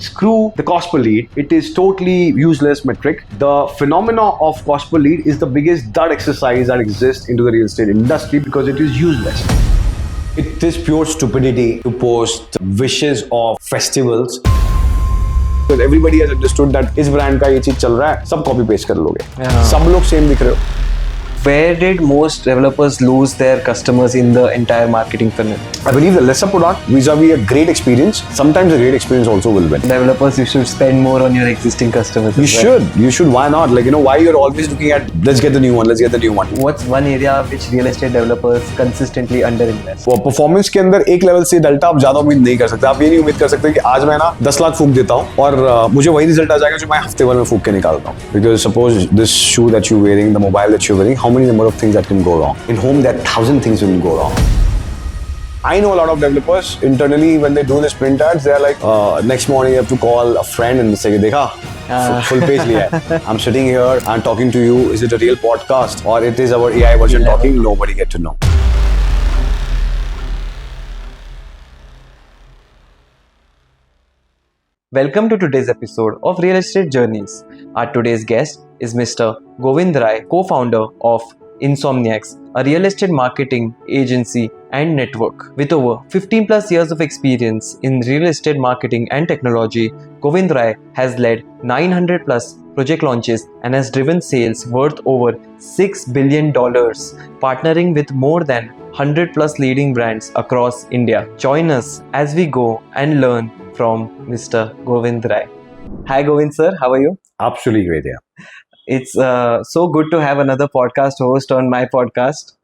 Screw the cost per lead. It is totally useless metric. The phenomena of cost per lead is the biggest dud exercise that exists into the real estate industry because it is useless. It is pure stupidity to post wishes of festivals. Because everybody has understood that इस brand का ये चीज चल रहा है, सब copy paste कर लोगे, सब लोग same दिख रहे हो. Where did most developers lose their customers in the entire marketing funnel? I believe the lesser product vis-a-vis a great experience, sometimes a great experience also will win. Developers, you should spend more on your existing customers. You should. Why not? Why you're always looking at, let's get the new one. What's one area which real estate developers consistently underinvest? वो performance के अंदर एक level से delta आप ज़्यादा उम्मीद नहीं कर सकते. आप ये नहीं उम्मीद कर सकते कि आज मैं ना 10 लाख फूक देता हूँ और मुझे वही रिजल्ट आ जाएगा जो मैं हफ्ते भर में फूक के निकालता हूँ. Because suppose this shoe that you're wearing, the mobile that you're wearing, how many number of things that can go wrong? In home, there are 1,000 things will go wrong. I know a lot of developers internally when they do the sprint ads, they are like, next morning you have to call a friend and say, "Dekha, full page liya hai. I'm sitting here and talking to you. Is it a real podcast or it is our AI version talking? Nobody get to know." Welcome to today's episode of Real Estate Journeys. Our today's guest is Mr. Govind Rai, co-founder of Insomniacs, a real estate marketing agency and network. With over 15 plus years of experience in real estate marketing and technology, Govind Rai has led 900 plus project launches and has driven sales worth over $6 billion, partnering with more than 100 plus leading brands across India. Join us as we go and learn from Mr. Govind Rai. Hi Govind sir, how are you? Absolutely great, yeah. It's so good to have another podcast host on my podcast.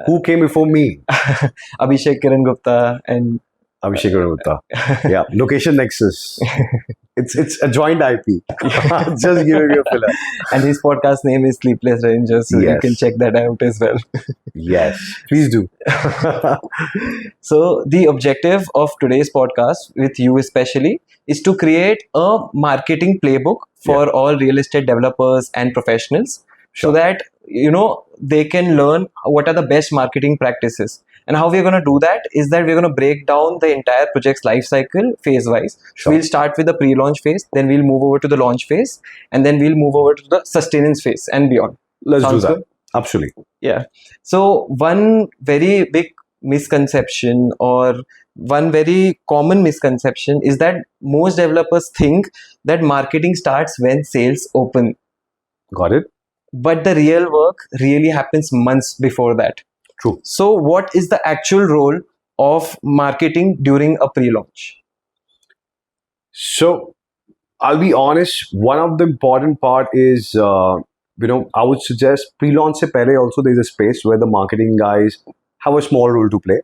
Who came before me? Abhishek Kiran Gupta and Abhishek Kiran Gupta. Yeah, Location Nexus. It's a joint IP. Just giving you a filler. And his podcast name is Sleepless Rangers, so yes. You can check that out as well. Yes, please do. So the objective of today's podcast with you especially is to create a marketing playbook for all real estate developers and professionals, so that they can learn what are the best marketing practices. And how we're going to do that is that we're going to break down the entire project's life cycle phase-wise. Sure. We'll start with the pre-launch phase, then we'll move over to the launch phase, and then we'll move over to the sustenance phase and beyond. Let's Sounds do that. good? Absolutely. Yeah. So one very big misconception or one very common misconception is that most developers think that marketing starts when sales open. Got it? But the real work really happens months before that. True. So what is the actual role of marketing during a pre-launch? So I'll be honest, one of the important part is, I would suggest pre-launch se pehle also there's a space where the marketing guys have a small role to play.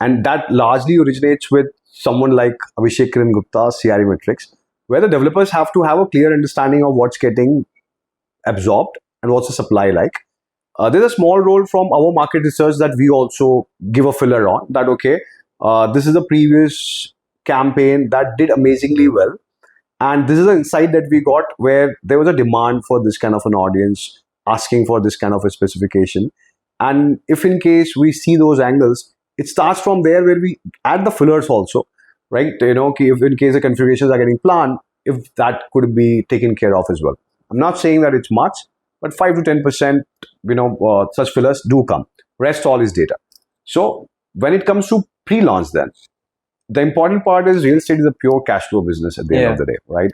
And that largely originates with someone like Abhishek Kiran Gupta, CRE Metrics, where the developers have to have a clear understanding of what's getting absorbed and what's the supply like. There's a small role from our market research that we also give a filler on that, okay, this is a previous campaign that did amazingly well. And this is an insight that we got where there was a demand for this kind of an audience asking for this kind of a specification. And if in case we see those angles, it starts from there where we add the fillers also, right? If in case the configurations are getting planned, if that could be taken care of as well. I'm not saying that it's much, but 5 to 10%, such fillers do come. Rest all is data. So when it comes to pre-launch then, the important part is real estate is a pure cash flow business at the end of the day, right?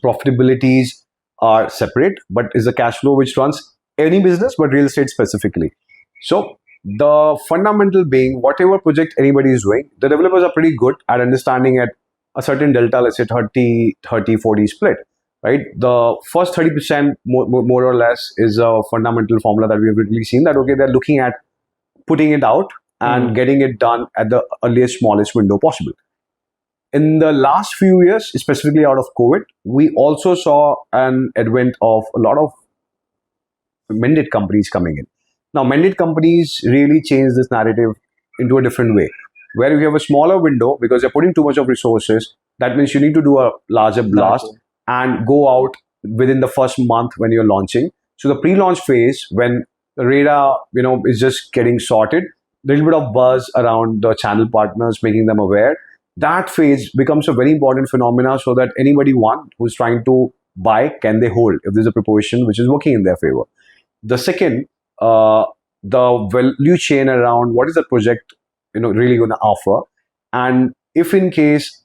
Profitabilities are separate, but is a cash flow which runs any business, but real estate specifically. So the fundamental being, whatever project anybody is doing, the developers are pretty good at understanding at a certain delta, let's say 30-40 split. Right, the first 30% more or less is a fundamental formula that we've really seen that, okay, they're looking at putting it out and getting it done at the earliest, smallest window possible. In the last few years, specifically out of COVID, we also saw an advent of a lot of mended companies coming in. Now, mended companies really change this narrative into a different way, where if you have a smaller window, because you're putting too much of resources, that means you need to do a larger blast and go out within the first month when you're launching. So the pre-launch phase, when the radar, is just getting sorted, little bit of buzz around the channel partners, making them aware. that phase becomes a very important phenomena, so that anybody who's trying to buy, can they hold if there's a proposition which is working in their favor. The second, the value chain around what is the project really going to offer, and if in case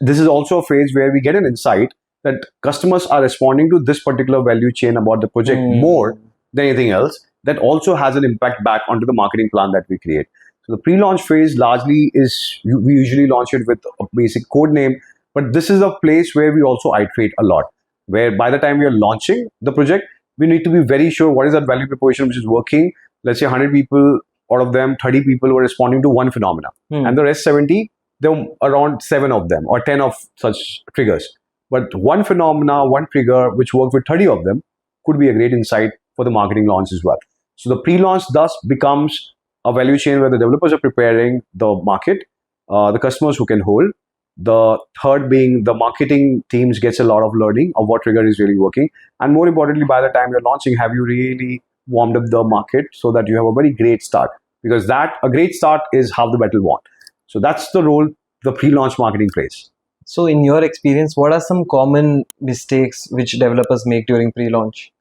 this is also a phase where we get an insight that customers are responding to this particular value chain about the project more than anything else, that also has an impact back onto the marketing plan that we create. So the pre-launch phase largely is, we usually launch it with a basic code name, but this is a place where we also iterate a lot, where by the time we are launching the project, we need to be very sure what is that value proposition which is working. Let's say 100 people, out of them 30 people were responding to one phenomena, and the rest 70, there were around 7 of them or 10 of such triggers. But one phenomena, one trigger which worked with 30 of them could be a great insight for the marketing launch as well. So the pre-launch thus becomes a value chain where the developers are preparing the market, the customers who can hold. The third being the marketing teams gets a lot of learning of what trigger is really working. And more importantly, by the time you're launching, have you really warmed up the market so that you have a very great start? Because a great start is half the battle won. So that's the role the pre-launch marketing plays. So in your experience, what are some common mistakes which developers make during pre-launch?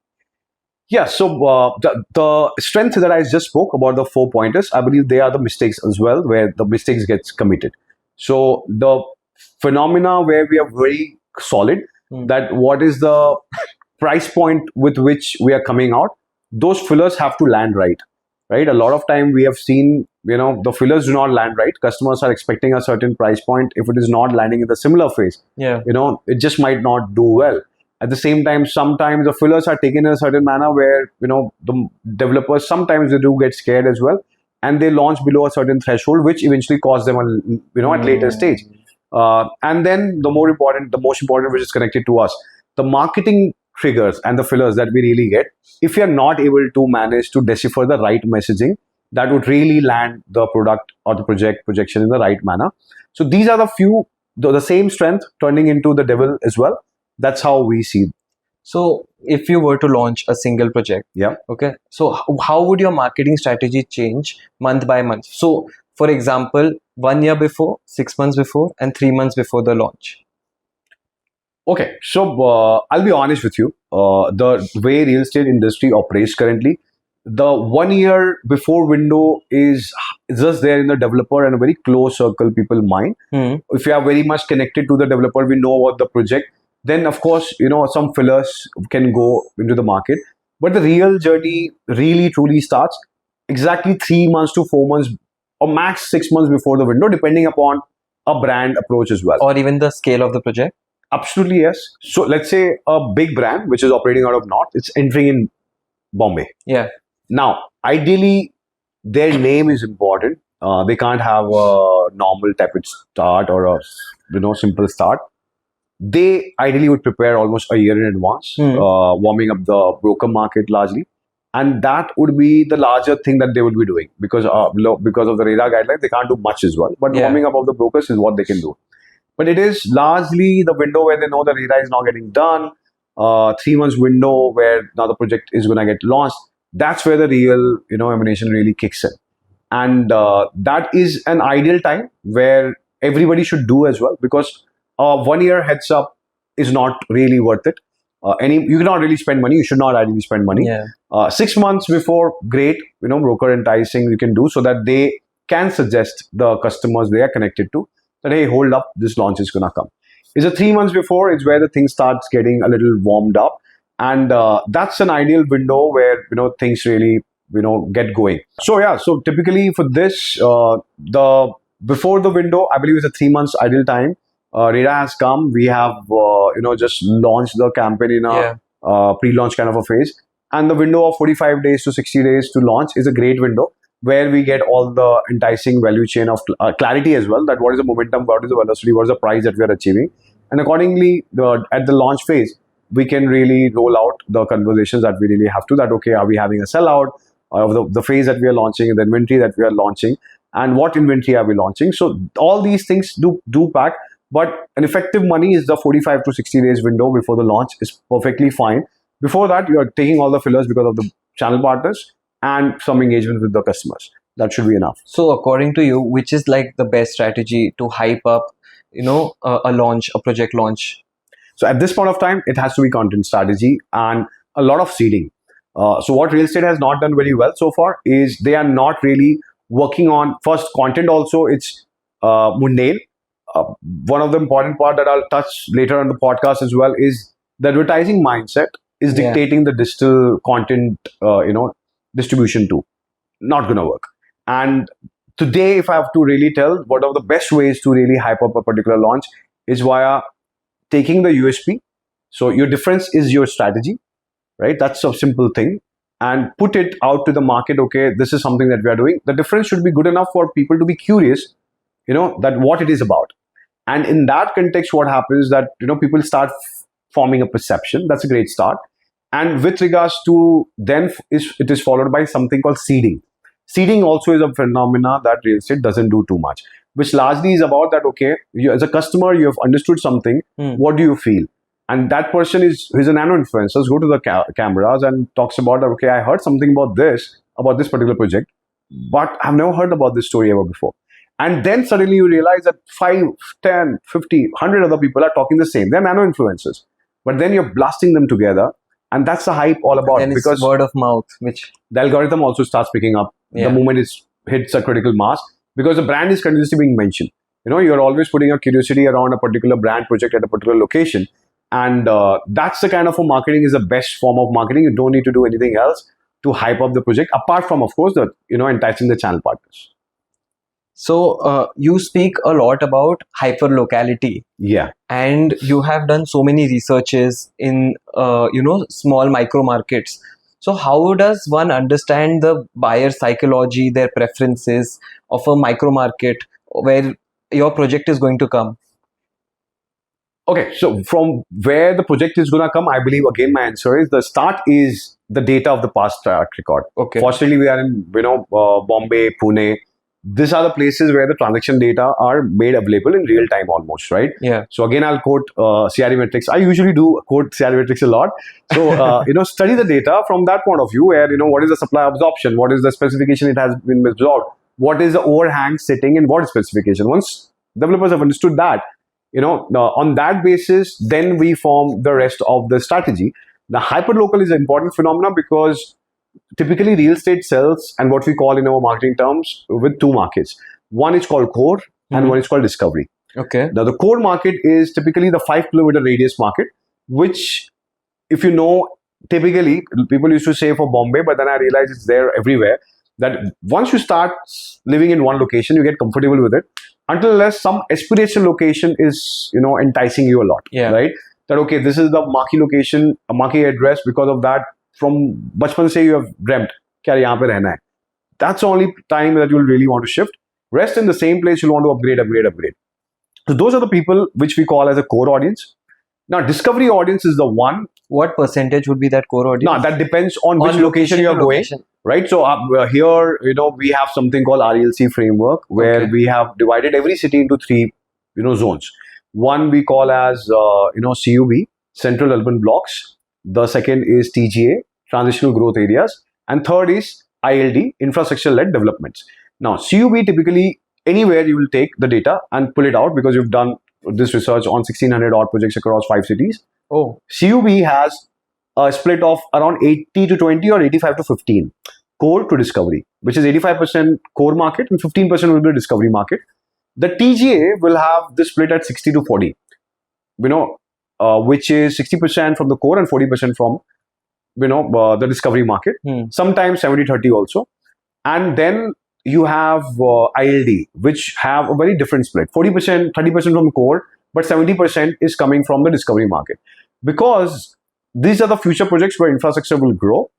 Yeah, so the strength that I just spoke about, the 4 pointers, I believe they are the mistakes as well, where the mistakes gets committed. So the phenomena where we are very solid, that what is the price point with which we are coming out, those fillers have to land right. A lot of time we have seen, the fillers do not land right. Customers are expecting a certain price point. If it is not landing in the similar phase, it just might not do well. At the same time, sometimes the fillers are taken in a certain manner where, the developers, sometimes they do get scared as well, and they launch below a certain threshold, which eventually costs them, at later stage. And then the most important, which is connected to us, the marketing triggers and the fillers that we really get. If you're not able to manage to decipher the right messaging, that would really land the product or the projection in the right manner. So these are the same strength turning into the devil as well. That's how we see it. So if you were to launch a single project, okay, so how would your marketing strategy change month by month? So for example, 1 year before, 6 months before, and 3 months before the launch. Okay, so I'll be honest with you. The way real estate industry operates currently, the 1 year before window is just there in the developer and a very close circle people mind. If you are very much connected to the developer, we know about the project, then of course, some fillers can go into the market. But the real journey really truly starts exactly 3 months to 4 months or max 6 months before the window, depending upon a brand approach as well. Or even the scale of the project? Absolutely, yes. So let's say a big brand which is operating out of North, it's entering in Bombay. Yeah. Now, ideally, their name is important. They can't have a normal tepid start or a simple start. They ideally would prepare almost a year in advance, warming up the broker market largely. And that would be the larger thing that they would be doing, because of the radar guidelines, they can't do much as well. But warming up of the brokers is what they can do. But it is largely the window where they know the radar is not getting done, 3 months window where now the project is going to get launched. That's where the real, emanation really kicks in. And that is an ideal time where everybody should do as well, because 1 year heads up is not really worth it. You cannot really spend money. You should not ideally spend money. 6 months before, great, broker enticing you can do, so that they can suggest the customers they are connected to that, hey, hold up, this launch is going to come. It's a 3 months before, it's where the thing starts getting a little warmed up. And that's an ideal window where, things really, get going. So typically for this, before the window, I believe it's a 3 months ideal time. Radar has come. We have, just launched the campaign in a pre-launch kind of a phase. And the window of 45 days to 60 days to launch is a great window, where we get all the enticing value chain of clarity as well, that what is the momentum, what is the velocity, what is the price that we are achieving. And accordingly, at the launch phase, we can really roll out the conversations that we really have to, that, okay, are we having a sellout of the phase that we are launching, the inventory that we are launching, and what inventory are we launching. So all these things do pack, but an effective money is the 45 to 60 days window before the launch is perfectly fine. Before that, you are taking all the fillers because of the channel partners and some engagement with the customers. That should be enough. So according to you, which is like the best strategy to hype up a project launch? So at this point of time, it has to be content strategy and a lot of seeding. So what real estate has not done very well so far is they are not really working on first content. Also, it's mundane. One of the important part that I'll touch later on the podcast as well is the advertising mindset is Yeah. dictating the digital content, distribution too. Not gonna work. And today, if I have to really tell, one of the best ways to really hype up a particular launch is via taking the USP. So your difference is your strategy, right? That's a simple thing. And put it out to the market. Okay, this is something that we are doing. The difference should be good enough for people to be curious, that what it is about. And in that context, what happens that, people start forming a perception. That's a great start. And with regards to then, it is followed by something called seeding. Seeding also is a phenomena that real estate doesn't do too much, which largely is about that, okay, you, as a customer, you have understood something. What do you feel? And that person is a nano influencer, go to the cameras and talks about, okay, I heard something about this particular project, but I've never heard about this story ever before. And then suddenly you realize that 5, 10, 50, 100 other people are talking the same. They're nano influencers. But then you're blasting them together. And that's the hype all about. Then it's because word of mouth, which the algorithm also starts picking up the moment it hits a critical mass, because the brand is continuously being mentioned. You're always putting a curiosity around a particular brand project at a particular location. And that's the kind of a marketing is the best form of marketing. You don't need to do anything else to hype up the project, apart from, of course, the enticing the channel partners. So you speak a lot about hyperlocality. Yeah. And you have done so many researches in small micro markets. So how does one understand the buyer psychology, their preferences of a micro market where your project is going to come? Okay, so from where the project is going to come, I believe, again, my answer is the start is the data of the past track record. Okay. Fortunately, we are in, Bombay, Pune. These are the places where the transaction data are made available in real time almost, right? Yeah. So again, I'll quote CRE metrics. I usually do quote CRE metrics a lot. So, study the data from that point of view where, what is the supply absorption? What is the specification it has been absorbed? What is the overhang sitting in what specification? Once developers have understood that, on that basis, then we form the rest of the strategy. The hyperlocal is an important phenomenon because typically real estate sells and what we call in our marketing terms with two markets. One is called core and one is called discovery. Okay. Now the core market is typically the 5-kilometer radius market, which, if typically people used to say for Bombay, but then I realized it's there everywhere, that once you start living in one location, you get comfortable with it until unless some aspirational location is, enticing you a lot, right? That, okay, this is the marquee location, a marquee address, because of that, from bachpan se you have dreamt, kya yahan pe rehna hai. That's the only time that you'll really want to shift. Rest in the same place, you'll want to upgrade. So those are the people which we call as a core audience. Now, discovery audience is the one. What percentage would be that core audience? Now, that depends on which location you are going, right? So here, we have something called RELC framework where we have divided every city into 3, zones. One we call as, CUB, Central Urban Blocks. The second is TGA, Transitional Growth Areas. And third is ILD, Infrastructure-Led Developments. Now, CUB typically, anywhere you will take the data and pull it out because you've done this research on 1,600 odd projects across 5 cities. Oh. CUB has a split of around 80 to 20 or 85 to 15 core to discovery, which is 85% core market and 15% will be the discovery market. The TGA will have the split at 60 to 40, which is 60% from the core and 40% from, the discovery market. Sometimes 70-30 also. And then you have ILD, which have a very different split. 40%, 30% from core, but 70% is coming from the discovery market. Because these are the future projects where infrastructure will grow.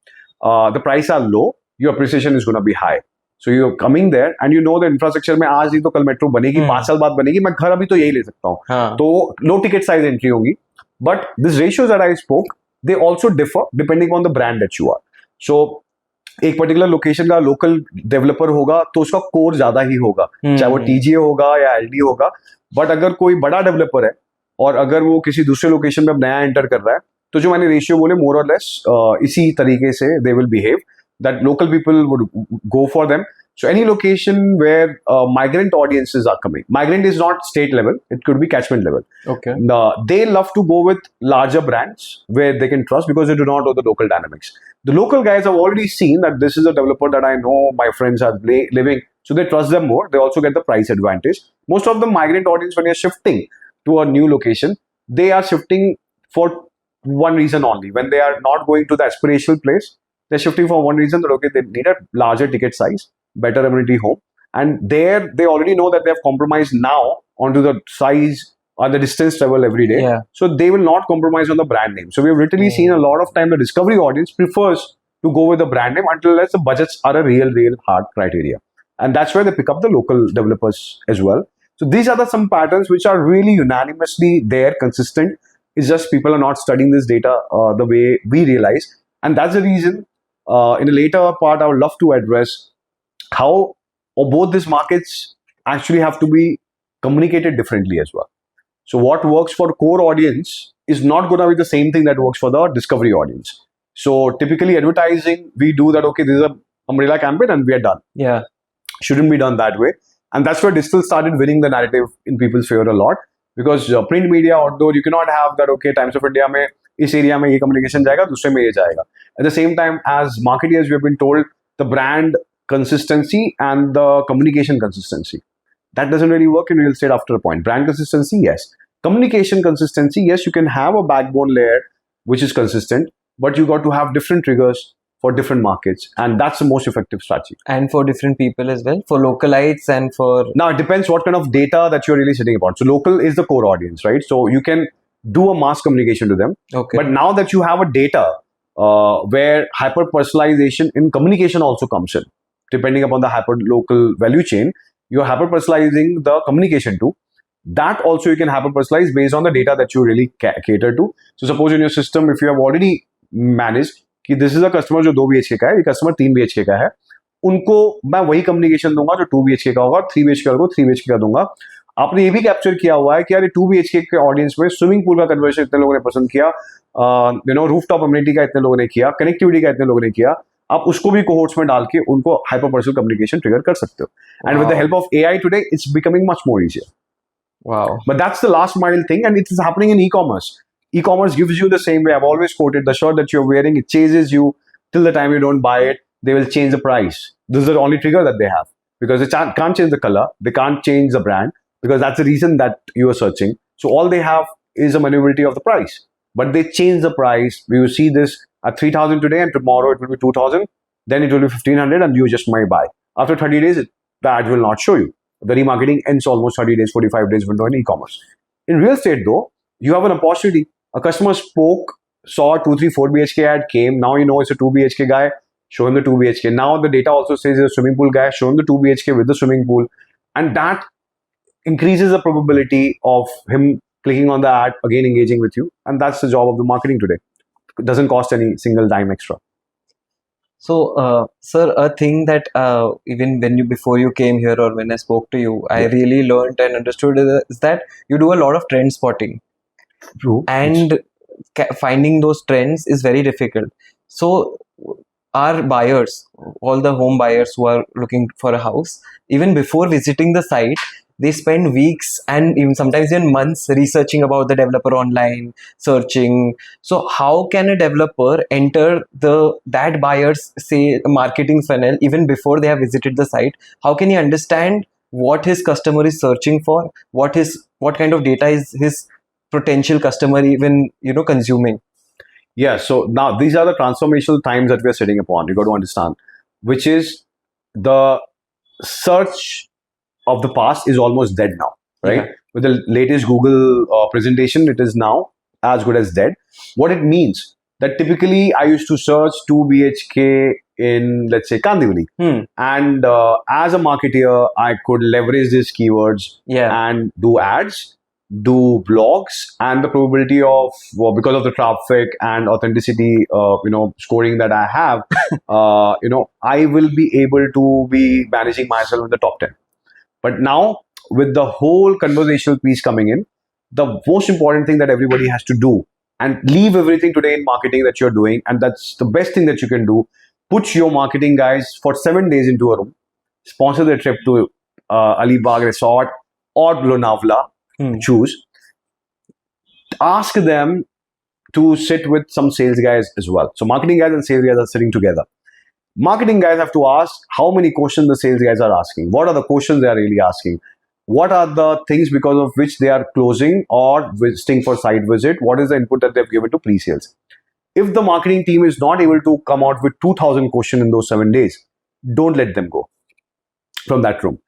The prices are low. Your appreciation is going to be high. So you're coming there and the infrastructure में आज नहीं तो कल metro बनेगी 5 साल बाद बनेगी मैं घर अभी तो यही ले सकता हूँ तो low ticket size entry होंगी. But these ratios that I spoke, they also differ depending on the brand that you are. So एक पर्टिकुलर लोकेशन का लोकल डेवलपर होगा तो उसका कोर ज्यादा ही होगा, चाहे वो टीजीए होगा या एलडी होगा. बट अगर कोई बड़ा डेवलपर है और अगर वो किसी दूसरे लोकेशन में अब नया एंटर कर रहा है तो जो मैंने रेशियो बोले मोर और लेस इसी तरीके से they will behave, that local people would go for them. So any location where migrant audiences are coming. Migrant is not state level; it could be catchment level. Okay. They love to go with larger brands where they can trust because they do not know the local dynamics. The local guys have already seen that this is a developer that I know, my friends are living, so they trust them more. They also get the price advantage. Most of the migrant audience, when you're shifting to a new location, they are shifting for one reason only. When they are not going to the aspirational place, they're shifting for one reason that okay, they need a larger ticket size, better amenity home, and there they already know that they have compromised now onto the size or the distance travel every day. Yeah. So they will not compromise on the brand name. So we have literally seen a lot of time the discovery audience prefers to go with the brand name until unless the budgets are a real hard criteria. And that's where they pick up the local developers as well. So these are some patterns which are really unanimously there, consistent. It's just people are not studying this data the way we realize. And that's the reason in a later part, I would love to address how both these markets actually have to be communicated differently as well. So what works for core audience is not going to be the same thing that works for the discovery audience. So typically advertising, we do that, okay, this is a umbrella campaign and we are done. Yeah. Shouldn't be done that way. And that's where digital started winning the narrative in people's favor a lot. Because print media, outdoor, you cannot have that, okay, Times of India mein, is area mein ye communication jayega, dusre mein ye jayega. At the same time, as marketeers, we have been told the brand consistency and the communication consistency. That doesn't really work in real estate after a point. Brand consistency, yes. Communication consistency, yes, you can have a backbone layer which is consistent, but you got to have different triggers for different markets, and that's the most effective strategy. And for different people as well, for localites and for... Now, it depends what kind of data that you're really sitting upon. So local is the core audience, right? So you can do a mass communication to them. Okay. But now that you have a data where hyper-personalization in communication also comes in, depending upon the hyper-local value chain, you're hyper-personalizing the communication to. That also you can hyper-personalize based on the data that you really cater to. So suppose in your system, if you have already managed कि this is a customer जो 2 BHK का है, ये customer 3 BHK का है, उनको मैं वही communication दूंगा जो 2 BHK का होगा, 3 BHK वालों को 3 BHK का दूंगा. आपने ये भी कैप्चर किया हुआ है कि यार 2 BHK के ऑडियंस में स्विमिंग पूल का कन्वर्जन इतने लोगों ने पसंद किया, रूफटॉप अम्यूनिटी का इतने लोगों ने किया, कनेक्टिविटी का इतने लोगों ने किया. आप उसको भी कोहोर्ट्स में डाल के उनको हाइपर पर्सनल कम्युनिकेशन ट्रिगर कर सकते हो. And with the help of AI today it's becoming much more easier. Wow. But that's the last mile thing, and it is happening in e-commerce. E-commerce gives you the same way. I've always quoted the shirt that you're wearing, it chases you till the time you don't buy it. They will change the price. This is the only trigger that they have, because they can't change the color, they can't change the brand, because that's the reason that you are searching. So all they have is a maneuverability of the price, but they change the price. We will see this at 3,000 today, and tomorrow it will be 2,000, then it will be 1,500, and you just might buy. After 30 days, the ad will not show you. The remarketing ends almost 30 days, 45 days window in e-commerce. In real estate though, you have an opportunity. A customer spoke, saw 2, 3, 4 BHK ad, came. Now you know it's a 2 BHK guy. Show him the 2 BHK. Now the data also says he's a swimming pool guy. Show him the 2 BHK with the swimming pool. And that increases the probability of him clicking on the ad, again engaging with you. And that's the job of the marketing today. It doesn't cost any single dime extra. So, sir, a thing that even before you came here or when I spoke to you, I really learned and understood is that you do a lot of trend spotting. True. And finding those trends is very difficult. So our buyers, all the home buyers who are looking for a house, even before visiting the site, they spend weeks and even sometimes even months researching about the developer online, searching. So how can a developer enter that buyer's, say, marketing funnel even before they have visited the site? How can he understand what his customer is searching for? What kind of data is his potential customer even consuming? Yeah, so now these are the transformational times that we are sitting upon. You got to understand, which is the search of the past is almost dead now, right? Yeah. With the latest Google presentation, it is now as good as dead. What it means that typically I used to search 2 BHK in, let's say, Kandivali, and as a marketeer, I could leverage these keywords and do ads, do blogs, and the probability of, because of the traffic and authenticity, scoring that I have, I will be able to be managing myself in the top 10. But now, with the whole conversational piece coming in, the most important thing that everybody has to do, and leave everything today in marketing that you're doing, and that's the best thing that you can do, put your marketing guys for 7 days into a room, sponsor their trip to Alibag Resort or Lonavala, choose. Ask them to sit with some sales guys as well. So marketing guys and sales guys are sitting together. Marketing guys have to ask how many questions the sales guys are asking. What are the questions they are really asking? What are the things because of which they are closing or visiting for site visit? What is the input that they've given to pre-sales? If the marketing team is not able to come out with 2,000 questions in those 7 days, don't let them go from that room.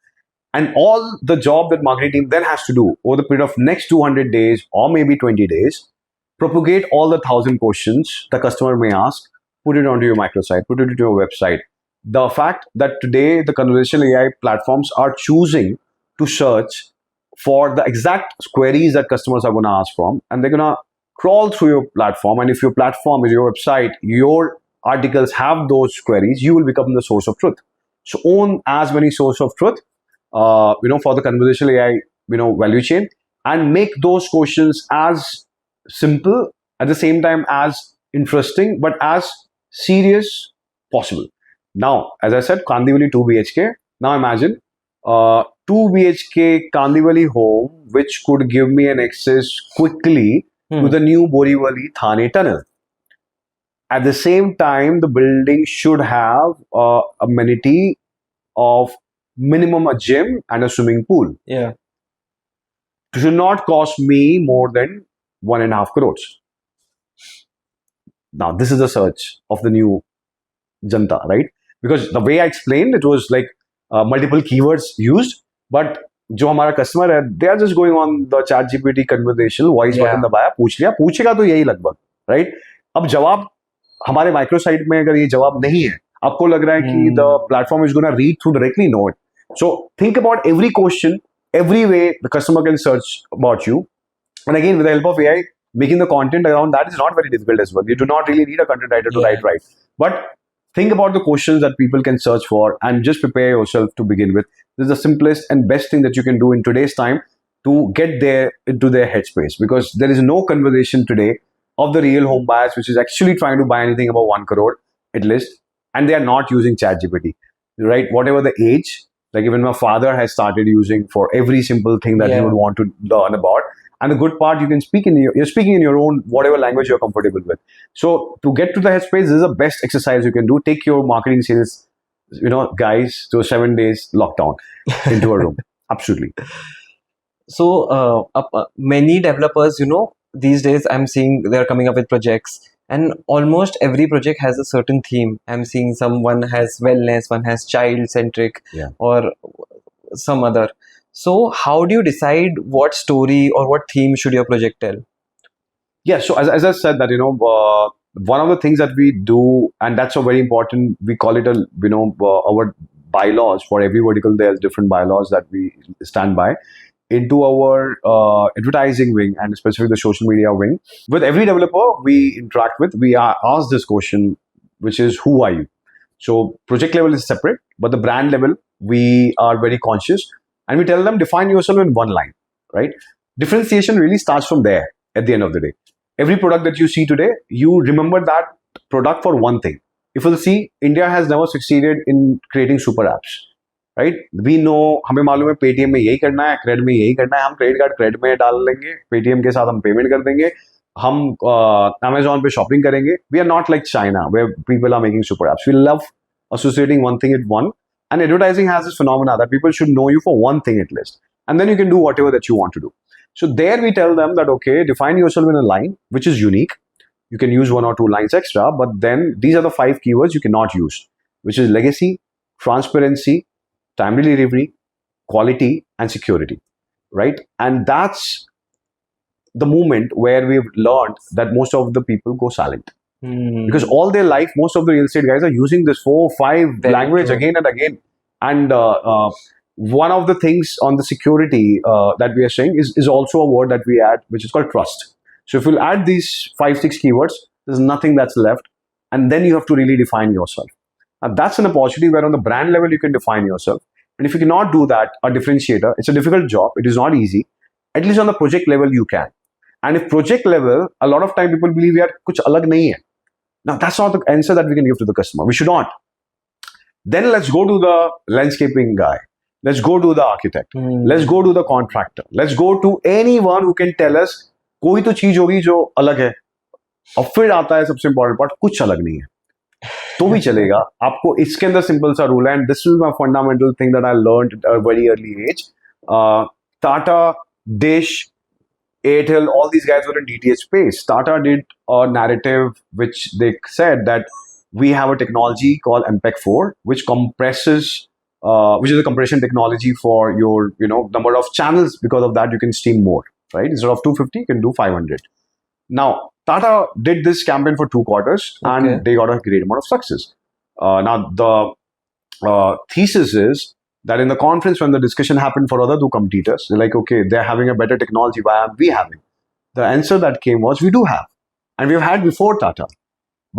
And all the job that marketing team then has to do over the period of next 200 days or maybe 20 days, propagate all the 1,000 questions the customer may ask, put it onto your microsite, put it into your website. The fact that today the conversational AI platforms are choosing to search for the exact queries that customers are going to ask from, and they're going to crawl through your platform. And if your platform is your website, your articles have those queries, you will become the source of truth. So own as many source of truth, for the conversational AI, value chain, and make those questions as simple at the same time as interesting, but as serious possible. Now, as I said, Kandivali 2 BHK. Now imagine 2 BHK Kandivali home, which could give me an access quickly to the new Borivali Thane tunnel. At the same time, the building should have amenity of minimum a gym and a swimming pool. Yeah. It should not cost me more than 1.5 crores. Now, this is the search of the new Janta, right? Because the way I explained, it was like multiple keywords used, but जो हमारा customer है, they are just going on the chat GPT conversation, voice button दबाया, पूछ लिया, पूछेगा तो यही लगभग, right? अब जवाब हमारे माइक्रो साइट में अगर ये जवाब नहीं है, आपको लग रहा है कि the platform is going to read through directly? No. So think about every question, every way the customer can search about you. And again, with the help of AI, making the content around that is not very difficult as well. You do not really need a content writer to write right. But think about the questions that people can search for and just prepare yourself to begin with. This is the simplest and best thing that you can do in today's time to get there into their headspace, because there is no conversation today of the real home buyers which is actually trying to buy anything above 1 crore at least, and they are not using ChatGPT, right? Whatever the age, like even my father has started using for every simple thing that he would want to learn about. And the good part, you can speak you're speaking in your own, whatever language you're comfortable with. So to get to the headspace, this is the best exercise you can do. Take your marketing sales, guys, to 7 days lockdown into a room. Absolutely. So many developers, these days I'm seeing they're coming up with projects, and almost every project has a certain theme. I'm seeing someone has wellness, one has child centric, or some other. So how do you decide what story or what theme should your project tell? Yeah, so as I said that, one of the things that we do, and that's a very important, we call it our bylaws. For every vertical, there's different bylaws that we stand by. Into our advertising wing and specifically the social media wing, with every developer we interact with, we are asked this question, which is, who are you? So project level is separate, but the brand level, we are very conscious. And we tell them, define yourself in one line, right? Differentiation really starts from there at the end of the day. Every product that you see today, you remember that product for one thing. If you'll see, India has never succeeded in creating super apps, right? We know, हमें मालूम है Paytm में यही करना है, Credit में यही करना है, हम क्रेडिट कार्ड क्रेडिट में डाल लेंगे, Paytm के साथ हम पेमेंट कर देंगे, हम Amazon पे शॉपिंग करेंगे. We are not like China where people are making super apps. We love associating one thing with one. And advertising has this phenomena that people should know you for one thing at least. And then you can do whatever that you want to do. So there we tell them that, okay, define yourself in a line, which is unique. You can use 1 or 2 lines extra, but then these are the 5 keywords you cannot use, which is legacy, transparency, timely delivery, quality, and security, right? And that's the moment where we've learned that most of the people go silent. Because all their life, most of the real estate guys are using this 4 or 5 language again and again. And one of the things on the security that we are saying is also a word that we add, which is called trust. So if you'll add these 5, 6 keywords, there's nothing that's left. And then you have to really define yourself. Now that's an opportunity where on the brand level, you can define yourself. And if you cannot do that, a differentiator, it's a difficult job. It is not easy. At least on the project level, you can. And if project level, a lot of time people believe yaar kuch alag nahi hai. Now, that's not the answer that we can give to the customer. We should not. Then let's go to the landscaping guy. Let's go to the architect. Let's go to the contractor. Let's go to anyone who can tell us कोई तो चीज होगी जो अलग है. और फिर आता है सबसे इम्पोर्टेंट पार्ट, कुछ अलग नहीं है तो भी चलेगा. आपको इसके अंदर सिंपल सा रूल है, and this is my fundamental thing that I learned at a very early age. Tata, Dish, Airtel, all these guys were in DTH space. Tata did a narrative which they said that we have a technology called MPEG-4, which compresses, which is a compression technology for your, number of channels. Because of that, you can stream more, right? Instead of 250, you can do 500. Now, Tata did this campaign for 2 quarters, and they got a great amount of success. Now, the thesis is that in the conference, when the discussion happened for other 2 competitors, they're like, okay, they're having a better technology. Why aren't we having? The answer that came was, we do have. And we've had before Tata.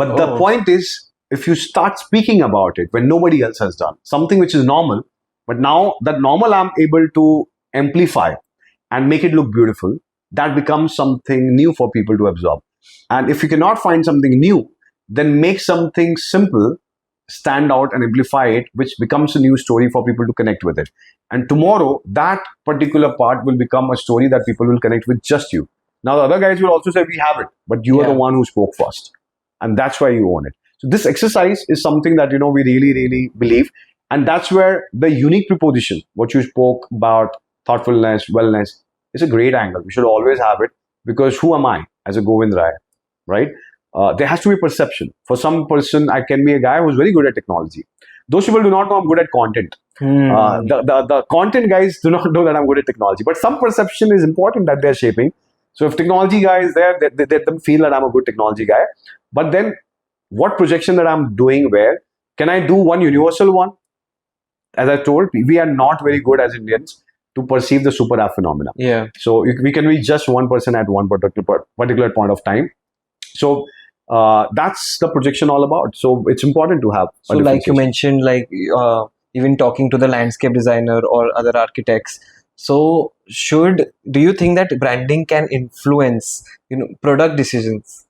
But the point is, if you start speaking about it when nobody else has done, something which is normal, but now that normal I'm able to amplify and make it look beautiful, that becomes something new for people to absorb. And if you cannot find something new, then make something simple stand out and amplify it, which becomes a new story for people to connect with it. And tomorrow, that particular part will become a story that people will connect with just you. Now, the other guys will also say, we have it, but you are the one who spoke first. And that's why you own it. So this exercise is something that, we really, really believe. And that's where the unique proposition, what you spoke about, thoughtfulness, wellness, is a great angle. We should always have it, because who am I as a Govind Rai, right? There has to be perception. For some person, I can be a guy who's very good at technology. Those people do not know I'm good at content. The content guys do not know that I'm good at technology. But some perception is important that they're shaping. So if technology guy is there, they let them feel that I'm a good technology guy. But then what projection that I'm doing where? Can I do one universal one? As I told, we are not very good as Indians to perceive the super app phenomena. Yeah. So we can be just one person at one particular point of time. So that's the projection all about. So it's important to have. So like you mentioned, like even talking to the landscape designer or other architects. So do you think that branding can influence, product decisions?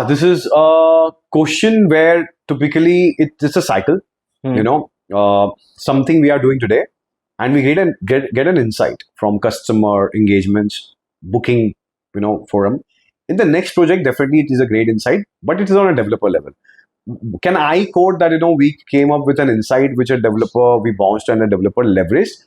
This is a question where typically it's a cycle. Something we are doing today, and we get an insight from customer engagements, booking, forum. In the next project, definitely it is a great insight, but it is on a developer level. Can I quote that, we came up with an insight which we bounced and a developer leveraged?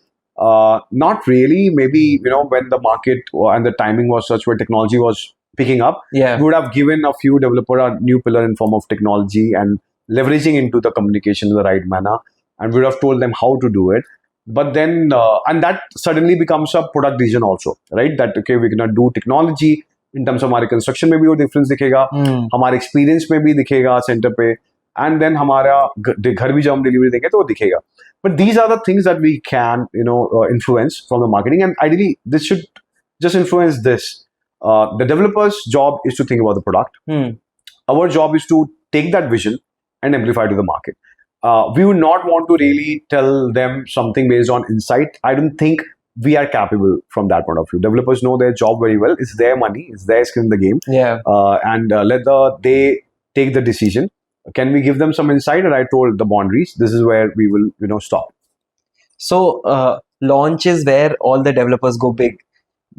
Not really. Maybe, when the market and the timing was such where technology was picking up, we would have given a few developer a new pillar in form of technology and leveraging into the communication in the right manner, and we would have told them how to do it. But then, and that suddenly becomes a product decision also, right? That, okay, we're going to do technology. In terms of हमारे construction में भी वो difference दिखेगा, हमारे experience में भी दिखेगा centre पे, एंड देन हमारा घर भी जब हम डिलीवरी देंगे तो वो दिखेगा. But these are the things that we can influence from the marketing, and ideally this should just influence this. The developer's job is to think about the product. Our job is to take that vision and amplify to the market. We would not want to really tell them something based on insight. I don't think we are capable from that point of view. Developers know their job very well. It's their money. It's their skin in the game. And they take the decision. Can we give them some insight? And I told the boundaries. This is where we will, stop. So launch is where all the developers go big.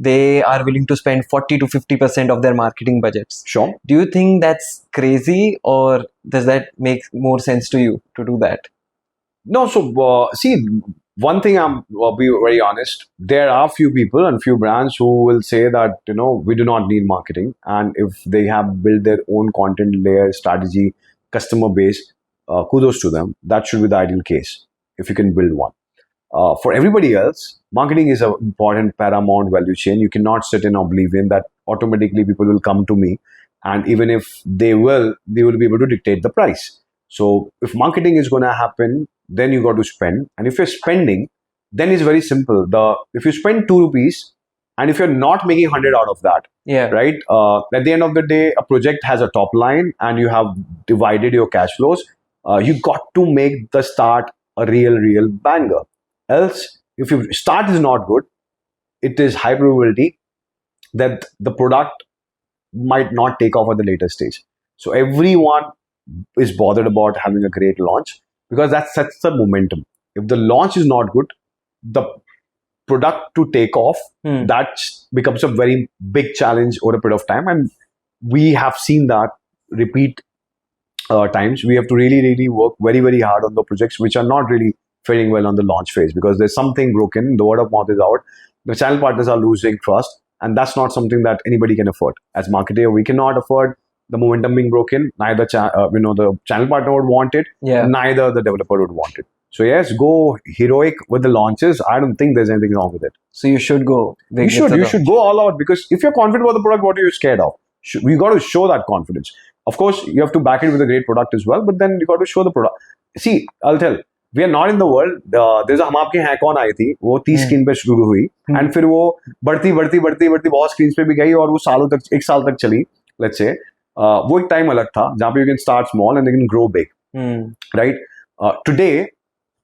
They are willing to spend 40 to 50% of their marketing budgets. Sure. Do you think that's crazy, or does that make more sense to you to do that? No. So see, one thing I'll be very honest, there are few people and few brands who will say that, we do not need marketing. And if they have built their own content layer, strategy, customer base, kudos to them. That should be the ideal case, if you can build one. For everybody else, marketing is an important paramount value chain. You cannot sit in oblivion that automatically people will come to me. And even if they will be able to dictate the price. So if marketing is going to happen, then you got to spend. And if you're spending, then it's very simple. If you spend 2 rupees, and if you're not making 100 out of that, right? At the end of the day, a project has a top line, and you have divided your cash flows. You got to make the start a real banger. Else, if your start is not good, it is high probability that the product might not take off at the later stage. So everyone is bothered about having a great launch, because that sets the momentum. If the launch is not good, the product to take off, that becomes a very big challenge over a period of time. And we have seen that repeat times. We have to really, really work very, very hard on the projects which are not really faring well on the launch phase, because there's something broken. The word of mouth is out. The channel partners are losing trust, and that's not something that anybody can afford. As marketer, we cannot afford the momentum being broken. Neither the channel partner would want it. Neither the developer would want it. So yes, go heroic with the launches. I don't think there's anything wrong with it. So you should go. You should go all out, because if you're confident about the product, what are you scared of? You got to show that confidence. Of course, you have to back it with a great product as well, but then you got to show the product. See, I'll tell. We are not in the world. There's a हम आपके हैं कौन आई थी, वो 30 screen पे शुरू हुई, and फिर वो बढ़ती बहुत स्क्रीन पे भी गई, और वो सालों तक, 1 साल तक चली. Let's say वो एक टाइम अलग था जहाँ पे you can start small and they can grow big, right? Today,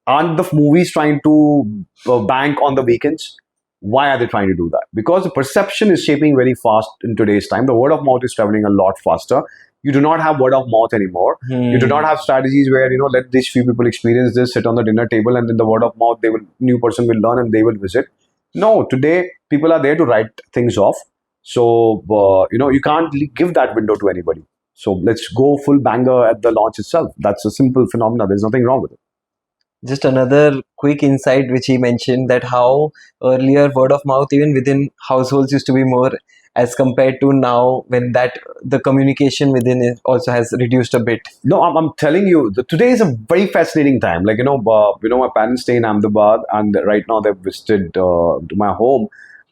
aren't the movies trying to bank on the weekends? Why are they trying to do that? Because the perception is shaping very fast in today's time. The word of mouth is traveling a lot faster. You do not have word of mouth anymore. You do not have strategies where, let these few people experience this, sit on the dinner table, and then the word of mouth, new person will learn and they will visit. No, today people are there to write things off. So, you can't give that window to anybody. So let's go full banger at the launch itself. That's a simple phenomenon. There's nothing wrong with it. Just another quick insight which he mentioned, that how earlier word of mouth even within households used to be more, as compared to now, when that the communication within it also has reduced a bit. No, I'm telling you, today is a very fascinating time. Like, my parents stay in Ahmedabad, and right now they've visited to my home.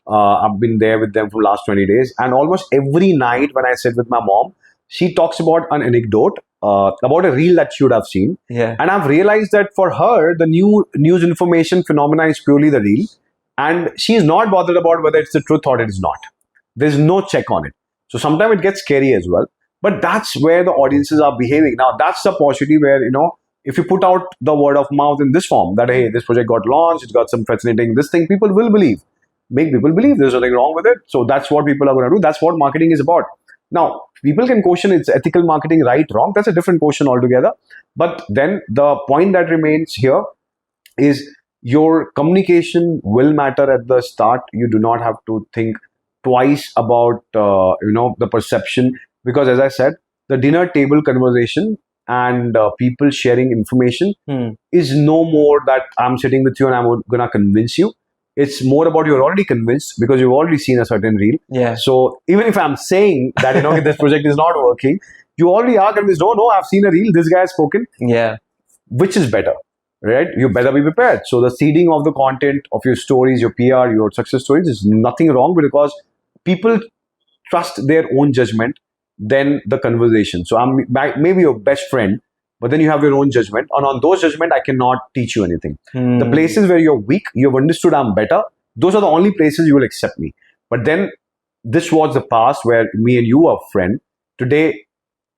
I've been there with them for the last 20 days. And almost every night when I sit with my mom, she talks about an anecdote, about a reel that she would have seen. Yeah. And I've realized that for her, the new news information phenomena is purely the reel. And she's not bothered about whether it's the truth or it is not. There's no check on it. So sometimes it gets scary as well. But that's where the audiences are behaving. Now, that's the opportunity where, if you put out the word of mouth in this form, that, hey, this project got launched, it's got some fascinating this thing, people will believe. Make people believe there's nothing wrong with it. So that's what people are going to do. That's what marketing is about. Now, people can question it's ethical marketing, right, wrong. That's a different question altogether. But then the point that remains here is your communication will matter at the start. You do not have to think twice about, the perception. Because as I said, the dinner table conversation and people sharing information is no more that I'm sitting with you and I'm going to convince you. It's more about you're already convinced because you've already seen a certain reel. Yeah. So even if I'm saying that, this project is not working, you already are convinced, no, I've seen a reel, this guy has spoken. Yeah. Which is better, right? You better be prepared. So the seeding of the content of your stories, your PR, your success stories is nothing wrong, because people trust their own judgment than the conversation. So I'm maybe your best friend, but then you have your own judgment. And on those judgment, I cannot teach you anything. The places where you're weak, you've understood I'm better, those are the only places you will accept me. But then this was the past where me and you are friend. Today,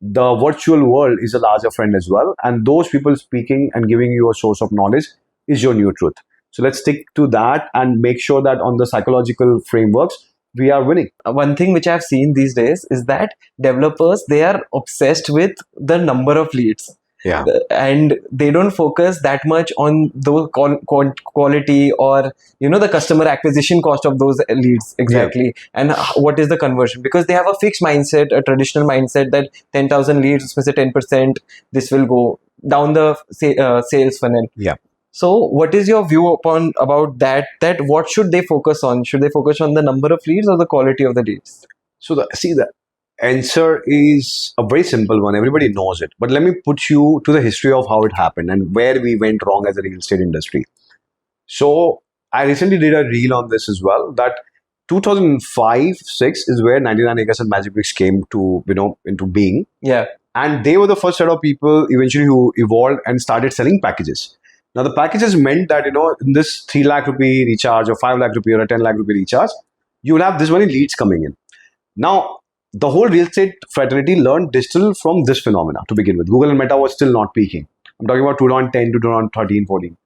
the virtual world is a larger friend as well. And those people speaking and giving you a source of knowledge is your new truth. So let's stick to that and make sure that on the psychological frameworks, we are winning. One thing which I've seen these days is that developers, they are obsessed with the number of leads. Yeah. And they don't focus that much on the quality or, the customer acquisition cost of those leads exactly. Yeah. And what is the conversion? Because they have a fixed mindset, a traditional mindset that 10,000 leads, especially 10%, this will go down the sales funnel. Yeah. So what is your view about that what should they focus on? Should they focus on the number of leads or the quality of the leads? So the answer is a very simple one. Everybody knows it. But let me put you to the history of how it happened and where we went wrong as a real estate industry. So I recently did a reel on this as well, that 2005-06 is where 99 Acres and Magic Bricks came to, into being. Yeah. And they were the first set of people eventually who evolved and started selling packages. Now, the packages meant that, in this 3 lakh rupee recharge or 5 lakh rupee or a 10 lakh rupee recharge, you will have this many leads coming in. Now, the whole real estate fraternity learned digital from this phenomena to begin with. Google and Meta was still not peaking. I'm talking about 2010 to 2013, 14.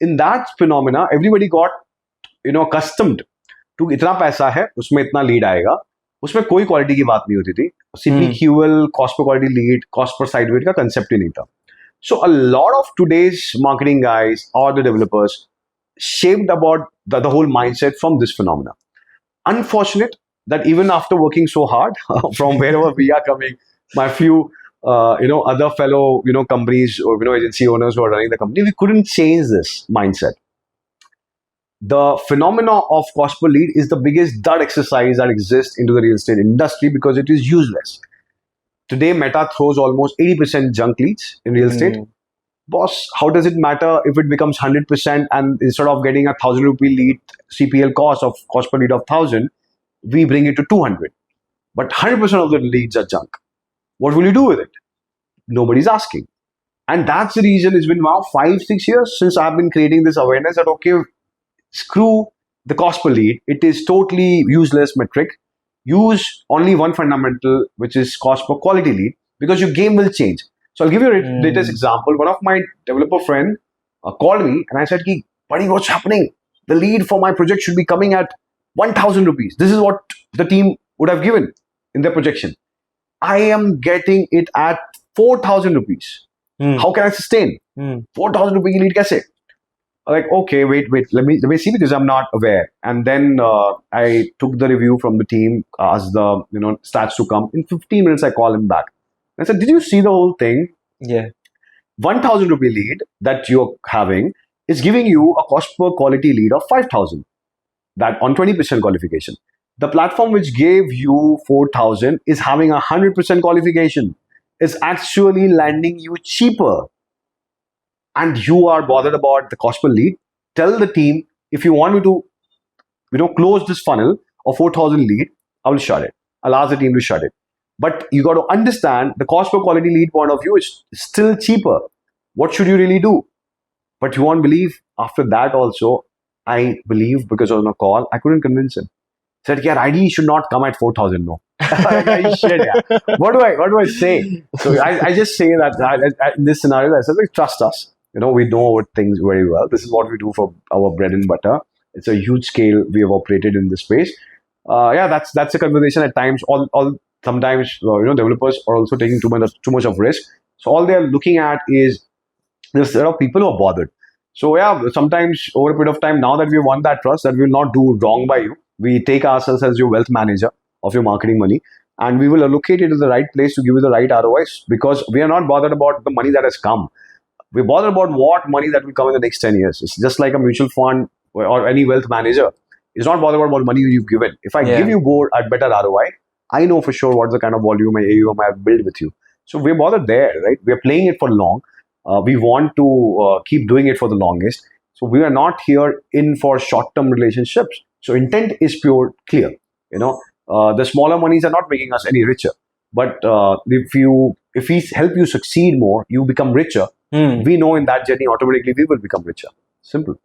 In that phenomena, everybody got, accustomed to itna paisa hai, usme itna lead aayega. उसमें कोई quality की बात नहीं होती थी. CPQL, cost per quality lead, cost per site weight का concept ही नहीं था. So a lot of today's marketing guys or the developers shaped about the whole mindset from this phenomena. Unfortunate that even after working so hard from wherever we are coming, my few other fellow companies or agency owners who are running the company, we couldn't change this mindset. The phenomena of cost per lead is the biggest dud exercise that exists into the real estate industry because it is useless. Today, Meta throws almost 80% junk leads in real estate. Boss, how does it matter if it becomes 100% and instead of getting a 1,000 rupee lead CPL cost per lead of 1,000, we bring it to 200. But 100% of the leads are junk. What will you do with it? Nobody's asking. And that's the reason it's been now 5-6 years since I've been creating this awareness that, okay, screw the cost per lead. It is totally useless metric. Use only one fundamental, which is cost per quality lead, because your game will change. So I'll give you a latest example. One of my developer friend called me and I said, buddy, what's happening? The lead for my project should be coming at 1,000 rupees. This is what the team would have given in their projection. I am getting it at 4,000 rupees. How can I sustain? 4,000 rupee lead kaise? Like, okay, wait, let me see, because I'm not aware. And then I took the review from the team, asked the stats to come. In 15 minutes, I call him back. I said, did you see the whole thing? Yeah. 1,000 rupee lead that you're having is giving you a cost per quality lead of 5,000. That on 20% qualification. The platform which gave you 4,000 is having 100% qualification. It's actually landing you cheaper. And you are bothered about the cost per lead. Tell the team, if you want me to close this funnel of 4,000 lead, I will shut it. I'll ask the team to shut it. But you got to understand the cost per quality lead point of view is still cheaper. What should you really do? But you won't believe, after that also, I believe, because I was on a call, I couldn't convince him. Said, yeah, ideally should not come at 4,000, no. Shit, yeah. What do I say? So I just say that in this scenario, I said, like, trust us. We know our things very well. This is what we do for our bread and butter. It's a huge scale we have operated in this space. That's a conversation at times. Sometimes developers are also taking too much of risk. So all they are looking at is there's a lot of people who are bothered. So sometimes over a period of time, now that we won that trust, that we will not do wrong by you, we take ourselves as your wealth manager of your marketing money, and we will allocate it to the right place to give you the right ROIs, because we are not bothered about the money that has come. We're bothered about what money that will come in the next 10 years. It's just like a mutual fund or any wealth manager is not bothered about what money you've given. If I give you more at better ROI, I know for sure what's the kind of volume AUM I have built with you. So we're bothered there, right? We're playing it for long. We want to keep doing it for the longest. So we are not here in for short-term relationships. So intent is pure, clear. The smaller monies are not making us any richer. But if we help you succeed more, you become richer. We know in that journey automatically we will become richer. Simple.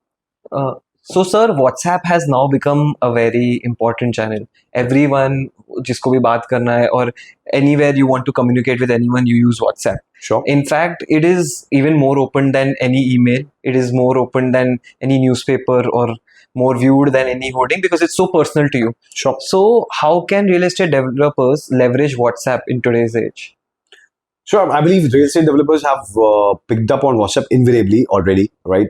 So sir, WhatsApp has now become a very important channel. Everyone जिसको भी बात करना है, or anywhere you want to communicate with anyone, you use WhatsApp. Sure. In fact, it is even more open than any email. It is more open than any newspaper, or more viewed than any hoarding, because it's so personal to you. Sure. So how can real estate developers leverage WhatsApp in today's age? Sure. I believe real estate developers have picked up on WhatsApp invariably already, right?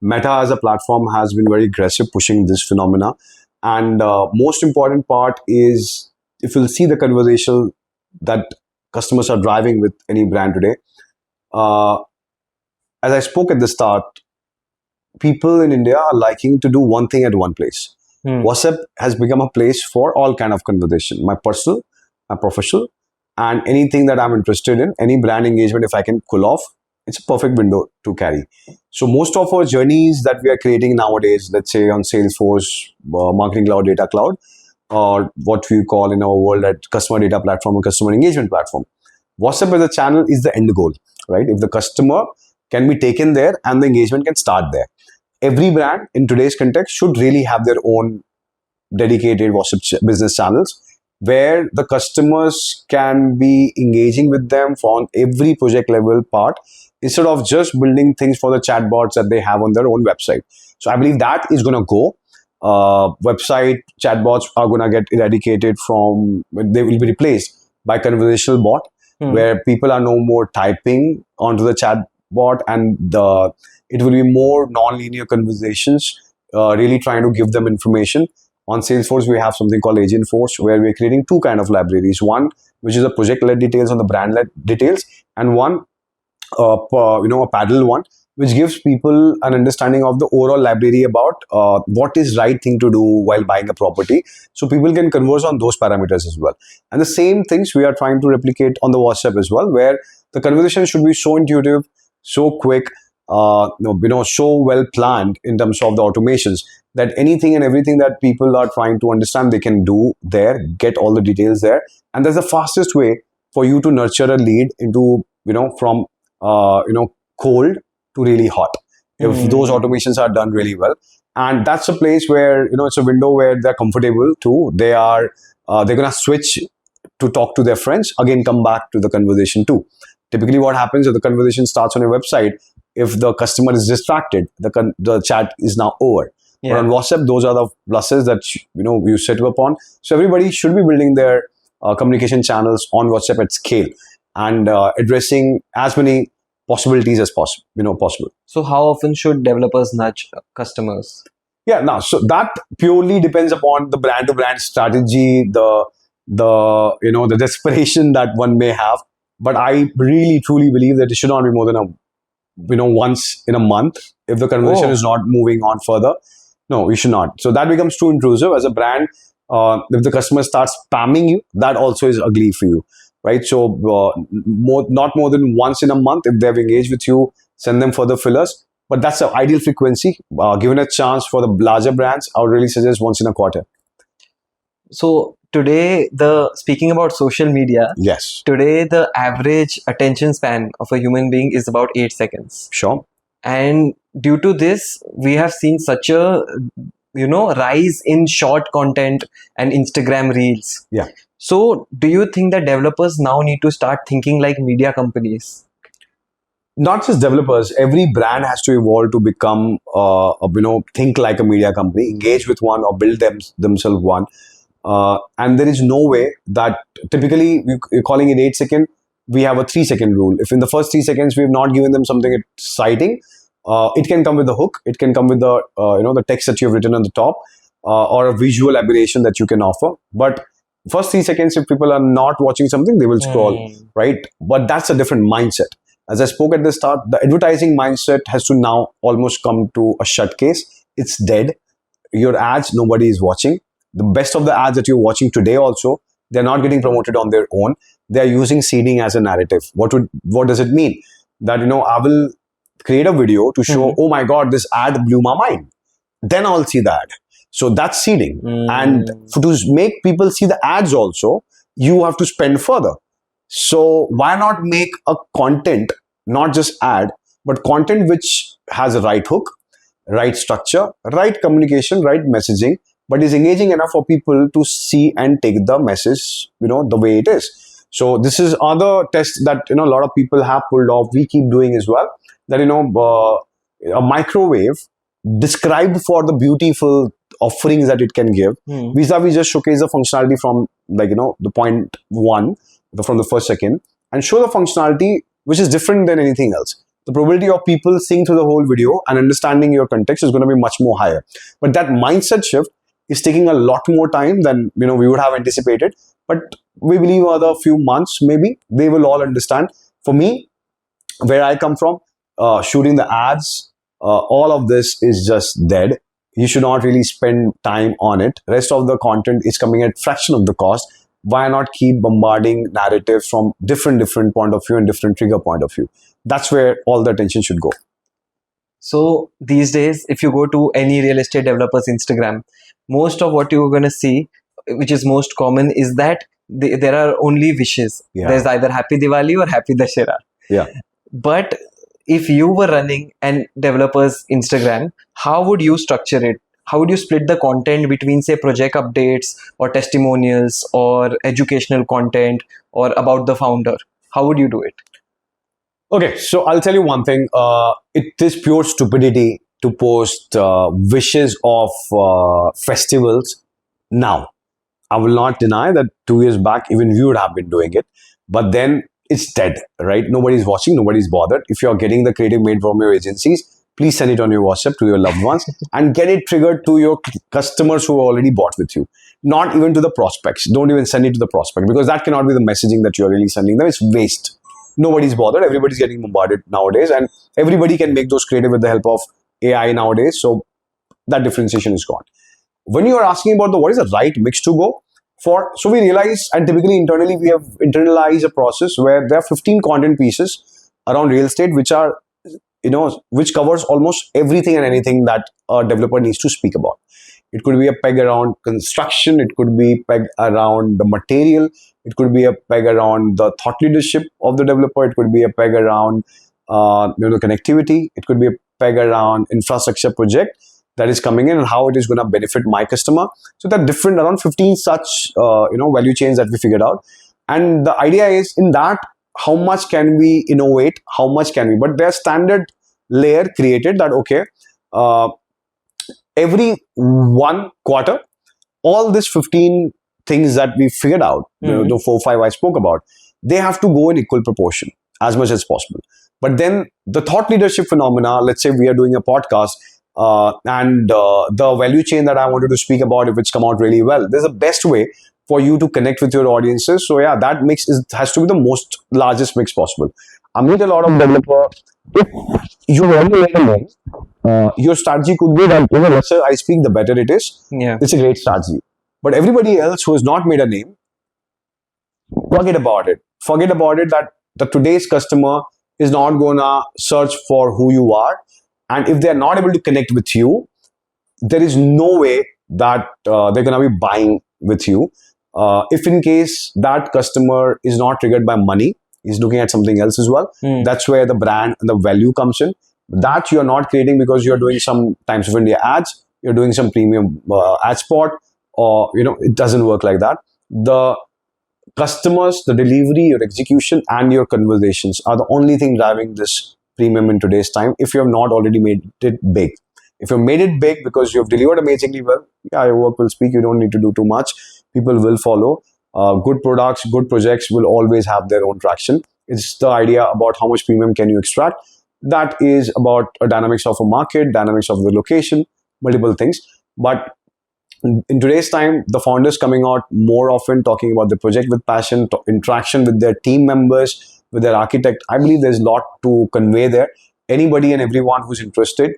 Meta as a platform has been very aggressive pushing this phenomena. And most important part is, if you'll see the conversation that customers are driving with any brand today, as I spoke at the start, people in India are liking to do one thing at one place. WhatsApp has become a place for all kind of conversation, my personal, my professional, and anything that I'm interested in, any brand engagement, if I can pull off, it's a perfect window to carry. So most of our journeys that we are creating nowadays, let's say on Salesforce, Marketing Cloud, Data Cloud, or what we call in our world at customer data platform or customer engagement platform, WhatsApp as a channel is the end goal, right? If the customer can be taken there and the engagement can start there. Every brand in today's context should really have their own dedicated WhatsApp business channels, where the customers can be engaging with them on every project level part, instead of just building things for the chatbots that they have on their own website. So I believe that is going to go. website chatbots are going to get eradicated from, they will be replaced by conversational bot, where people are no more typing onto the chat bot, and it will be more non-linear conversations, really trying to give them information. On Salesforce, we have something called Agent Force, where we're creating two kind of libraries. One, which is a project-led details on the brand-led details, and one, a paddle one, which gives people an understanding of the overall library about what is right thing to do while buying a property. So people can converse on those parameters as well. And the same things we are trying to replicate on the WhatsApp as well, where the conversation should be so intuitive, so quick, so well planned in terms of the automations, that anything and everything that people are trying to understand, they can do there, get all the details there. And that's the fastest way for you to nurture a lead into, from cold to really hot, if those automations are done really well. And that's a place where, it's a window where they're comfortable too. They're gonna switch to talk to their friends, again come back to the conversation too. Typically what happens if the conversation starts on a website, if the customer is distracted, the chat is now over. But on WhatsApp, those are the pluses that you set upon. So everybody should be building their communication channels on WhatsApp at scale, and addressing as many possibilities as possible. So how often should developers nudge customers? Yeah, now so that purely depends upon the brand to brand strategy, the desperation that one may have. But I really truly believe that it should not be more than once in a month if the conversation is not moving on further. No, you should not. So that becomes too intrusive as a brand. If the customer starts spamming you, that also is ugly for you, right? So not more than once in a month. If they've engaged with you, send them further fillers. But that's the ideal frequency. Given a chance for the larger brands, I would really suggest once in a quarter. So today, speaking about social media, yes, today the average attention span of a human being is about 8 seconds. Sure. And due to this, we have seen such a rise in short content and Instagram reels. Yeah. So do you think that developers now need to start thinking like media companies? Not just developers, every brand has to evolve to become think like a media company, engage with one or build themselves one. And there is no way that, typically you're calling it 8 second, we have a 3 second rule. If in the first 3 seconds we have not given them something exciting, it can come with the hook, it can come with the the text that you have written on the top, or a visual aberration that you can offer. But first 3 seconds, if people are not watching something, they will scroll, right? But that's a different mindset. As I spoke at the start, the advertising mindset has to now almost come to a shut case. It's dead. Your ads, nobody is watching. The best of the ads that you're watching today also, they're not getting promoted on their own. They're using seeding as a narrative. What does it mean? That, I will create a video to show, oh my God, this ad blew my mind. Then I'll see the ad. So that's seeding. And to make people see the ads also, you have to spend further. So why not make a content, not just ad, but content which has a right hook, right structure, right communication, right messaging, but is engaging enough for people to see and take the message, the way it is. So this is other tests that, a lot of people have pulled off. We keep doing as well. That, a microwave described for the beautiful offerings that it can give, vis-a-vis just showcase the functionality from the point one, from the first second, and show the functionality which is different than anything else. The probability of people seeing through the whole video and understanding your context is going to be much more higher. But that mindset shift is taking a lot more time than we would have anticipated. But we believe another few months, maybe, they will all understand. For me, where I come from, shooting the ads, all of this is just dead. You should not really spend time on it. Rest of the content is coming at fraction of the cost. Why not keep bombarding narratives from different point of view and different trigger point of view? That's where all the attention should go. So these days, if you go to any real estate developer's Instagram, most of what you're going to see, which is most common, is that there are only wishes. Yeah. There's either Happy Diwali or Happy Dashera. Yeah. But if you were running a developer's Instagram, how would you structure it? How would you split the content between, say, project updates or testimonials or educational content or about the founder? How would you do it? Okay, so I'll tell you one thing. It is pure stupidity to post wishes of festivals now. I will not deny that 2 years back, even we would have been doing it. But then it's dead, right? Nobody's watching, nobody's bothered. If you're getting the creative made from your agencies, please send it on your WhatsApp to your loved ones and get it triggered to your customers who already bought with you. Not even to the prospects. Don't even send it to the prospect, because that cannot be the messaging that you're really sending them. It's waste. Nobody's bothered. Everybody's getting bombarded nowadays, and everybody can make those creative with the help of AI nowadays. So that differentiation is gone. When you are asking about what is the right mix to go for, so we realize, and typically internally we have internalized a process where there are 15 content pieces around real estate, which are, which covers almost everything and anything that a developer needs to speak about. It could be a peg around construction, it could be peg around the material, it could be a peg around the thought leadership of the developer, it could be a peg around connectivity, it could be a peg around infrastructure project that is coming in and how it is going to benefit my customer. So there are different, around 15 such value chains that we figured out. And the idea is, in that, how much can we innovate, how much can we, but there's standard layer created that, okay, every 1 quarter, all these 15 things that we figured out, the 4 5 I spoke about, they have to go in equal proportion as much as possible. But then the thought leadership phenomena, let's say we are doing a podcast, and the value chain that I wanted to speak about, if it's come out really well, there's a best way for you to connect with your audiences. So yeah, that mix has to be the most largest mix possible. I meet a lot of developer. If you want to make a name, your strategy could be that, the lesser I speak, the better it is. Yeah. It's a great strategy. But everybody else who has not made a name, forget about it. Forget about it, that the today's customer is not gonna search for who you are. And if they're not able to connect with you, there is no way that they're going to be buying with you. If in case that customer is not triggered by money, he's looking at something else as well. That's where the brand and the value comes in. That you're not creating because you're doing some Times of India ads, you're doing some premium ad spot, or, it doesn't work like that. The customers, the delivery, your execution, and your conversations are the only thing driving this premium in today's time, if you have not already made it big. If you've made it big because you've delivered amazingly well, yeah, your work will speak. You don't need to do too much. People will follow. Good products, good projects will always have their own traction. It's the idea about how much premium can you extract. That is about a dynamics of a market, dynamics of the location, multiple things. But in today's time, the founders coming out more often talking about the project with passion, interaction with their team members, with their architect. I believe there's a lot to convey there. Anybody and everyone who's interested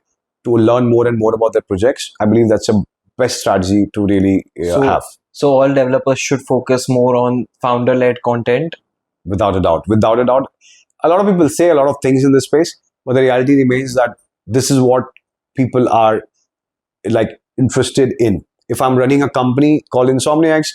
to learn more and more about their projects, I believe that's a best strategy to really have. So all developers should focus more on founder-led content? Without a doubt. Without a doubt. A lot of people say a lot of things in this space, but the reality remains that this is what people are interested in. If I'm running a company called Insomniacs,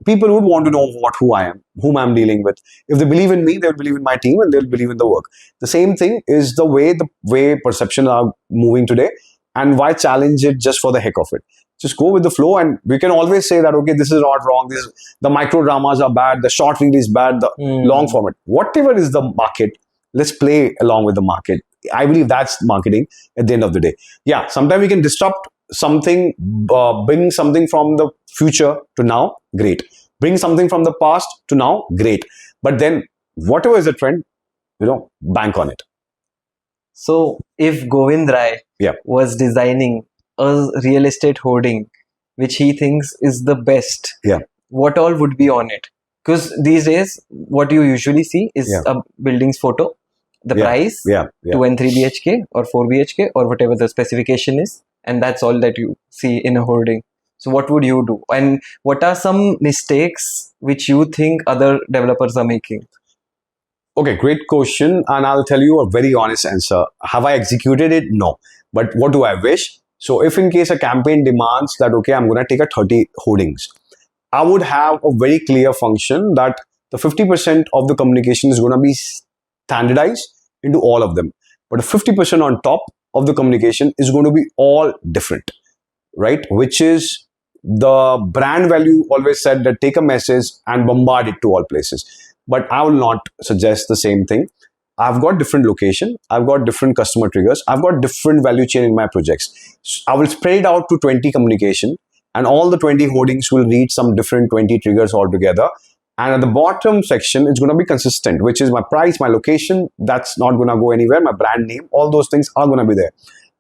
people would want to know who I am, whom I'm dealing with. If they believe in me, they'll believe in my team and they'll believe in the work. The same thing is the way perceptions are moving today, and why challenge it just for the heck of it? Just go with the flow, and we can always say that, okay, this is not wrong, the micro dramas are bad, the short reel is bad, the long format. Whatever is the market, let's play along with the market. I believe that's marketing at the end of the day. Yeah, sometimes we can disrupt something, bring something from the future to now, great. Bring something from the past to now, great. But then whatever is the trend, bank on it. So if Govind Rai was designing a real estate hoarding, which he thinks is the best, what all would be on it? Because these days, what you usually see is a building's photo, the price, 2 and 3 BHK or 4 BHK or whatever the specification is, and that's all that you see in a hoarding. So what would you do? And what are some mistakes which you think other developers are making? Okay, great question. And I'll tell you a very honest answer. Have I executed it? No. But what do I wish? So if in case a campaign demands that, okay, I'm going to take a 30 hoardings, I would have a very clear function that the 50% of the communication is going to be standardized into all of them. But the 50% on top of the communication is going to be all different, right? Which is the brand value always said that take a message and bombard it to all places. But I will not suggest the same thing. I've got different location, I've got different customer triggers, I've got different value chain in my projects. So I will spread it out to 20 communication, and all the 20 hoardings will read some different 20 triggers altogether. And at the bottom section, it's going to be consistent, which is my price, my location. That's not going to go anywhere. My brand name, all those things are going to be there.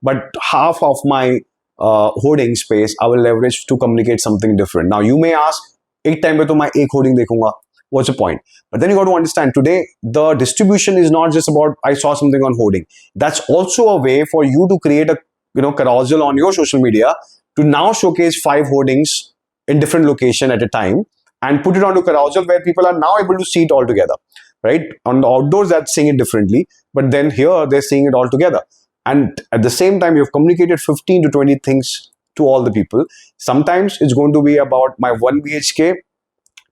But half of my hoarding space, I will leverage to communicate something different. Now, you may ask, एक time पे तो मैं एक hoarding देखूंगा. What's the point? But then you got to understand, today the distribution is not just about I saw something on hoarding. That's also a way for you to create a carousel on your social media to now showcase 5 hoardings in different location at a time and put it onto carousel where people are now able to see it all together, right? On the outdoors, that's seeing it differently, but then here they're seeing it all together. And at the same time, you've communicated 15 to 20 things to all the people. Sometimes it's going to be about my 1 BHK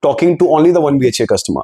talking to only the 1 BHK customer.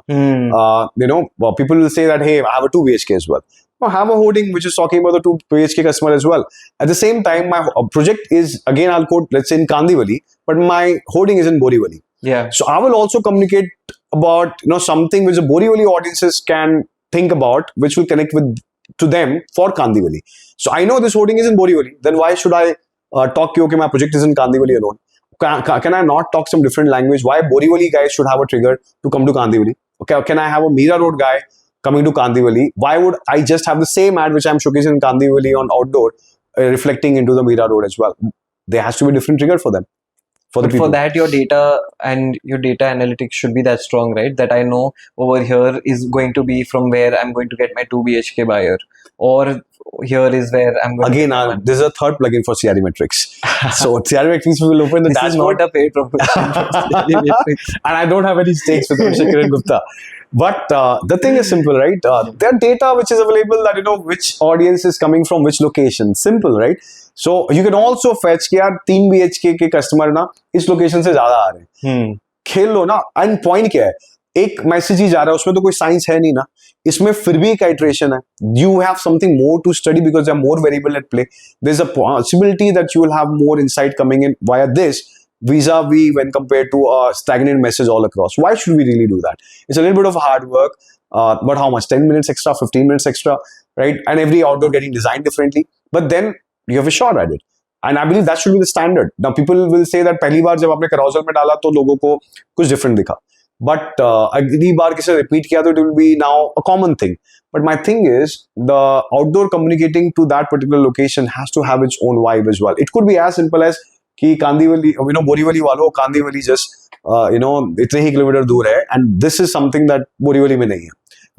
People will say that, hey, I have a 2 BHK as well. I have a hoarding which is talking about the 2 BHK customer as well. At the same time, my project is, again, I'll quote, let's say in Kandivali, but my hoarding is in Borivali. Yeah. So I will also communicate about something which the Borivali audiences can think about, which will connect with to them for Kandivali. So I know this hoarding is in Borivali. Then why should I talk okay, my project is in Kandivali alone? Can I not talk some different language? Why Borivali guys should have a trigger to come to Kandivali? Okay, can I have a Mira Road guy coming to Kandivali? Why would I just have the same ad which I'm showcasing in Kandivali on outdoor reflecting into the Mira Road as well? There has to be a different trigger for them. For that, your data and your data analytics should be that strong, right? That I know over here is going to be from where I'm going to get my 2 BHK buyer, or here is where I'm going again, to get this is a third plugin for CRE metrics. So CRE metrics will open the this dashboard. This is not a paid promotion. And I don't have any stakes with Mr. Kiran Gupta. But the thing is simple, right? There are data which is available that which audience is coming from which location. Simple, right? So you can also fetch कि यार 3 BHK के customer ना इस location से ज्यादा आ रहे हैं. खेल लो ना. एंड पॉइंट क्या है? एक मैसेज ही जा रहा है, उसमें तो कोई साइंस है नहीं ना. इसमें फिर भी एक आइट्रेशन है. You have something more to study because there are more variable at play. There's a possibility that you will have more insight coming in via this vis-a-vis when compared to a stagnant message all across. Why should we really do that? It's a little bit of hard work, but how much? 10 minutes extra, 15 minutes extra, right? And every outdoor getting designed differently. But then you have a shot at it. And I believe that should be the standard. Now people will say that पहली बार जब आपने carousel में डाला तो लोगों को कुछ different दिखा. But अगली बार किसी repeat किया तो it will be now a common thing. But my thing is, the outdoor communicating to that particular location has to have its own vibe as well. It could be as simple as कि कांदीवली, बोरीवली वालों, Kandivali just इतने ही kilometre दूर है, and this is something that Borivali में नहीं है.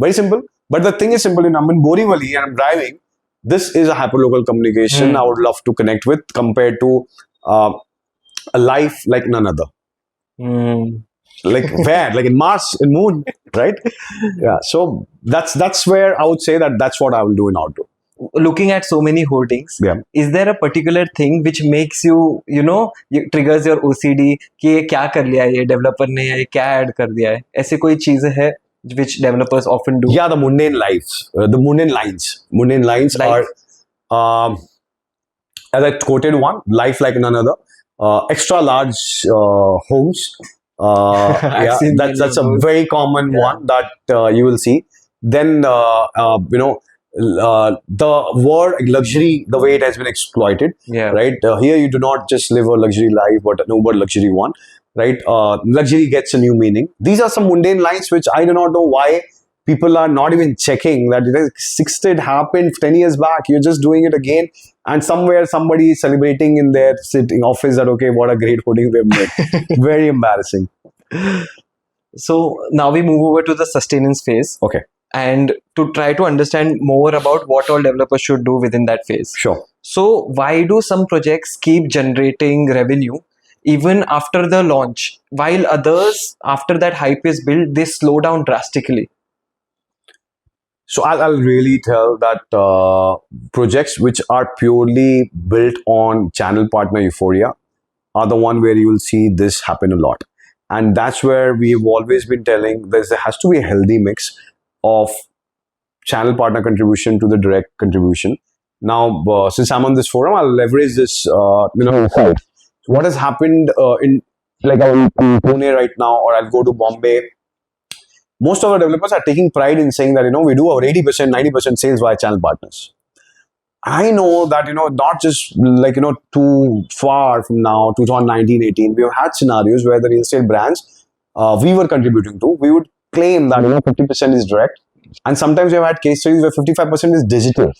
Very simple. But the thing is simple. I'm in Borivali and I'm driving. This is a hyperlocal communication I would love to connect with compared to a life like none other. Like where? Like in Mars, in Moon, right? Yeah. So that's where I would say that's what I will do in outdoor. Looking at so many hoardings, is there a particular thing which makes you, triggers your OCD कि ये क्या कर लिया है, ये developer ने ये क्या add कर दिया है? ऐसे कोई चीज़ है which developers often do? Yeah, the mundane lives, the mundane lines. Mundane lines are, as I quoted one, life like none other. Extra large homes. That's a very common one that you will see. Then the word luxury, the way it has been exploited, right? Here you do not just live a luxury life, but an uber luxury one, right? Luxury gets a new meaning. These are some mundane lines which I do not know why people are not even checking that it happened 10 years back. You're just doing it again, and somewhere somebody is celebrating in their sitting office that, okay, what a great hoarding we have made. Very embarrassing. So now we move over to the sustenance phase. Okay. And to try to understand more about what all developers should do within that phase. Sure. So why do some projects keep generating revenue even after the launch, while others, after that hype is built, they slow down drastically? So I'll really tell that projects which are purely built on channel partner euphoria are the one where you will see this happen a lot. And that's where we've always been telling there has to be a healthy mix of channel partner contribution to the direct contribution. Now, since I'm on this forum, I'll leverage this, side. So what has happened in Pune right now, or I'll go to Bombay. most of the developers are taking pride in saying that, we do our 80%, 90% sales via channel partners. I know that, not just like, too far from now, 2019, 18, we have had scenarios where the real estate brands we were contributing to, we would claim that, 50% is direct. And sometimes we have had case studies where 55% is digital.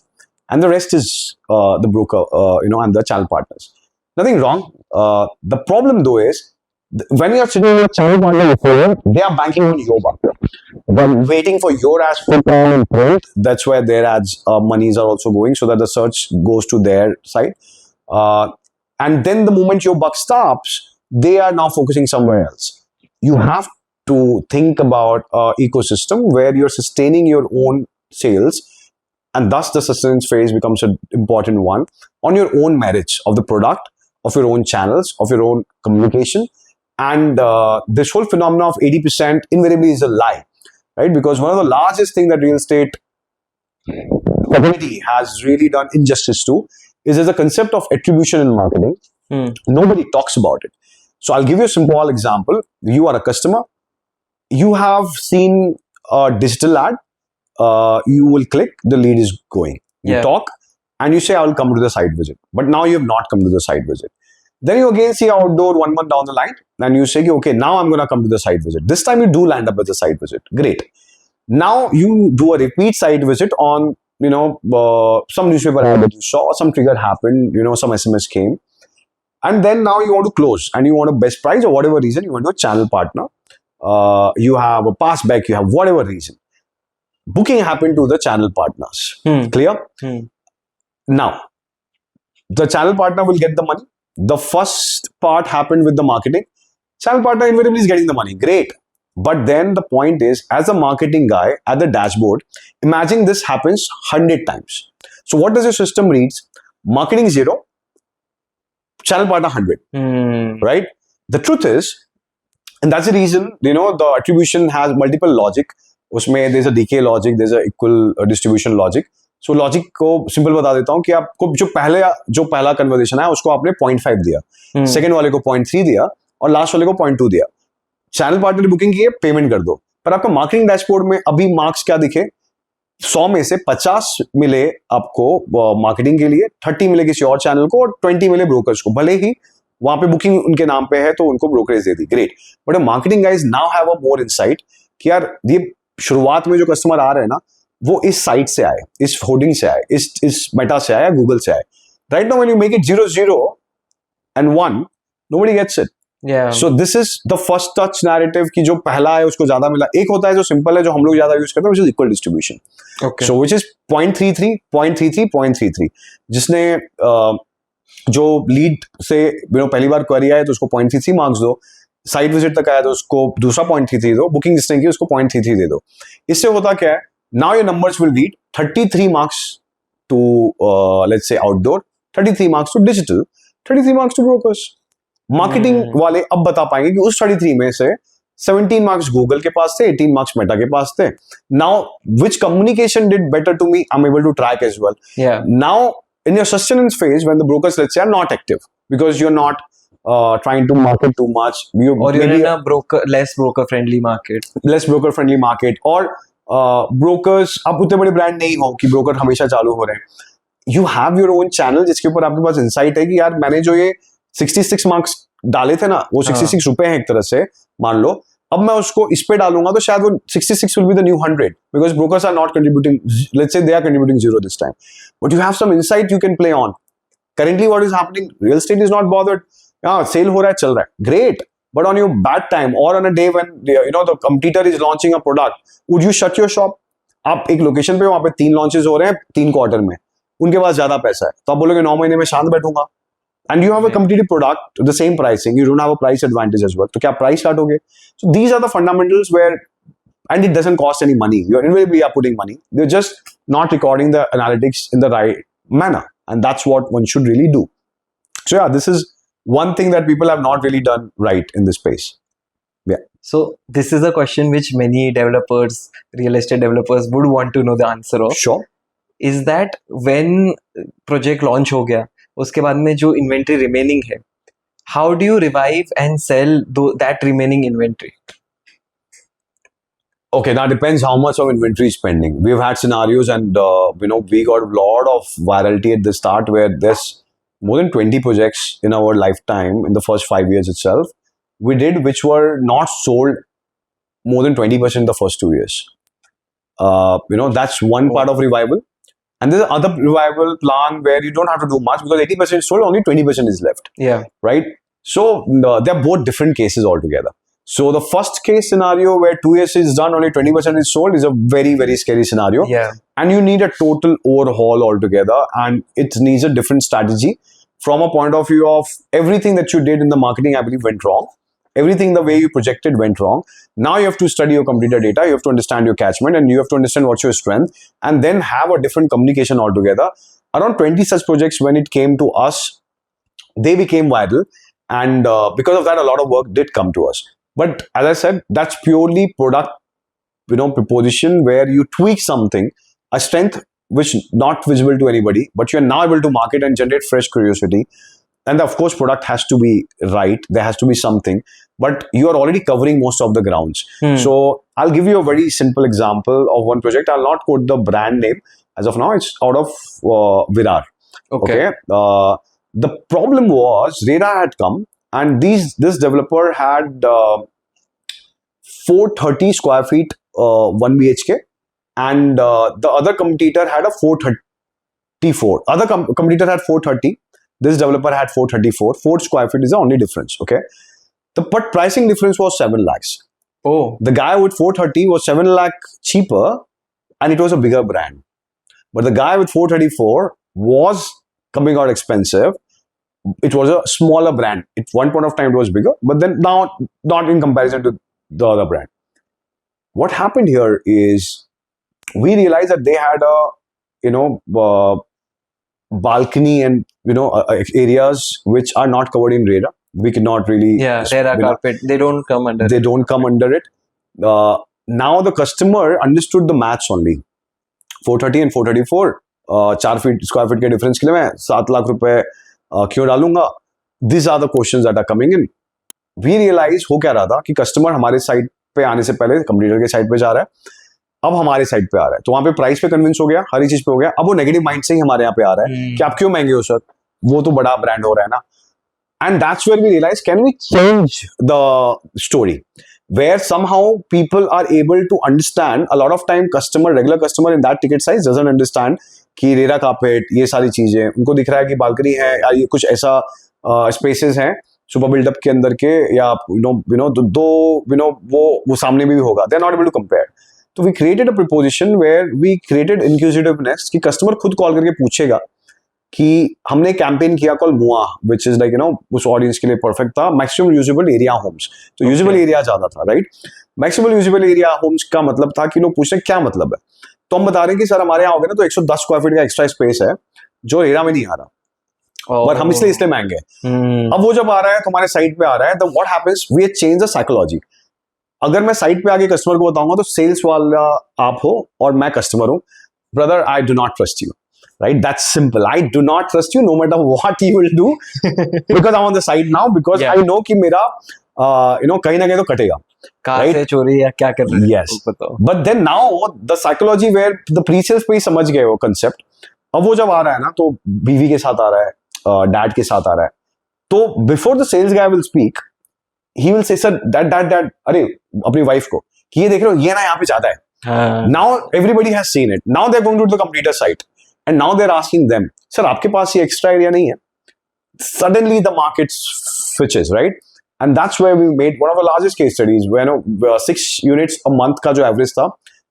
And the rest is the broker, and the channel partners. Nothing wrong. The problem though is, when you're sitting with a channel partner before, they are banking on your bucket. But waiting for your ads to come and print, that's where their ads monies are also going, so that the search goes to their site. And then the moment your buck stops, they are now focusing somewhere else. You have to think about ecosystem where you're sustaining your own sales, and thus the sustenance phase becomes an important one on your own merits of the product, of your own channels, of your own communication. And this whole phenomena of 80% invariably is a lie, right? Because one of the largest things that real estate community has really done injustice to is there's a concept of attribution in marketing. Nobody talks about it. So I'll give you a simple example. You are a customer. You have seen a digital ad. You will click, the lead is going. You talk and you say, I will come to the site visit. But now you have not come to the site visit. Then you again see outdoor 1 month down the line and you say, okay, now I'm going to come to the site visit. This time you do land up at the site visit. Great. Now you do a repeat site visit on, some newspaper ad that you saw, some trigger happened, some SMS came. And then now you want to close and you want a best price or whatever reason, you want a channel partner. You have a pass back, you have whatever reason. Booking happened to the channel partners. Clear? Now, the channel partner will get the money. The first part happened with the marketing. Channel partner invariably is getting the money. Great. But then the point is, as a marketing guy at the dashboard, imagine this happens 100 times. So what does your system reads? Marketing 0, channel partner 100. Right? The truth is, and that's the reason, the attribution has multiple logic. उसमें there's a decay logic, there's a equal distribution logic. So logic को simple बता देता हूँ कि आपको जो पहला conversation है उसको आपने 0.5 दिया, सेकंड वाले को 0.3 दिया और लास्ट वाले को 0.2 दिया. चैनल पार्टनर बुकिंग की है, पेमेंट कर दो. पर आपका मार्केटिंग डैशबोर्ड में अभी मार्क्स क्या दिखे? 100 में से 50 मिले आपको मार्केटिंग के लिए, 30 मिले किसी और चैनल को और 20 मिले ब्रोकर्स को. भले ही वहां पे बुकिंग उनके नाम पे है तो उनको brokerage they the. Great. But marketing guys now have a more insight कि यार ये शुरुआत में जो कस्टमर आ रहे हैं ना, वो इस साइट से आए, इस होर्डिंग से आए, इस मेटा से आए, गूगल से आए. Right now when you make it 0 0 and 1, nobody gets it. So this is the first touch narrative कि जो पहला है उसको ज्यादा मिला. एक होता है जो सिंपल है, जो हम लोग ज्यादा यूज करते हैं, which is equal distribution. So which is 0.33, 0.33, 0.33. जिसने जो लीड से पहली बार क्वेरी आए तो उसको 0.33 मार्क्स दो, साइट विजिट तक आया तो उसको दूसरा 0.33 दो, बुकिंग जिसने की उसको 0.33 दे दो. इससे होता क्या है? Now your numbers will read 33 marks to let's say outdoor, 33 marks to digital, 33 marks to brokers. Marketing वाले अब बता पाएंगे कि उस 33 में से 17 मार्क्स गूगल के पास थे, 18 मार्क्स मेटा के पास थे. Now which communication did better to me, I'm able to track as well. Now in your sustenance phase, when the brokers, let's say, are not active because you're not trying to market too much, or you're in a less broker friendly market, or brokers आप उतने बड़े brand नहीं हो कि broker हमेशा चालू हो रहे हैं. You have your own channel जिसके ऊपर आपके पास इंसाइट है कि यार मैंने जो ये 66 मार्क्स डाले थे ना, वो 66 रुपए हैं एक तरह से, मान लो अब मैं उसको इस पे डालूंगा तो शायद वो 66 will be the new 100 because brokers are not contributing, let's say they are contributing 0 this time, but you have some insight you can play on. Currently what is happening, real estate is not bothered, sale हो रहा है, चल रहा है, great. But on your bad time or on a day when the competitor is launching a product, would you shut your shop? आप एक location पे, वहां पे 3 लॉन्चेस हो रहे हैं 3 क्वार्टर में, उनके पास ज्यादा पैसा है तो आप बोलोगे 9 महीने में शांत बैठूंगा. And you have a competitive product, the same pricing, you don't have a price advantage as well. तो क्या price काटोगे? So these are the fundamentals where, and it doesn't cost any money. You're invariably putting money. They're just not recording the analytics in the right manner, and that's what one should really do. So yeah, this is one thing that people have not really done right in this space. Yeah. So this is a question which many developers, real estate developers, would want to know the answer of. Sure. Is that when project launch हो गया, उसके बाद में जो inventory remaining है, how do you revive and sell that remaining inventory? Okay, that depends how much of inventory is spending. We've had scenarios, and we got a lot of virality at the start where there's more than 20 projects in our lifetime in the first 5 years itself. We did which were not sold more than 20% in the first 2 years. That's one part of revival. And there's another revival plan where you don't have to do much because 80% is sold, only 20% is left. Yeah. Right? So they're both different cases altogether. So the first case scenario where 2 years is done, only 20% is sold is a very, very scary scenario. Yeah. And you need a total overhaul altogether, and it needs a different strategy from a point of view of everything that you did in the marketing, I believe, went wrong. Everything the way you projected went wrong. Now you have to study your competitor data, you have to understand your catchment, and you have to understand what's your strength, and then have a different communication altogether. Around 20 such projects, when it came to us, they became viral, and because of that, a lot of work did come to us. But as I said, that's purely product, proposition where you tweak something, a strength which not visible to anybody, but you're now able to market and generate fresh curiosity. And of course, product has to be right. There has to be something, but you are already covering most of the grounds. So I'll give you a very simple example of one project. I'll not quote the brand name as of now. It's out of Virar. Okay. The problem was Rera had come, and this developer had 430 square feet, 1 BHK, and the other competitor had a 434. Other competitor had 430. This developer had 434. 4 square feet is the only difference. Okay, but pricing difference was 7 lakhs. Oh, the guy with 430 was 7 lakh cheaper, and it was a bigger brand. But the guy with 434 was coming out expensive. It was a smaller brand. At one point of time, it was bigger, but then now not in comparison to the other brand. What happened here is we realized that they had a balcony and areas which are not covered in RERA. We cannot really RERA carpet. They don't come under. They don't come under it. Now the customer understood the maths only. 430 and 434. 4 feet square feet के difference के लिए मैं 7 लाख रुपए क्यों डालूंगा? These are the questions that are coming in. We realize हो क्या रहा था कि कस्टमर हमारे साइट पे आने से पहले कंप्यूटर के साइट पे जा रहा है, अब हमारे साइट पे आ रहा है, तो वहां पे प्राइस पे कन्विंस हो गया, हर चीज पे हो गया, अब वो नेगेटिव माइंड से ही हमारे यहाँ पे आ रहा है कि आप क्यों महंगे हो सर, वो तो बड़ा ब्रांड हो रहा है ना. And that's where we realize, can we change the story where somehow people are able to understand? A lot of time regular customer in that ticket size doesn't understand कि RERA carpet, ये सारी चीजें उनको दिख रहा है कि balcony है या ये कुछ ऐसा स्पेसेस हैं सुपर बिल्डअप के अंदर के, या वो सामने भी होगा. They are not able to compare. तो we created a proposition where we created inquisitiveness कि कस्टमर खुद कॉल करके पूछेगा कि हमने कैंपेन किया कॉल मुआ, विच इज लाइक उस ऑडियंस के लिए परफेक्ट था, मैक्सिमम यूजेबल एरिया होम्स. तो यूजेबल एरिया ज्यादा था, right. Maximum usable area homes का मतलब था कि लोग पूछ रहे क्या मतलब है. तो हम बता रहे हैं कि सर हमारे यहाँ हो गया ना तो 110 स्क्वायर फीट का एक्स्ट्रा स्पेस है जो रेरा में नहीं आ रहा, पर हम इसलिए महंगे हैं. अब वो जब आ रहा है तुम्हारे साइट पे आ रहा है, तो what happens, we change the psychology. अगर मैं साइट पे आके कस्टमर को बताऊंगा तो सेल्स वाला आप हो और मैं कस्टमर हूं, brother I do not trust you, right? That's simple. I do not trust you no matter what you will do because I'm on the side now, because I know कि मेरा कहीं ना कहीं तो कटेगा. कहाँ से चोरी या क्या कर रहे हैं? Yes. But then now the psychology where the pre-sales पे ही समझ गए वो concept. अब वो जब आ रहा है ना तो बीवी के साथ आ रहा है, डैड के साथ आ रहा है, तो before the sales guy will speak, he will say sir dad अरे अपनी वाइफ को कि ये देख रहे हो ये ना यहाँ पे ज्यादा है. Now everybody has seen it. Now they're going to the competitor site. And now they're asking them, sir, आपके पास ये extra area नहीं है? Suddenly the market switches, right? And that's where we made one of the largest case studies where 6 units a month का जो average था,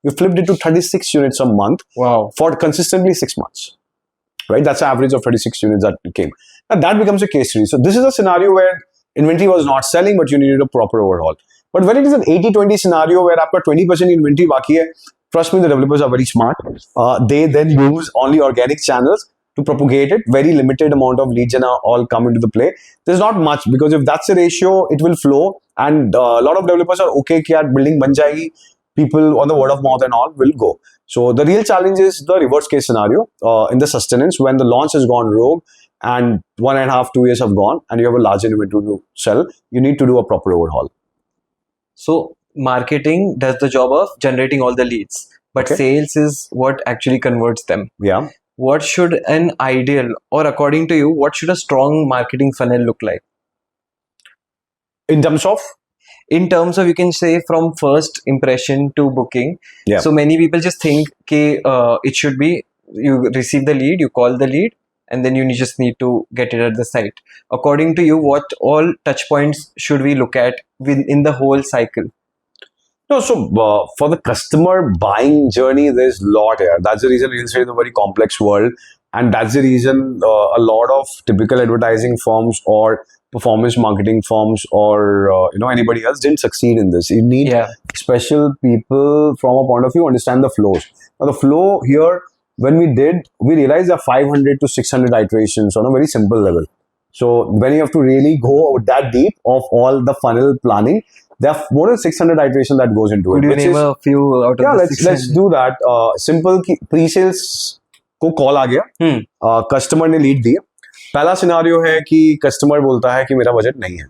we flipped it to 36 units a month. Wow. For consistently 6 months, right? That's the average of 36 units that came. And that becomes a case study. So this is a scenario where inventory was not selling, but you needed a proper overhaul. But when it is an 80-20 scenario where आपका 20% inventory बाकी है, trust me, the developers are very smart. They then use only organic channels to propagate it. Very limited amount of leads and all come into the play. There's not much, because if that's the ratio, it will flow. And a lot of developers are okay कि यार building बन जाएगी. People on the word of mouth and all will go. So the real challenge is the reverse case scenario in the sustenance when the launch has gone rogue and 1.5, 2 years have gone and you have a large inventory to sell. You need to do a proper overhaul. So marketing does the job of generating all the leads, but Okay. sales is what actually converts them. Yeah. What should an ideal, or according to you, what should a strong marketing funnel look like? In terms of? In terms of, you can say, from first impression to booking. Yeah. So many people just think it should be you receive the lead, you call the lead, and then you just need to get it at the site. According to you, what all touch points should we look at in the whole cycle? No, so for the customer buying journey, there's a lot here. That's the reason real estate is a very complex world, and that's the reason a lot of typical advertising firms or performance marketing firms or anybody else didn't succeed in this. You need special people from a point of view understand the flows. Now, the flow here, when we realized there are 500 to 600 iterations on a very simple level. So when you have to really go that deep of all the funnel planning, there are more than 600 iterations that goes into it. Could you name a few out of Yeah, the let's do that. Simple pre-sales को call आ गया, customer ने lead दी. पहला scenario है कि customer बोलता है कि मेरा बजट नहीं है.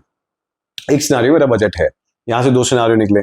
एक सिनारियो मेरा बजट है. यहाँ से दो सिनारियो निकले.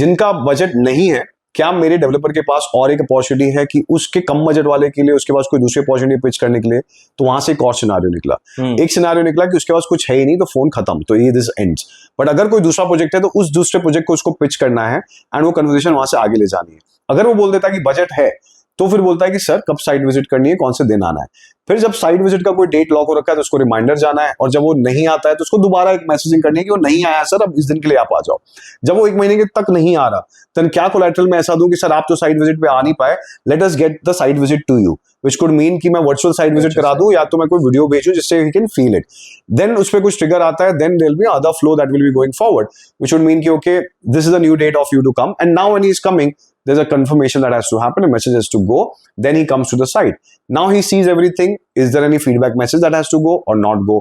जिनका बजट नहीं है, क्या मेरे डेवलपर के पास और एक अपॉर्चुनिटी है कि उसके कम बजट वाले के लिए उसके पास कोई दूसरी अपॉर्चुनिटी पिच करने के लिए? तो वहां से एक और सिनारियो निकला. एक सिनारियो निकला कि उसके पास कुछ है ही नहीं, तो फोन खत्म, तो ये दिस एंड्स. बट अगर कोई दूसरा प्रोजेक्ट है तो उस दूसरे प्रोजेक्ट को उसको पिच करना है एंड वो कन्वर्सेशन वहां से आगे ले जानी है. अगर वो बोल देता है कि बजट है, तो फिर बोलता है कि सर कब साइट विजिट करनी है, कौन से दिन आना है. फिर जब साइट विजिट का कोई डेट लॉक हो रखा है तो उसको रिमाइंडर जाना है, और जब वो नहीं आता है तो उसको दोबारा एक मैसेजिंग करनी है कि वो नहीं आया सर, अब इस दिन के लिए आप आ जाओ. जब वो एक महीने के तक नहीं आ रहा, तो क्या कोलैटरल में ऐसा दूं कि सर आप तो साइट विजिट पे आ नहीं पाए, let us get the site visit to you, which could mean कि मैं वर्चुअल साइट विजिट करा दूं या तो मैं कोई वीडियो भेजूं जिससे you can feel it. Then उस पर कुछ ट्रिगर आता है, then there will be other flow that will be going forward, which would mean कि okay this is a new date of you to come, and now when he is coming there's a confirmation that has to happen, a message has to go, then he comes to the site. Now he sees everything. Is there any feedback message that has to go or not go?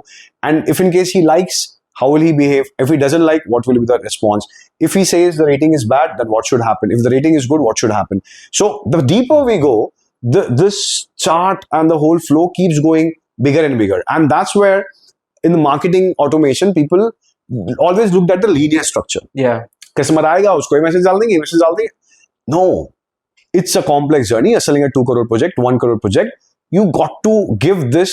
And if in case he likes, how will he behave? If he doesn't like, what will be the response? If he says the rating is bad, then what should happen? If the rating is good, what should happen? So the deeper we go, this chart and the whole flow keeps going bigger and bigger. And that's where in the marketing automation, people always looked at the linear structure. Yeah. Customer आएगा, उसको ये message डाल देंगे, ये message डाल देंगे. No, it's a complex journey. You're selling a 2 crore project, 1 crore project. You got to give this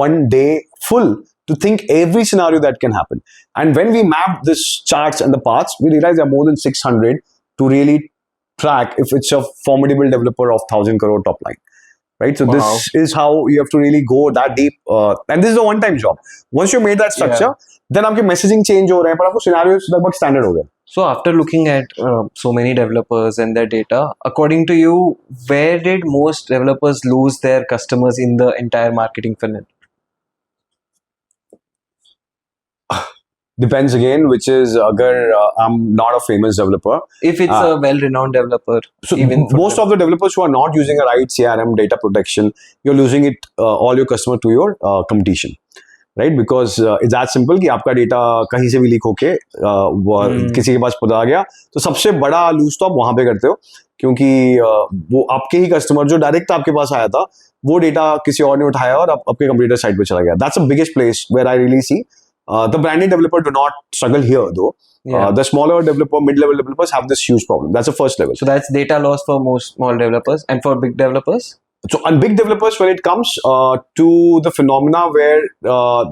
1 day full to think every scenario that can happen. And when we map this charts and the paths, we realize there are more than 600 to really track if it's a formidable developer of 1,000 crore top line. Right? So this is how you have to really go that deep. And this is a one-time job. Once you made that structure, then आपके messaging change हो रहे हैं, पर आपको scenarios लगभग standard हो गए. So after looking at so many developers and their data, according to you, where did most developers lose their customers in the entire marketing funnel? Depends again, which is agar I'm not a famous developer. If it's a well-renowned developer, so even most of the developers who are not using a right CRM data protection, you're losing it all your customer to your competition. Right, because it's that simple कि आपका data कहीं से भी leak होके किसी के पास पहुंचा गया, तो सबसे बड़ा लूज तो आप वहां पे करते हो, क्योंकि वो आपके ही कस्टमर जो डायरेक्ट आपके पास आया था, वो डेटा किसी और ने उठाया और आपके कंप्यूटर साइट पे चला गया. That's the biggest place where I really see the branded developer do not struggle here though. The smaller developer, mid-level developers have this huge problem. That's the first level. So that's data loss for most small developers. And for big developers? So on big developers, when it comes to the phenomena where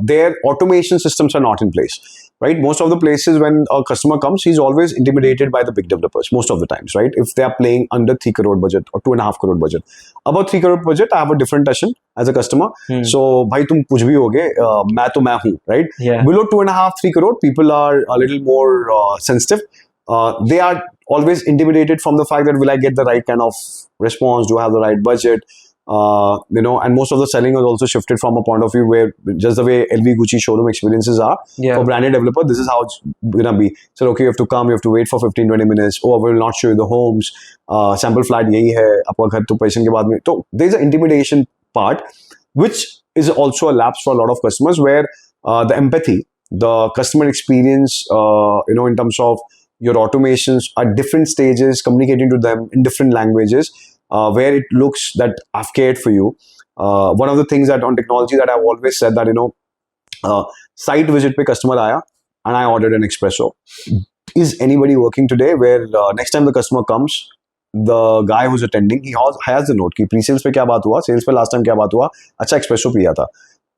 their automation systems are not in place, right? Most of the places when a customer comes, he's always intimidated by the big developers most of the times, right? If they are playing under 3 crore budget or 2.5 crore budget. Above 3 crore budget, I have a different passion as a customer. So, bhai tum kuch bhi hoge, main to main hu, right? Yeah. Below 2.5, 3 crore, people are a little more sensitive. They are always intimidated from the fact that will I get the right kind of response? Do I have the right budget? And most of the selling is also shifted from a point of view where just the way LV Gucci showroom experiences are for branded developer, this is how it's gonna be. So okay, you have to come, you have to wait for 15-20 minutes. Oh, we will not show you the homes. Sample flat yahi hai. Aapka ghar to पैसे के बाद में. So there is an intimidation part, which is also a lapse for a lot of customers, where the empathy, the customer experience, in terms of your automations at different stages, communicating to them in different languages, where it looks that I've cared for you. One of the things that on technology that I've always said that, site visit pe customer aaya and I ordered an espresso. is anybody working today where next time the customer comes, the guy who's attending, has the note कि pre-sales पे क्या बात हुआ, sales पे last time क्या बात हुआ, अच्छा espresso पिया था.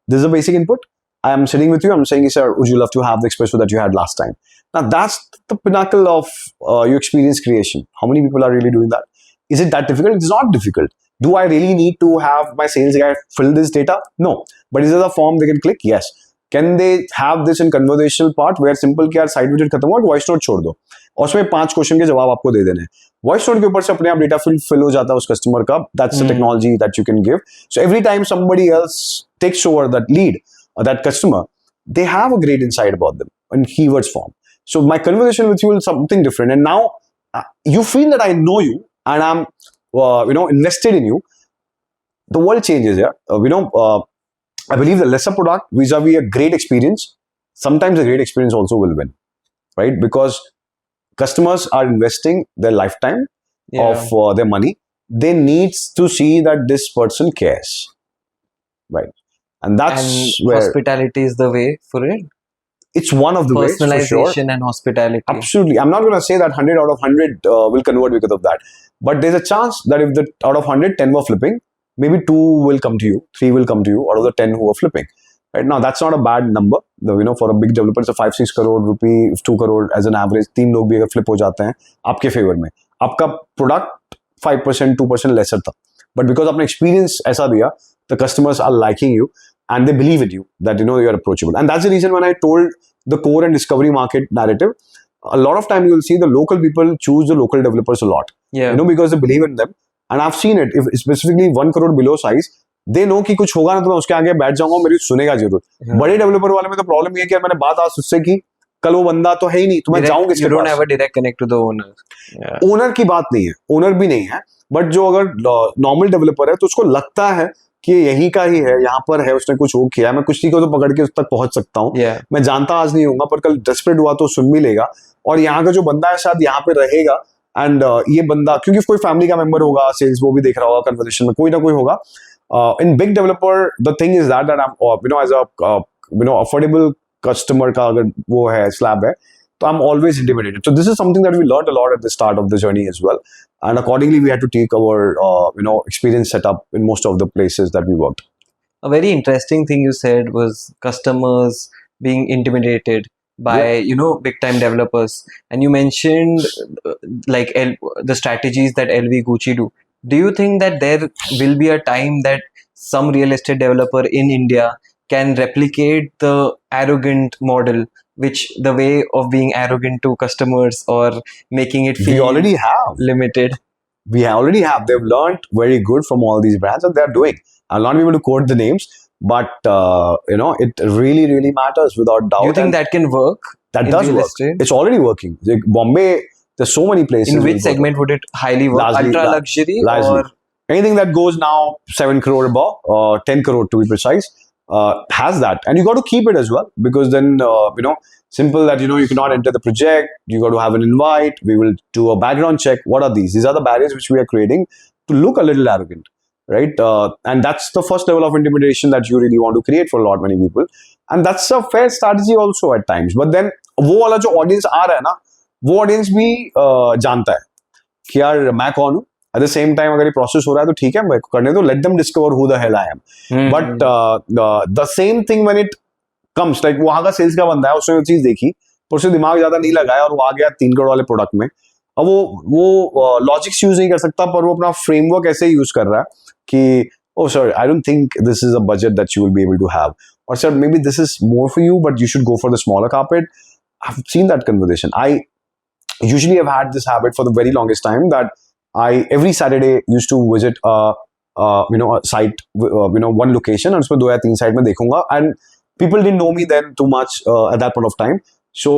This is a basic input. I am sitting with you. I'm saying, sir, would you love to have the espresso that you had last time? Now that's the pinnacle of your experience creation. How many people are really doing that? Is it that difficult? It's not difficult. Do I really need to have my sales guy fill this data? No. But is there a form they can click? Yes. Can they have this in conversational part where simple कि यार side widget खत्म हुआ, voice note छोड़ दो और उसमें 5 question के जवाब आपको दे देने हैं. Voice note के ऊपर से अपने आप डेटा फिल हो जाता है उस कस्टमर का. That's the technology that you can give. So every time somebody else takes over that lead or that customer, they have a great insight about them in keywords form. So my conversation with you is something different. And now you feel that I know you and I'm invested in you. The world changes. I believe the lesser product vis-a-vis a great experience, sometimes a great experience also will win, right? Because customers are investing their lifetime of their money. They need to see that this person cares, right? And that's where hospitality is the way for it. It's one of the ways, for sure. Personalization and hospitality. Absolutely. I'm not going to say that 100 out of 100 will convert because of that. But there's a chance that if out of 100, 10 were flipping, maybe 2 will come to you, 3 will come to you out of the 10 who are flipping. Right now, that's not a bad number. For a big developer, it's a 5-6 crore rupee, 2 crore as an average. 3 लोग भी अगर flip हो जाते हैं आपके favor में. आपका product 5%, 2% lesser था. But because आपने experience ऐसा दिया, the customers are liking you and they believe in you that you're approachable. And that's the reason when I told the core and discovery market narrative, a lot of time you will see the local people choose the local developers a lot. Because they believe in them. And I've seen it. If specifically 1 crore below size, they know कि कुछ होगा ना तो मैं उसके आगे बैठ जाऊंगा, मेरी सुनेगा जरूर. बड़े डेवलपर वाले में तो प्रॉब्लम ये है कि मैंने बात आज उससे की, कल वो बंदा तो है ही नहीं, तो मैं जाऊंगा किसके पास? You don't have a direct connect to the owner. Owner की बात नहीं है, ओनर भी नहीं है, बट जो अगर नॉर्मल डेवलपर है तो उसको लगता है कि यही का ही है, यहाँ पर है, उसने कुछ वो किया, मैं कुछ को तो पकड़ के उस तक पहुंच सकता हूँ. मैं जानता आज नहीं होगा पर कल डेस्परेट हुआ तो सुन भी लेगा. और यहाँ का जो बंदा है शायद यहाँ पे रहेगा. एंड ये बंदा क्योंकि कोई फैमिली का मेंबर होगा, सेल्स वो भी देख रहा होगा, कन्वर्सेशन में कोई ना कोई होगा. In big developer the thing is that I as a affordable customer का अगर वो है स्लैब है तो I am always intimidated. So this is something that we learn a lot at the start of the journey as well. And accordingly, we had to take our experience setup in most of the places that we worked. A very interesting thing you said was customers being intimidated by big time developers, and you mentioned the strategies that LV Gucci do. Do you think that there will be a time that some real estate developer in India can replicate the arrogant model, which the way of being arrogant to customers or making it feel we already have limited? We already have. They've learned very good from all these brands and they're doing. I'll not be able to quote the names, but it really, really matters without doubt. Do you think that can work? That does work. Estate? It's already working. Like Bombay, there's so many places. In which segment would it highly work? Ultra luxury or anything that goes now 7 crore above, 10 crore to be precise, has that. And you got to keep it as well, because then simple that you cannot enter the project, you got to have an invite, we will do a background check. What are these are the barriers which we are creating to look a little arrogant, right? And that's the first level of intimidation that you really want to create for a lot many people, and that's a fair strategy also at times. But then वो वाला जो audience आ रहा है ना, वो audience भी जानता है कि यार मैं कौन हूँ. At the same time, अगर ये process हो रहा है तो ठीक है, मैं करने दो, let them discover who the hell I am. But the same thing when it comes, like वहाँ का सेल्स का बंदा है, उसने वो चीज देखी पर उसने दिमाग ज्यादा नहीं लगाया और वो आ गया 3 करोड़ वाले प्रोडक्ट में. अब वो लॉजिक्स यूज नहीं कर सकता, पर वो अपना फ्रेमवर्क ऐसे यूज कर रहा है कि oh sir, I don't think this is a budget that you will be able to have, or sir maybe this is more for you but you should go for the smaller carpet. I've seen that conversation. I usually have had this habit for the very longest time that I every Saturday used to visit a site, one location, and उसमें 2 या 3 site में देखूंगा. And people didn't know me then too much at that point of time, so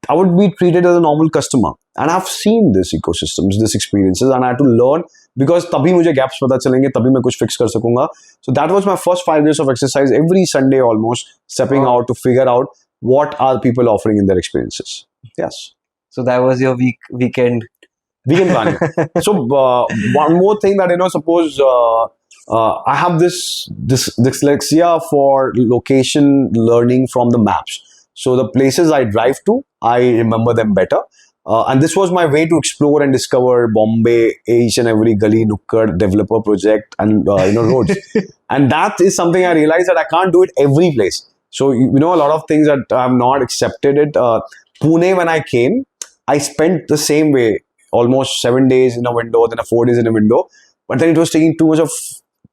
I would be treated as a normal customer. And I've seen this ecosystems, this experiences, and I had to learn, because तभी मुझे gaps पता चलेंगे, तभी मैं कुछ fix कर सकूंगा. So that was my first 5 years of exercise, every Sunday almost stepping out to figure out what are people offering in their experiences. Yes. So that was your weekend planning. So one more thing that suppose I have this dyslexia for location learning from the maps. So the places I drive to, I remember them better. And this was my way to explore and discover Bombay, each and every gully, nukkad, developer project, and roads. And that is something I realized that I can't do it every place. So a lot of things that I have not accepted it. Pune, when I came, I spent the same way, almost 7 days in a window, then 4 days in a window. But then it was taking too much of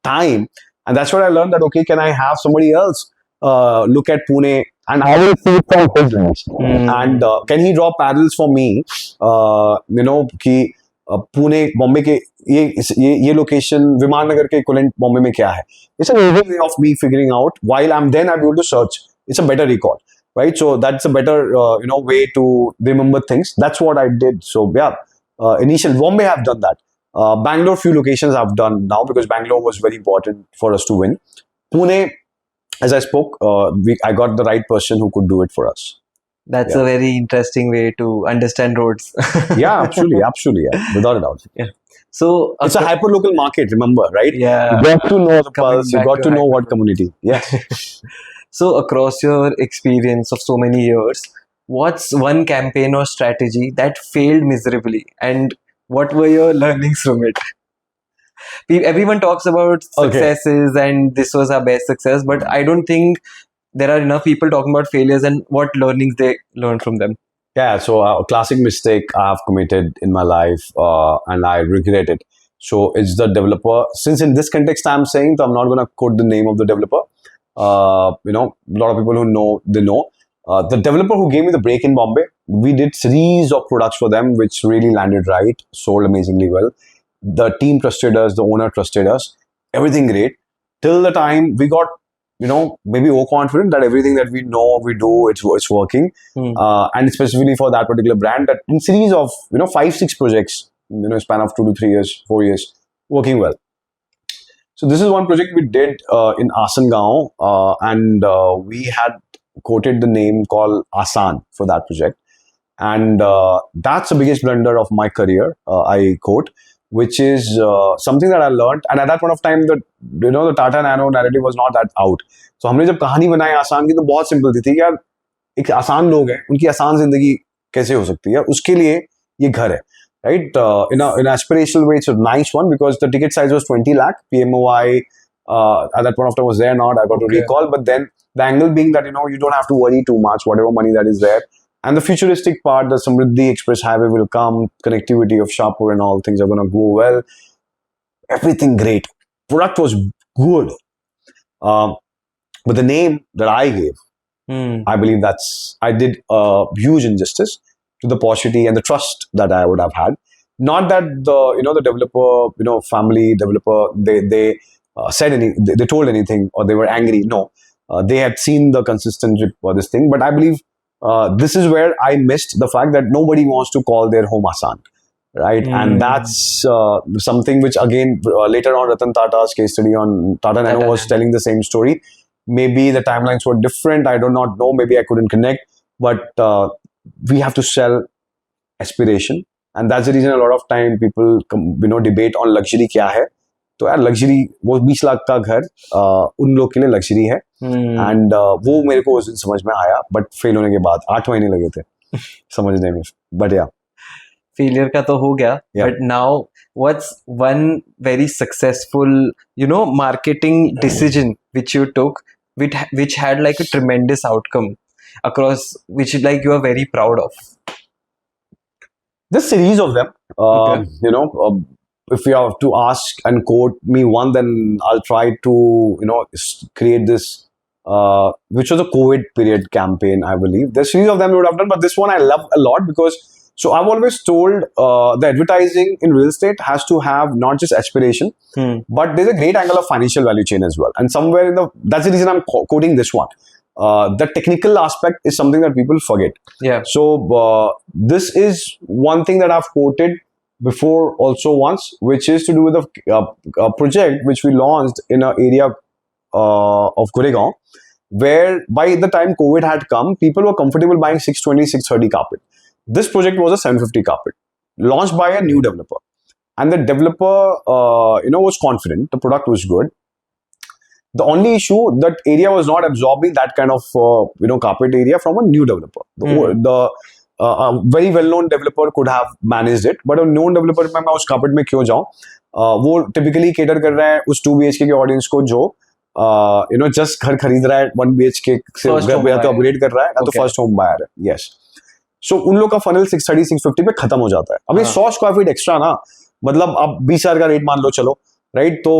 time, and that's where I learned that okay, can I have somebody else look at Pune, and I will see it from his lens. And can he draw parallels for me? कि पुणे बॉम्बे के ये location विमान नगर के equivalent Bombay में क्या है. It's an easy way of me figuring out. While I'm able to search, it's a better recall, right? So that's a better way to remember things. That's what I did. So yeah, initial Bombay have done that. Bangalore, few locations I've done now because Bangalore was very important for us to win. Pune, as I spoke, I got the right person who could do it for us. That's a very interesting way to understand roads. Yeah, absolutely, yeah, without a doubt. Yeah. So it's a hyperlocal market, remember, right? Yeah. You got to know the pulse, you got to know what community. Yeah. So across your experience of so many years, what's one campaign or strategy that failed miserably, and what were your learnings from it? Everyone talks about successes and this was our best success, but I don't think there are enough people talking about failures and what learnings they learned from them. Yeah, so a classic mistake I have committed in my life and I regret it. So it's the developer. Since in this context I'm saying, so I'm not going to quote the name of the developer. A lot of people who know, they know. The developer who gave me the break in Bombay, we did series of products for them which really landed right, sold amazingly well. The team trusted us, the owner trusted us, everything great. Till the time we got, maybe overconfident that everything that we know, we do, it's working. And specifically for that particular brand, that in series of, 5-6 projects, span of 2 to 3 years, 4 years, working well. So this is one project we did in Asangaon, and we had quoted the name called Asan for that project. And that's the biggest blunder of my career, I quote, which is something that I learned. And at that point of time, the Tata Nano narrative was not that out. So हमने जब कहानी बनाई आसान की तो बहुत simple थी यार, एक आसान लोग हैं, उनकी आसान जिंदगी कैसे हो सकती है, उसके लिए ये घर है, right? In an aspirational way, it's a nice one because the ticket size was 20 lakh. PMOI at that point of time was there not. I got to recall, but then the angle being that you don't have to worry too much, whatever money that is there. And the futuristic part, the Samriddhi Express Highway will come, connectivity of Shahpur and all things are going to go well. Everything great. Product was good. But the name that I gave, I believe I did huge injustice to the paucity and the trust that I would have had. Not that the developer, family developer, they said they told anything or they were angry. No, they had seen the consistent this thing. But I believe this is where I missed the fact that nobody wants to call their home Asan, right? And that's something which again later on Ratan Tata's case study on Tata Nano was telling the same story. Maybe the timelines were different. I do not know. Maybe I couldn't connect. But we have to sell aspiration, and that's the reason a lot of time people debate on luxury क्या है. तो यार luxury वो 20 लाख का घर उन लोग के लिए luxury है. And वो मेरे को उस दिन समझ में आया, but fail होने के बाद 8 महीने लगे थे समझने में. But yeah, failure का तो हो गया. But now what's one very successful marketing decision which you took which had like a tremendous outcome across, which like you are very proud of? This series of them. If you have to ask and quote me one, then I'll try to create this which was a COVID period campaign, I believe. There's series of them we would have done, but this one I love a lot because I've always told the advertising in real estate has to have not just aspiration, but there's a great angle of financial value chain as well. And somewhere that's the reason I'm quoting this one. The technical aspect is something that people forget. Yeah. So this is one thing that I've quoted before also once, which is to do with a project which we launched in an area of Goregaon, where by the time COVID had come, people were comfortable buying 620, 630 carpet. This project was a 750 carpet, launched by a new developer. And the developer, was confident. The product was good. The only issue, that area was not absorbing that kind of carpet area from a new developer. The very well-known developer could have managed it, but a known developer में मैं उस carpet में क्यों जाऊँ? वो typically cater कर रहा है उस 2 BHK के audience को जो just घर खरीद रहा है 1 BHK से या तो upgrade कर रहा है या तो first home buyer है. Yes. So उन लोग का funnel 630 650 पे खत्म हो जाता है. अभी 100 square feet extra ना, मतलब अब 20,000 का रेट मान लो चलो, राइट? तो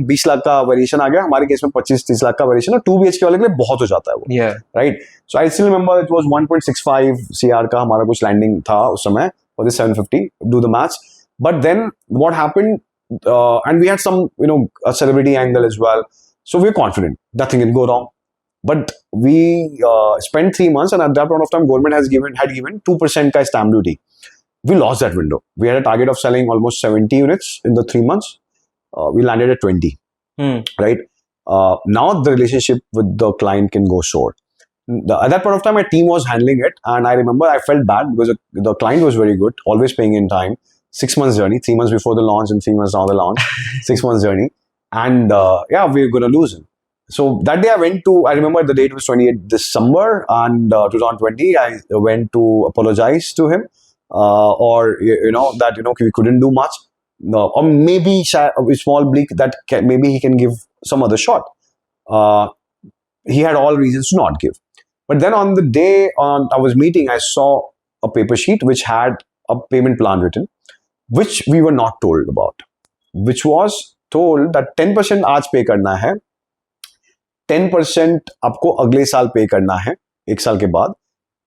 20 लाख का वेरिएशन आ गया, हमारे केस में 25-30 लाख का वेरिएशन है, 2 BHK वाले के लिए बहुत हो जाता है वो, right? So I still remember it was 1.65 CR का हमारा कुछ लैंडिंग था उस समय for the 750, do the maths. But then what happened, and we had some a celebrity angle as well, so we're confident nothing can go wrong. But we spent 3 months, and at that point of time government had given 2% का stamp duty. We lost that window. We had a target of selling almost 70 units in the 3 months. We landed at 20, right? Now the relationship with the client can go sour. At that point of time, my team was handling it, and I remember I felt bad because the client was very good, always paying in time. 6 months journey, 3 months before the launch and 3 months now the launch. 6 months journey, and we're gonna lose him. So that day I remember the date was 28 December, and 2020. I went to apologize to him, or that we couldn't do much. No, or maybe a small bleak that maybe he can give some other shot. He had all reasons to not give. But then on the day I was meeting, I saw a paper sheet which had a payment plan written, which we were not told about. Which was told that 10% आज pay करना है, 10% आपको अगले साल pay करना है, 1 साल के बाद,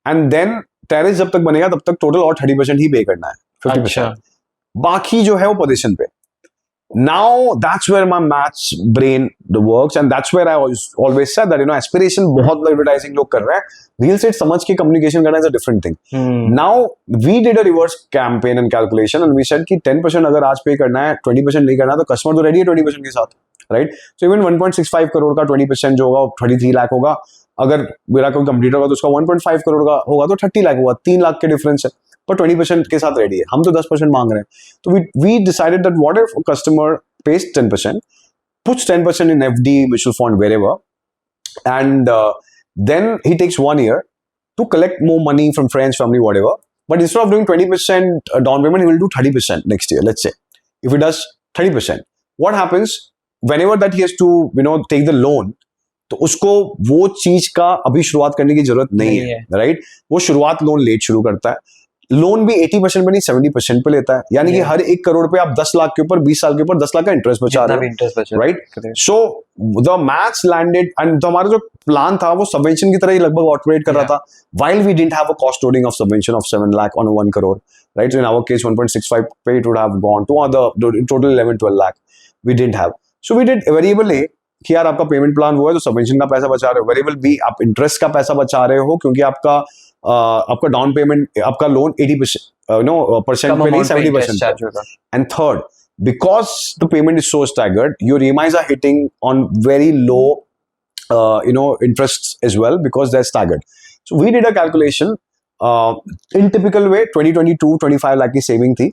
and then टेरिस जब तक बनेगा तब तक टोटल और 30% ही pay करना है, 50%. बाकी जो है वो पोजीशन पे. Now that's where my maths brain works, and that's where I always said that aspiration बहुत advertising लोग कर रहे हैं, real estate समझ के communication करना is a different thing. Now we did a reverse campaign and calculation, and we said कि 10% अगर आज pay करना है, 20% नहीं करना, तो customer तो ready है 20% के साथ, right? So even 1.65 crore का 20% जो होगा 23 लाख होगा. अगर मेरा कोई कंप्लीटर होगा तो उसका 1.5 करोड़ का होगा तो 30 लाख होगा, 3 लाख के डिफरेंस है, पर 20% के साथ रेडी है. हम तो 10% मांग रहे हैं. तो we decided that what if a customer pays 10%, puts 10% in FD, mutual fund, wherever, and then he takes 1 year to collect more money from friends, family, whatever. But instead of doing 20% down payment, he will do 30% next year. Let's say if he does 30%, what happens whenever that he has to take the loan, तो उसको वो चीज का अभी शुरुआत करने की जरूरत नहीं है, राइट? वो शुरुआत लोन लेट शुरू करता है. लोन भी 80% पे नहीं 70% पे लेता है, यानी कि हर 1 करोड़ पे आप 10 लाख के ऊपर 20 साल के ऊपर 10 लाख का इंटरेस्ट बचा रहे हो, right? So the maths landed, and हमारा जो प्लान था वो सबवेंशन की तरह ही लगभग ऑपरेट कर रहा था, while we didn't have a cost loading of subvention of 7 lakh on a 1 crore, right? So in our case 1.65 पे it would have gone to other total 11-12 lakh we didn't have. So we did variable A कि यार आपका payment plan वो है तो subvention का पैसा बचा रहे हो, वेरिएबल बी आप इंटरेस्ट का पैसा बचा रहे हो क्योंकि आपका डाउन पेमेंट, आपका लोन 80% परसेंट पे नहीं 70%. And third, because the payment is so staggered, your EMIs are hitting on very low interest as well because they're staggered. So we did a calculation in typical way, 20-25 lakh की saving थी,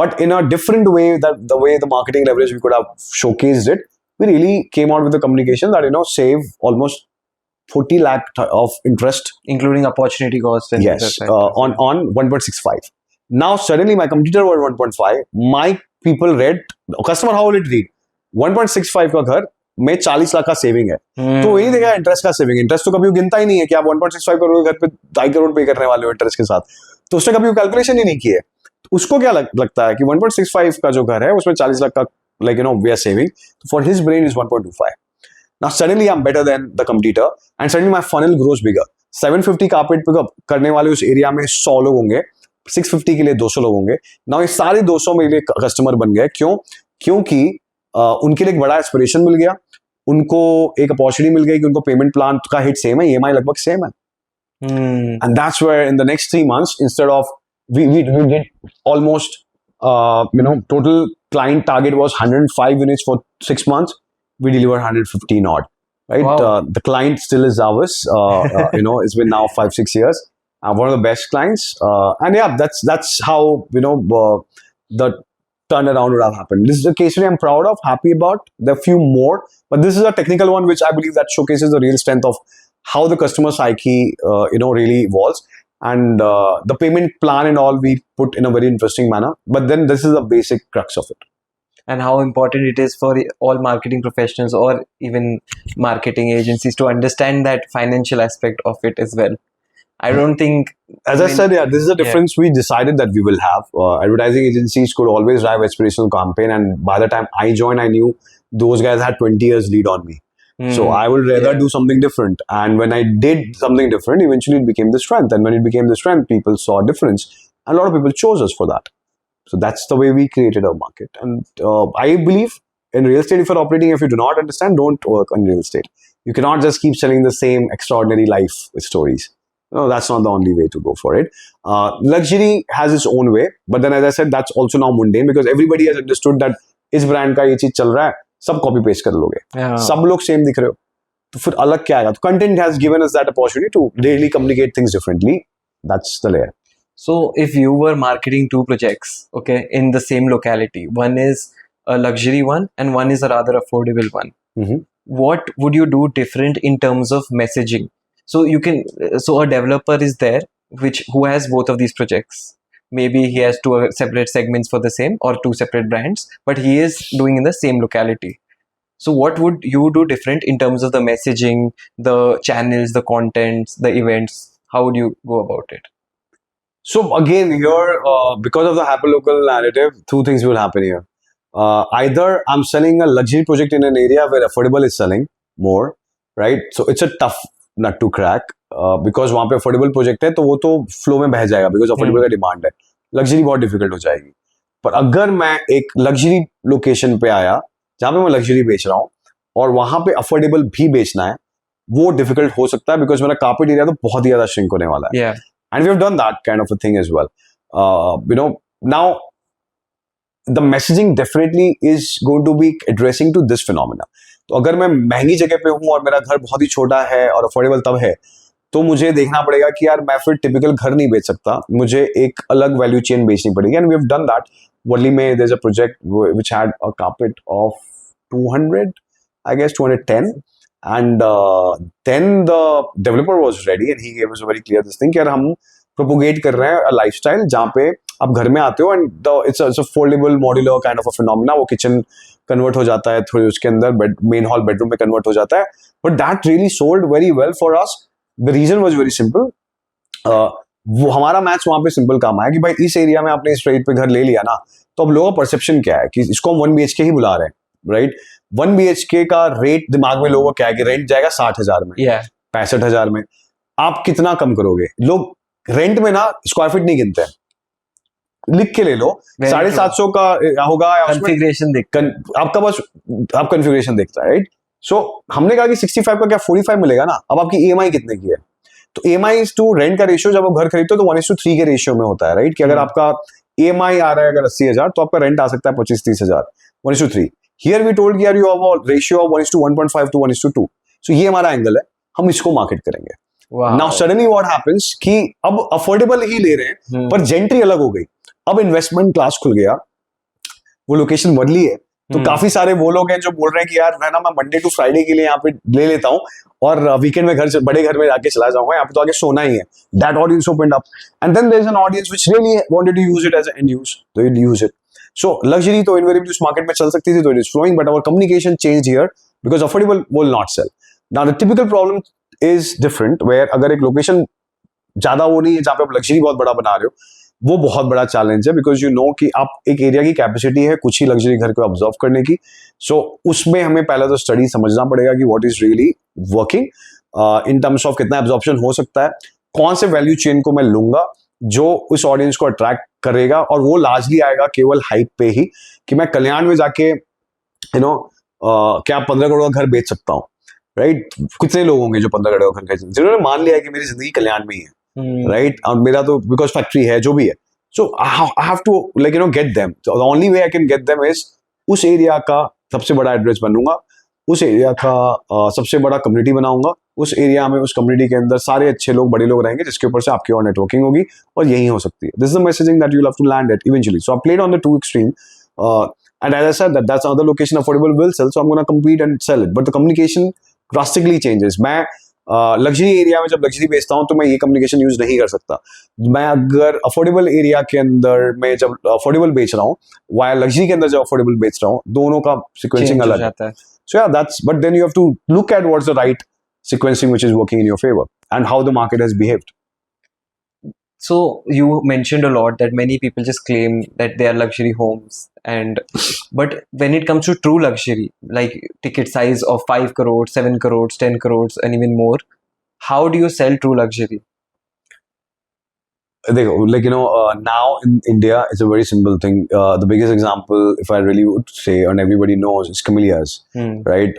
but in a different way, that the way the marketing leverage we could have showcased it, we really came out with the communication that save almost 40 lakh of interest, including opportunity cost. And yes, on 1.65. Now suddenly my computer was 1.5. My people read, customer how will it read? 1.65 का घर में 40 लाख का saving है, तो वही देखा interest का saving. Interest तो कभी गिनता ही नहीं है कि आप 1.65 करोड़ घर पे 2.5 करोड़ पे करने वाले हो इंटरेस्ट के साथ, तो उसने कभी कैलकुलेशन ही नहीं की है. तो उसको क्या लगता है कि 1.65 का जो घर है उसमें 40 लाख का we are saving. For his brain is 1.25. Now suddenly I'm better than the competitor, and suddenly my funnel grows bigger. 750 carpet pickup करने वाले उस एरिया में 100 लोग होंगे, 650 के लिए 200 लोग होंगे. Now ये सारे 200 मेरे लिए कस्टमर बन गए. क्योंकि उनके लिए एक बड़ा एस्पिरेशन मिल गया, उनको एक अपॉर्चुनिटी मिल गई कि उनको पेमेंट प्लान का हिट सेम है, EMI लगभग सेम है. And that's where in the next 3 months, instead of we did almost total client target was 105 units for 6 months. We delivered 115 odd, right? Wow. The client still is ours. It's been now 5-6 years. One of the best clients. And yeah, that's how the turnaround would have happened. This is a case study I'm proud of, happy about. There are a few more, but this is a technical one which I believe that showcases the real strength of how the customer psyche, really evolves. And the payment plan and all we put in a very interesting manner. But then this is the basic crux of it. And how important it is for all marketing professionals or even marketing agencies to understand that financial aspect of it as well. I don't think, as I said, this is the difference we decided that we will have. Advertising agencies could always drive aspirational campaign, and by the time I joined, I knew those guys had 20 years lead on me. So I would rather do something different. And when I did something different, eventually it became the strength. And when it became the strength, people saw a difference. And a lot of people chose us for that. So that's the way we created our market. And I believe in real estate, if you're operating, if you do not understand, don't work on real estate. You cannot just keep selling the same extraordinary life stories. No, that's not the only way to go for it. Luxury has its own way, but then as I said, that's also now mundane because everybody has understood that इस brand का ये चीज चल रहा है, सब copy paste कर लोगे, सब लोग same दिख रहे हो, तो फिर अलग क्या आएगा? तो content has given us that opportunity to really communicate things differently. That's the layer. So if you were marketing two projects, okay, in the same locality, one is a luxury one and one is a rather affordable one, what would you do different in terms of messaging? So you can, so a developer is there who has both of these projects. Maybe he has two separate segments for the same or two separate brands, but he is doing in the same locality. So what would you do different in terms of the messaging, the channels, the contents, the events? How would you go about it? So again, here, because of the hyperlocal narrative, two things will happen here. Either I'm selling a luxury project in an area where affordable is selling more, right? So it's a tough nut to crack because वहाँ पे affordable project है तो वो तो flow में बह जाएगा because affordable का demand है. Luxury बहुत difficult हो जाएगी. पर अगर मैं एक luxury location पे आया जहाँ पे मैं luxury बेच रहा हूँ और वहाँ पे affordable भी बेचना है, वो difficult हो सकता है because मेरा carpet area तो बहुत ही ज़्यादा shrink होने वाला है. Yeah. And we have done that kind of a thing as well. Now the messaging definitely is going to be addressing to this phenomena. तो अगर मैं महंगी जगह पे हूँ और मेरा घर बहुत ही छोटा है और अफोर्डेबल तब है तो मुझे देखना पड़ेगा कि यार मैं फिर टिपिकल घर नहीं बेच सकता, मुझे एक अलग वैल्यू चेन बेचनी पड़ेगी. And we have done that. Worli में there is a project which had a carpet of 200, I guess 210, and then the developer was ready and he gave us a very clear this thing कि यार हम propagate कर रहे हैं a lifestyle जहाँ पे आप घर में आते हो and it's a foldable modular kind of a phenomena. वो किचन कन्वर्ट हो जाता है, थोड़ी उसके अंदर मेन हॉल बेडरूम में कन्वर्ट हो जाता है. But that really sold very well for us. The reason was very simple. वो हमारा मैच वहाँ पे सिंपल काम आया कि भाई इस एरिया में आपने इस रेट पे घर ले लिया ना, तो अब लोगों का परसेप्शन क्या है कि इसको हम 1 BHK ही बुला रहे हैं, राइट? 1 BHK का रेट दिमाग में लोगों का क्या है कि रेंट जाएगा 60,000 में, 65,000 में. आप कितना कम करोगे? लोग रेंट में ना स्क्वायर फीट नहीं गिनते हैं, लिख के ले लो 750 का होगा कॉन्फ़िगरेशन देख आपका बस आप कॉन्फ़िगरेशन देखता है, राइट? सो हमने कहा कि 65 का क्या 45 मिलेगा ना. अब आपकी EMI कितने की है? तो EMI टू रेंट का रेशियो जब आप घर खरीदते हो तो 1:3 के रेशियो में होता है, राइट? कि अगर आपका EMI आ रहा है अगर 80,000 तो आपका रेंट आ सकता है 25-30,000. 1:3. हियर वी टोल्ड यार you have a ratio of 1:1.5 to 1:2. सो ये हमारा एंगल है, हम इसको मार्केट करेंगे. नाउ सडनली व्हाट हैपेंस कि अब अफोर्डेबल ही ले रहे हैं पर जेंट्री अलग हो गई. अब इन्वेस्टमेंट क्लास खुल गया, वो लोकेशन बदली है, तो काफी सारे वो लोग हैं जो बोल रहे हैं कि यार मैं ना मंडे टू फ्राइडे के लिए यहाँ पे ले लेता हूँ और वीकेंड में घर बड़े घर में जाके चला जाऊंगा, यहाँ पे तो आगे सोना ही है. That audience opened up and then there is an audience which really wanted to use it as an end use, तो it use it. So luxury तो इनवेरिएबली उस मार्केट में चल सकती थी, तो it is flowing, but our communication changed here because affordable will not sell. Now the typical problem is different where अगर एक लोकेशन ज्यादा वो नहीं है जहाँ पे आप लग्जरी बहुत बड़ा बना रहे हो, वो बहुत बड़ा चैलेंज है बिकॉज यू नो कि आप एक एरिया की कैपेसिटी है कुछ ही लग्जरी घर को ऑब्जर्व करने की. सो उसमें हमें पहले तो स्टडी समझना पड़ेगा कि what is really working in terms of कितना एब्जॉर्प्शन हो सकता है, कौन से वैल्यू चेन को मैं लूंगा जो उस ऑडियंस को अट्रैक्ट करेगा, और वो लार्जली आएगा केवल हाइप पे ही कि मैं कल्याण में जाके क्या 15 करोड़ का घर बेच सकता हूँ, राइट? कितने लोग होंगे जो 15 करोड़ का घर बेच, जिन्होंने मान लिया है कि मेरी जिंदगी कल्याण में ही है, राइट? और मेरा तो बिकॉज फैक्ट्री है जो भी है. So I have to get them. The only way I can get them is उस एरिया का सबसे बड़ा एड्रेस बनूंगा, उस एरिया का सबसे बड़ा कम्युनिटी बनाऊंगा, उस एरिया में उस कम्युनिटी के अंदर सारे अच्छे लोग बड़े लोग रहेंगे जिसके ऊपर से आपकी और नेटवर्किंग होगी, और यही हो सकती है. This is the messaging that you have to land at eventually. So I played on the two extreme. And as I said, that's another location affordable will sell, so I'm going to compete and sell it. But the communication drastically changes. मैं luxury area में जब luxury बेचता हूँ तो मैं ये communication use नहीं कर सकता. मैं अगर अफोर्डेबल एरिया के अंदर मैं जब अफोर्डेबल बेच रहा हूँ, वाया लग्जरी के अंदर जब अफोर्डेबल बेच रहा हूँ, दोनों का सीक्वेंसिंग अलग है. So yeah, but then you have to look at what's the right sequencing which is working in your favor and how the market has behaved. So you mentioned a lot that many people just claim that they are luxury homes, but when it comes to true luxury, like ticket size of 5 crores, 7 crores, 10 crores, and even more, how do you sell true luxury? Now in India, it's a very simple thing. The biggest example, if I really would say, and everybody knows, is Camellias, right?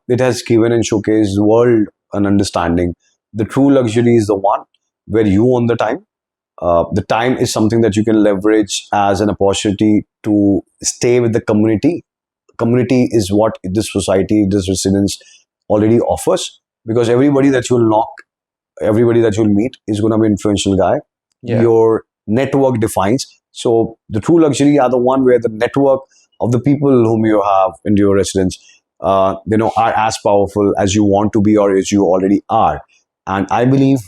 It has given and showcased the world an understanding. The true luxury is the one where you own the time. The time is something that you can leverage as an opportunity to stay with the community. Community is what this society, this residence already offers, because everybody that you'll knock, everybody that you'll meet is going to be an influential guy. Yeah. Your network defines. So the true luxury are the one where the network of the people whom you have in your residence, are as powerful as you want to be or as you already are. And I believe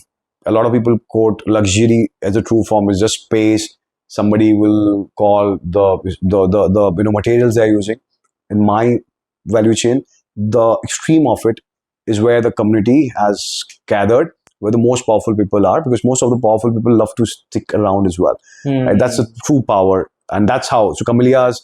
a lot of people quote luxury as a true form is just space. Somebody will call the materials they're using. In my value chain, the extreme of it is where the community has gathered, where the most powerful people are, because most of the powerful people love to stick around as well. Right? That's the true power, and that's how. So Camellias,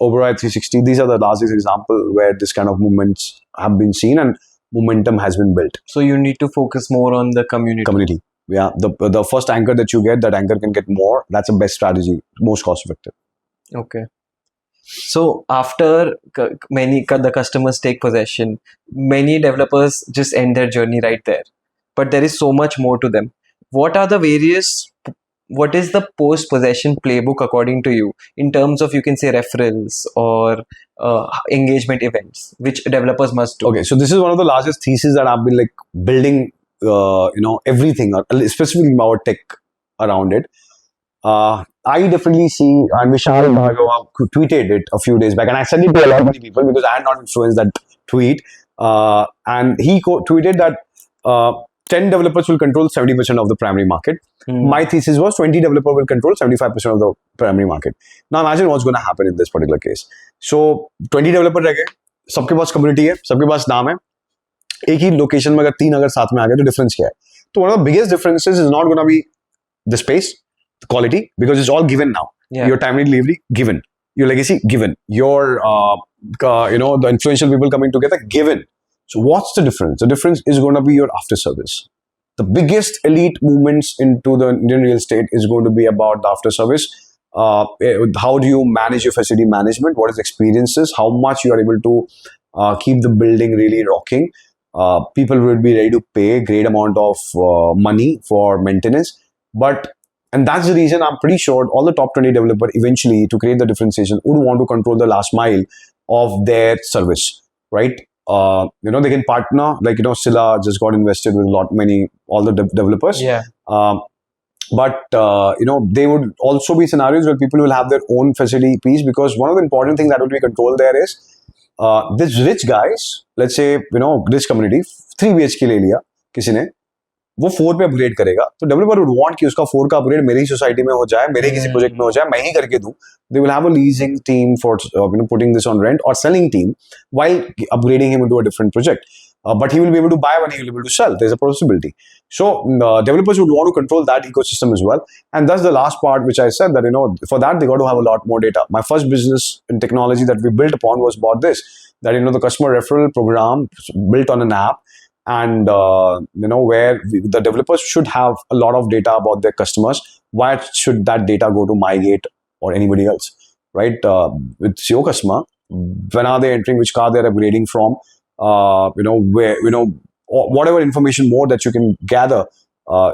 Override 360, these are the largest example where this kind of movements have been seen and momentum has been built. So you need to focus more on the community. Yeah, the first anchor that you get, that anchor can get more. That's the best strategy, most cost effective. Okay. So after the customers take possession, many developers just end their journey right there. But there is so much more to them. What is the post-possession playbook according to you in terms of, you can say, referrals or engagement events, which developers must do? Okay, so this is one of the largest theses that I've been building, everything, specifically our tech around it. I definitely see, and Vishal Bhargava tweeted it a few days back, and I sent it to a lot of people because I had not influenced that tweet. And he tweeted that 10 developers will control 70% of the primary market. My thesis was 20 developers will control 75% of the primary market. Now imagine what's going to happen in this particular case. So 20 developers रह गए, सबके पास community है, सबके पास नाम है, एक ही location में अगर 3 अगर साथ में आ गए तो डिफरेंस क्या है? तो one of the biggest differences is not going to be the space, the quality, because it's all given now. Yeah. Your timely delivery given, your legacy given, your the influential people coming together given. So what's the difference? The difference is going to be your after service. The biggest elite movements into the Indian real estate is going to be about the after service. How do you manage your facility management? What is the experiences? How much you are able to keep the building really rocking? People will be ready to pay a great amount of money for maintenance. And that's the reason I'm pretty sure all the top 20 developers eventually, to create the differentiation, would want to control the last mile of their service, right? They can partner, Scylla just got invested with all the developers. Yeah. But they would also be scenarios where people will have their own facility piece, because one of the important things that will be controlled there is these rich guys, let's say, rich community, 3 BHK ले लिया किसी ने, वो 4 पे upgrade करेगा, तो developer would want कि उसका 4 का अपग्रेड मेरी ही सोसाइटी में हो जाए, मेरे किसी प्रोजेक्ट में हो जाए, मैं ही करके दूं. They will have a leasing team for putting this on rent, or selling team while upgrading him into a different project. But he will be able to buy when he will be able to sell. There's a possibility. So developers would want to control that ecosystem as well. And that's the last part, which I said that, for that, they got to have a lot more data. My first business in technology that we built upon was about this, that, the customer referral program built on an app. And where the developers should have a lot of data about their customers. Why should that data go to MyGate or anybody else, right? With your customer, when are they entering, which car they're upgrading from, where, whatever information more that you can gather,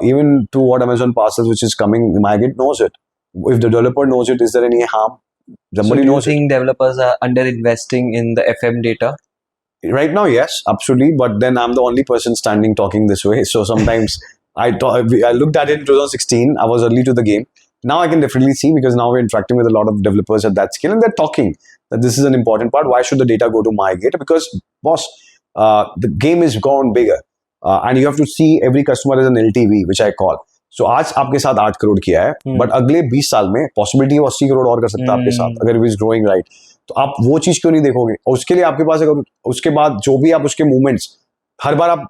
even to what Amazon parcels which is coming, MyGate knows it. If the developer knows it, is there any harm? Somebody knows. Do you think developers are under investing in the FM data? Right now, yes, absolutely. But then I'm the only person standing talking this way. So sometimes I looked at it in 2016. I was early to the game. Now I can definitely see, because now we're interacting with a lot of developers at that scale, and they're talking that this is an important part. Why should the data go to my gate? Because, boss, the game is gone bigger, and you have to see every customer as an LTV, which I call. So आज आपके साथ 8 करोड़ किया है, but अगले 20 साल में possibility वो 80 करोड़ और कर सकता है आपके साथ, अगर इट इज ग्रोइंग राइट. तो आप वो चीज क्यों नहीं देखोगे? और उसके लिए आपके पास, अगर उसके बाद जो भी आप उसके मूवमेंट्स, हर बार आप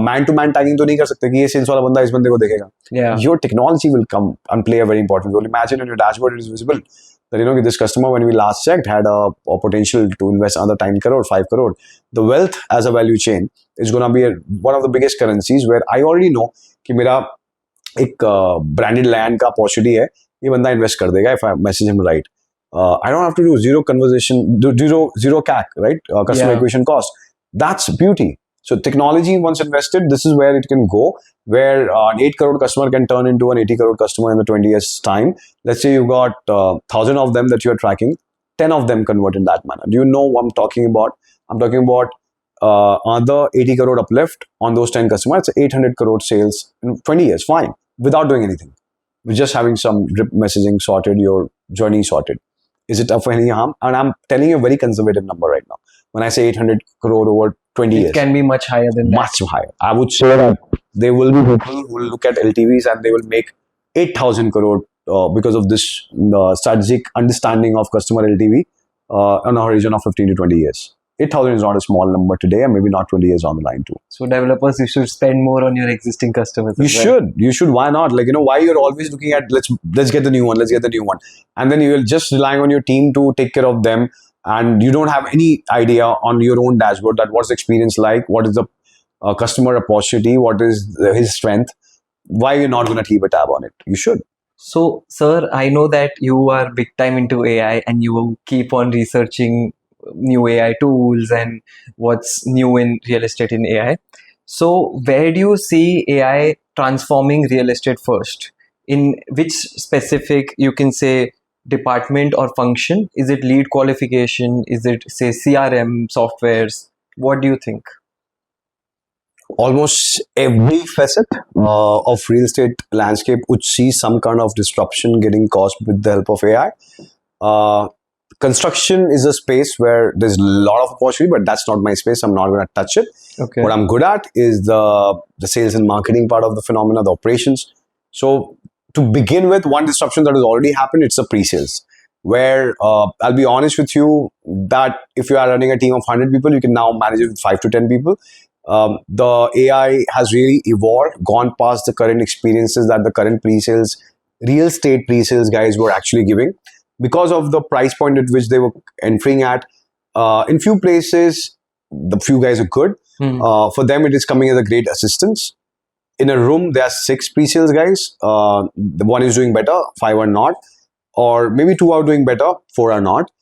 मैन टू मैन टैगिंग तो नहीं कर सकते कि ये सेल्स वाला बंदा इस बंदे को देखेगा. Your technology will come and play a very important role. Imagine in your dashboard it is visible that, you know, this customer, when we last checked, had a potential to invest another 10 crore, 5 crore. The wealth as a value chain is going to be one of the biggest currencies, where I already know कि मेरा एक branded land का opportunity है, ये बंदा invest कर देगा if I message him right. I don't have to do zero conversation, zero CAC, right? Customer acquisition cost. That's beauty. So technology, once invested, this is where it can go, where an 8 crore customer can turn into an 80 crore customer in the 20 years time. Let's say you've got 1,000 of them that you're tracking, 10 of them convert in that manner. Do you know what I'm talking about? I'm talking about another 80 crore uplift on those 10 customers. It's 800 crore sales in 20 years, fine, without doing anything. We're just having some drip messaging sorted, your journey sorted. Is it of any harm? And I'm telling you a very conservative number right now. When I say 800 crore over 20 years. It can be much higher than that. Much higher. I would say that there will be people who will look at LTVs and they will make 8,000 crore because of this strategic understanding of customer LTV on a horizon of 15 to 20 years. 8,000 is not a small number today, and maybe not 20 years on the line too. So developers, you should spend more on your existing customers. You should. Why not? Like, you know, why you're always looking at let's get the new one, and then you're just relying on your team to take care of them, and you don't have any idea on your own dashboard that what's the experience like, what is the customer opportunity, what is his strength. Why you're not going to keep a tab on it? You should. So, sir, I know that you are big time into AI and you keep on researching new AI tools and what's new in real estate in AI. So where do you see AI transforming real estate first? In which specific, you can say, department or function? Is it lead qualification? Is it, say, CRM softwares? What do you think? Almost every facet of real estate landscape would see some kind of disruption getting caused with the help of AI. Construction is a space where there's a lot of opportunity, but that's not my space. I'm not going to touch it. Okay. What I'm good at is the sales and marketing part of the phenomena, the operations. So to begin with, one disruption that has already happened, it's the pre-sales, where I'll be honest with you that if you are running a team of 100 people, you can now manage it with 5 to 10 people. The AI has really evolved, gone past the current experiences that the current pre-sales, real estate pre-sales guys were actually giving. Because of the price point at which they were entering at, in few places, the few guys are good. For them, it is coming as a great assistance. In a room, there are 6 pre-sales guys. The one is doing better, 5 are not. Or maybe 2 are doing better, 4 are not.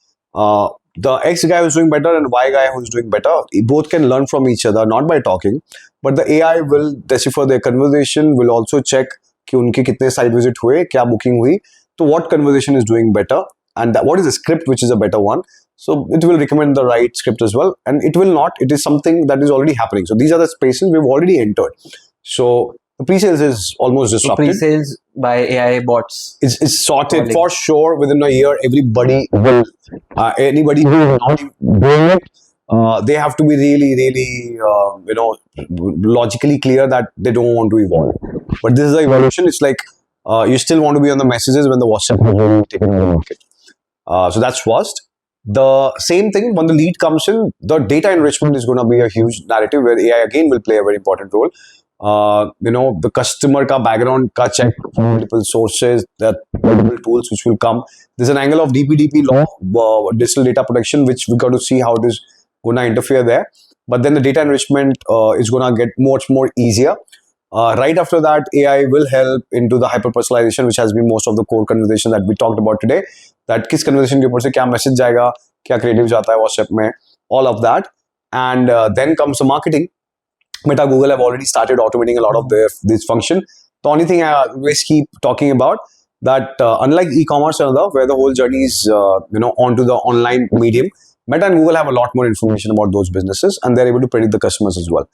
The X guy who's doing better and Y guy who's doing better, both can learn from each other, not by talking. But the AI will decipher their conversation, will also check कि उनके कितने site visit हुए, क्या booking हुई. So what conversation is doing better, and what is the script which is a better one. So it will recommend the right script as well, and it will not. It is something that is already happening. So these are the spaces we've already entered. So the pre-sales is almost disrupted. So pre-sales by AI bots. It's sorted for sure. Within a year, everybody will. Anybody who is not doing it, they have to be really, logically clear that they don't want to evolve. But this is the evolution. It's like you still want to be on the messages when the WhatsApp has already taken over the market. So that's first. The same thing when the lead comes in, the data enrichment is going to be a huge narrative where AI again will play a very important role. The customer ka background ka check from multiple sources, there are multiple tools which will come. There's an angle of DPDP law, digital data protection, which we got to see how it is going to interfere there. But then the data enrichment is going to get much more easier. Right after that, AI will help into the hyper personalization, which has been most of the core conversation that we talked about today. That किस conversation के ऊपर से क्या message जाएगा, क्या creative जाता है WhatsApp में, all of that. And then comes the marketing. Meta, Google have already started automating a lot of this function. The only thing I always keep talking about that unlike e-commerce and other, where the whole journey is onto the online medium, Meta and Google have a lot more information about those businesses and they're able to predict the customers as well.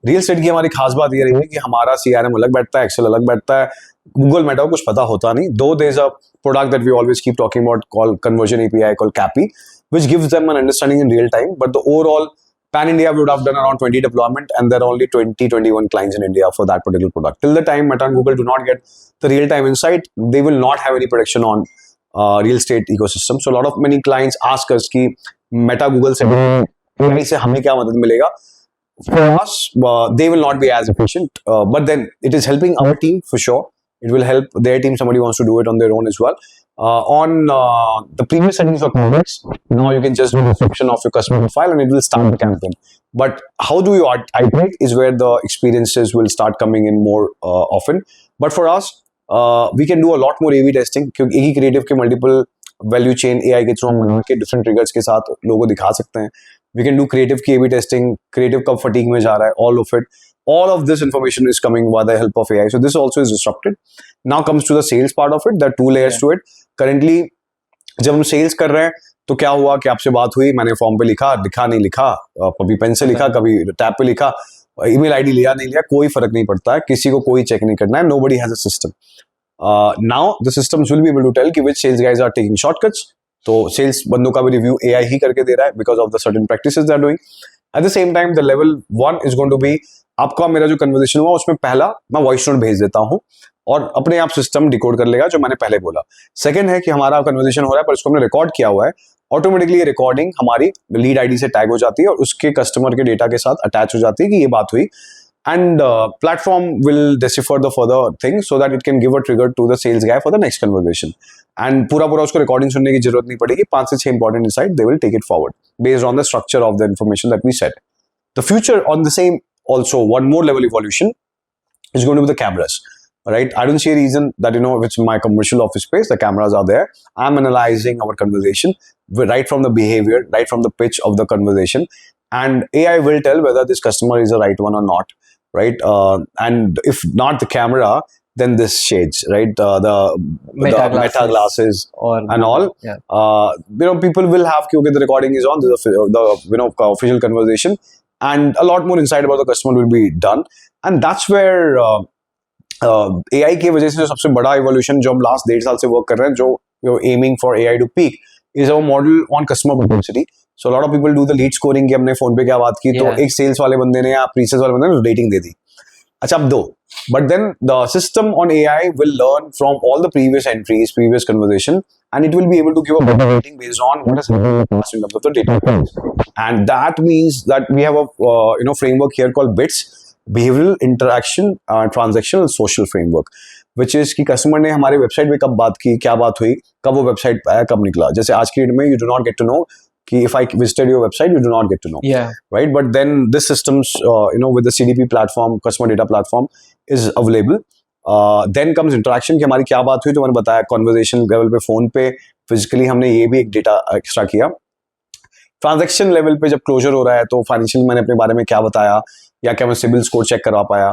Real estate की हमारी खास बात ये रही है कि हमारा CRM अलग बैठता है, Excel अलग बैठता है, Google Meta को कुछ पता होता नहीं. Though there's a product that we always keep talking about called conversion API called CAPI, which gives them an understanding in real time. But the overall Pan India would have done around 20 deployment and there are only 21 clients in India for that particular product. Till the time Meta and Google do not get the real time insight, they will not have any prediction on real estate ecosystem. So a lot of many clients ask us कि Meta Google से AI से हमें क्या मदद मिलेगा? For us, they will not be as efficient, but then it is helping our team for sure. It will help their team. Somebody wants to do it on their own as well. On the previous settings for products, now you can just do a description of your customer profile and it will start the campaign. But how do you iterate is where the experiences will start coming in more often. But for us, we can do a lot more A/B testing क्योंकि एक ही creative के multiple value chain AI के through बना के different triggers के साथ लोगों को दिखा सकते हैं. We can do creative की A/B testing, creative कब fatigue में जा रहा है, all of it. All of this information is coming by the help of AI. So this also is disrupted. Now comes to the sales part of it. There are two layers to it. Currently, जब हम sales कर रहे हैं तो क्या हुआ कि आपसे बात हुई, मैंने फॉर्म पे लिखा नहीं लिखा, कभी पेन से लिखा, कभी टैब पे लिखा, ईमेल आईडी लिया नहीं लिया, कोई फर्क नहीं पड़ता है, किसी को कोई चेक नहीं करना है. Nobody has a system. Now the systems will be able to tell कि which sales guys are taking shortcuts. तो sales बंदों का भी review AI ही करके दे रहा है because of the certain practices they are doing. At the same time, the level 1 is going to be आपका मेरा जो कन्वर्सेशन हुआ उसमें पहला मैं वॉइस नोट भेज देता हूँ और अपने आप सिस्टम डिकोड कर लेगा जो मैंने पहले बोला. सेकंड है कि हमारा कन्वर्सेशन हो रहा है पर इसको हमने रिकॉर्ड किया हुआ है, ऑटोमेटिकली ये रिकॉर्डिंग हमारी लीड आईडी से टैग हो जाती है और उसके कस्टमर के डेटा के साथ अटैच हो जाती है कि ये बात हुई. And platform will decipher the further thing so that it can give a trigger to the sales guy for the next conversation. And पूरा उसको recording सुनने की जरूरत नहीं पड़ेगी. 5 से 6 important insight they will take it forward based on the structure of the information that we said. The future on the same also one more level evolution is going to be the cameras. Right? I don't see a reason that if it's my commercial office space, the cameras are there. I'm analyzing our conversation right from the behavior, right from the pitch of the conversation, and AI will tell whether this customer is the right one or not. Right, and if not the camera, then this shades, right? The meta glasses and all. Yeah. People will have okay, the recording is on the official conversation, and a lot more insight about the customer will be done, and that's where AI की वजह से जो सबसे बड़ा evolution जो हम last 1.5 साल से work कर रहे हैं, जो aiming for AI to peak, is our model on customer propensity. So a lot of people do the lead scoring कि हमने फोन पे क्या बात की, तो एक सेल्स वाले बंदे ने या प्री सेल्स वाले बंदे ने रेटिंग दे दी, अच्छा अब दो. But then the system on AI will learn from all the previous entries, previous conversation, and it will be able to give a better rating based on what has happened in the past in terms of the data. And that means that we have a framework here called BITS, Behavioral Interaction Transactional Social Framework, which is कि customer ने हमारे website पे कब बात की, क्या बात हुई, कब वो वेबसाइट पे आया, कब निकला. जैसे आज की डेट में you do not get to know कि if I visited your website, you do not get to know. Yeah. Right? But then this systems, with the CDP platform, customer data platform is available. Then comes interaction कि हमारी क्या बात हुई, तो मैंने बताया conversation level पे, phone पे, physically हमने ये भी एक data extra किया. Transaction level पे जब closure हो रहा है तो financial मैंने अपने बारे में क्या बताया या क्या मैं सिबिल स्कोर चेक करवा पाया.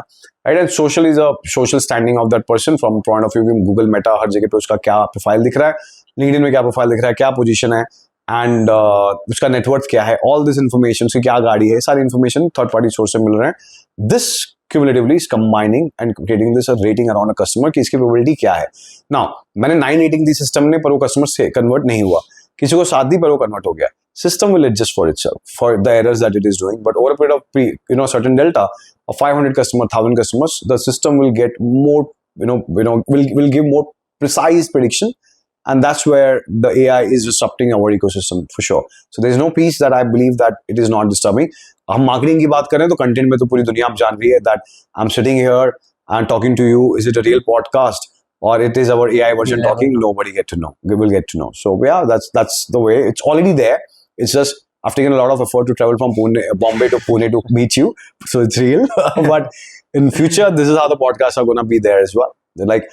Right? And social is a social standing of that person from point of view कि Google Meta हर जगह पे उसका क्या प्रोफाइल दिख रहा है, LinkedIn में क्या प्रोफाइल दिख रहा है, क्या पोजीशन है, एंड उसका नेटवर्थ क्या है, ऑल दिस इन्फॉर्मेशन, उसकी क्या गाड़ी है, सारी इन्फॉर्मेशन थर्ड पार्टी सोर्स से मिल रहे हैं. This cumulatively is combining and creating this a rating around a customer कि इसकी probability क्या है. Now मैंने 9 रेटिंग दी सिस्टम ने पर वो कस्टमर से कन्वर्ट नहीं हुआ, किसी को 7 दी पर वो कन्वर्ट हो गया. System will adjust for itself for the errors that it is doing, but over a period of certain delta of 500 customer, 1000 customers, the system will get more will give more precise prediction. And that's where the AI is disrupting our ecosystem for sure. So there's no piece that I believe that it is not disturbing. हम marketing की बात करें तो content में तो पूरी दुनिया आप जान रही है that I'm sitting here and talking to you. Is it a real podcast or it is our AI version talking? Nobody get to know. We will get to know. So yeah, that's the way. It's already there. It's just I've taken a lot of effort to travel from Bombay to Pune to meet you. So it's real. But in future, this is how the podcasts are going to be there as well. They're like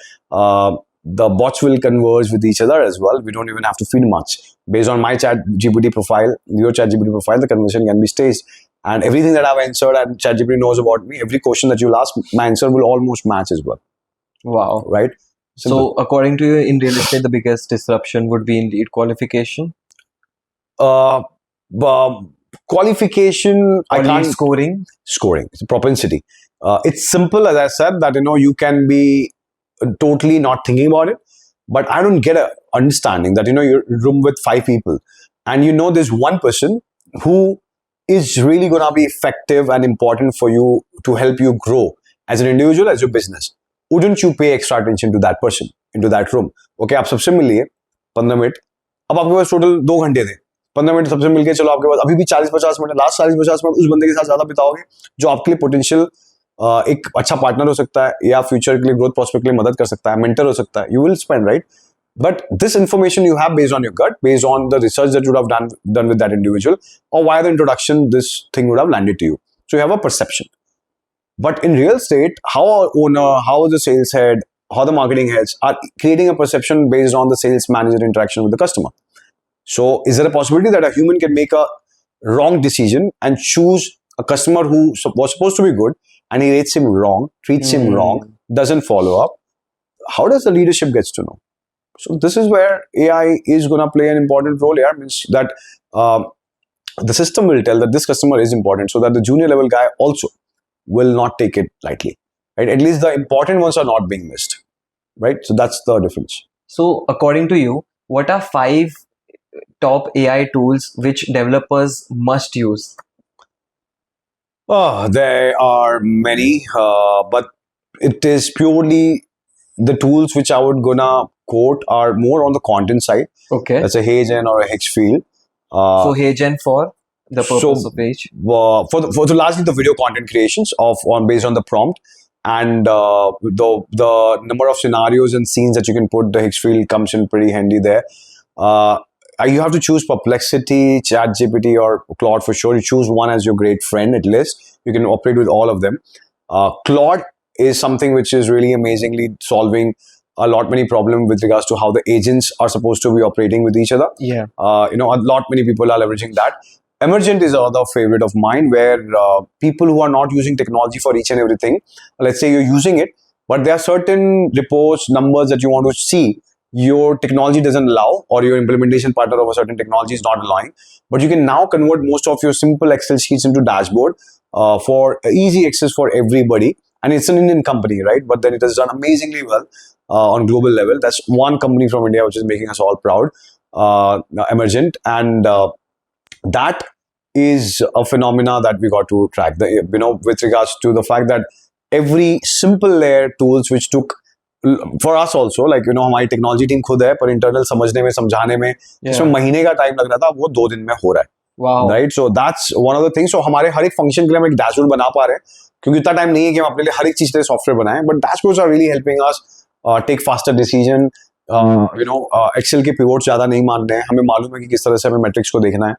the bots will converge with each other as well. We don't even have to feed much. Based on my chat GPT profile, your chat GPT profile, the conversation can be staged. And everything that I've answered and chat GPT knows about me, every question that you'll ask, my answer will almost match as well. Wow. Right? Simple. So according to you, in real estate, the biggest disruption would be in lead qualification? Qualification, I Or lead can't. scoring? It's a propensity. It's simple, as I said, that you can be totally not thinking about it, but I don't get a understanding that you're in a room with 5 people, and there's one person who is really gonna be effective and important for you to help you grow as an individual, as your business. Wouldn't you pay extra attention to that person, into that room? Okay, आप सबसे मिल लिए 15 minute, अब आपके पास total 2 घंटे थे, 15 minute सबसे मिलके चलो आपके पास अभी भी 40-50 मिनट, लास्ट 40-50 मिनट उस बंदे के साथ ज्यादा बिताओगे जो आपके लिए पोटेंशियल एक अच्छा पार्टनर हो सकता है, या फ्यूचर के लिए ग्रोथ प्रोस्पेक्ट के लिए मदद कर सकता है, मेंटर हो सकता है. You will spend, right? But this information you have based on your gut, based on the research that you would have done with that individual, or via the introduction, this thing would have landed to you. So you have a perception. But in real estate, how our owner, how the sales head, how the marketing heads are creating a perception based on the sales manager interaction with the customer. So is there a possibility that a human can make a wrong decision and choose a customer who was supposed to be good, and he rates him wrong, treats him wrong, doesn't follow up? How does the leadership gets to know? So this is where AI is going to play an important role here. Means that the system will tell that this customer is important, so that the junior level guy also will not take it lightly, right? At least the important ones are not being missed, right? So that's the difference. So according to you, what are 5 top AI tools which developers must use? There are many, but it is purely the tools which I would gonna quote are more on the content side. Okay. That's a HeyGen or a Hexfield. So HeyGen for the purpose of H. For largely the video content creations based on the prompt, and the number of scenarios and scenes that you can put, the Hexfield comes in pretty handy there. You have to choose Perplexity, ChatGPT, or Claude for sure. You choose one as your great friend at least. You can operate with all of them. Claude is something which is really amazingly solving many problems with regards to how the agents are supposed to be operating with each other. Yeah. Many people are leveraging that. Emergent is another favorite of mine, where people who are not using technology for each and everything, let's say you're using it, but there are certain reports, numbers that you want to see, your technology doesn't allow, or your implementation partner of a certain technology is not allowing, but you can now convert most of your simple Excel sheets into dashboard for easy access for everybody. And it's an Indian company, right? But then it has done amazingly well on global level. That's one company from India which is making us all proud, Emergent. And that is a phenomena that we got to track. With regards to the fact that every simple layer tools which took for us also, like हमारी technology team खुद है, पर internal समझने में, समझाने में इसमें महीने का टाइम लग रहा था, वो 2 दिन में हो रहा है. Wow. Right? So that's one of the things. So हमारे हर एक फंक्शन के लिए हम एक डैशबोर्ड बना पा रहे हैं, क्योंकि इतना टाइम नहीं है कि हम अपने लिए हर एक चीज के लिए सॉफ्टवेयर बनाएं. But dashboards are really helping us take faster decision. Excel के पिवोट्स ज्यादा नहीं मानने हैं, हमें मालूम है कि किस तरह से हमें मैट्रिक्स को देखना है.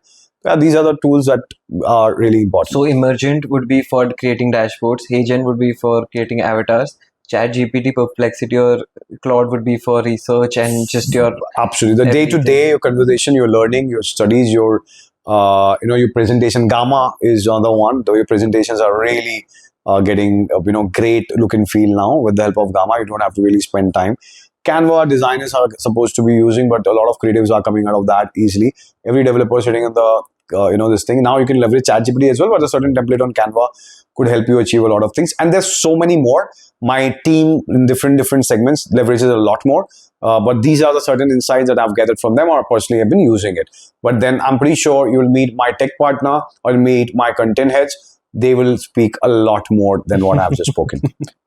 These are the tools that are really important. So Emergent would be for creating dashboards, HeyGen would be for creating avatars, ChatGPT, Perplexity, or Claude would be for research and just your absolutely the day-to-day, your conversation, your learning, your studies, your your presentation. Gamma is another one. Though your presentations are really getting great look and feel now with the help of Gamma. You don't have to really spend time. Canva designers are supposed to be using, but a lot of creatives are coming out of that easily. Every developer sitting in the this thing. Now you can leverage ChatGPT as well, but a certain template on Canva could help you achieve a lot of things. And there's so many more. My team in different segments leverages a lot more. But these are the certain insights that I've gathered from them, or personally have been using it. But then I'm pretty sure you'll meet my tech partner or meet my content heads. They will speak a lot more than what I've just spoken.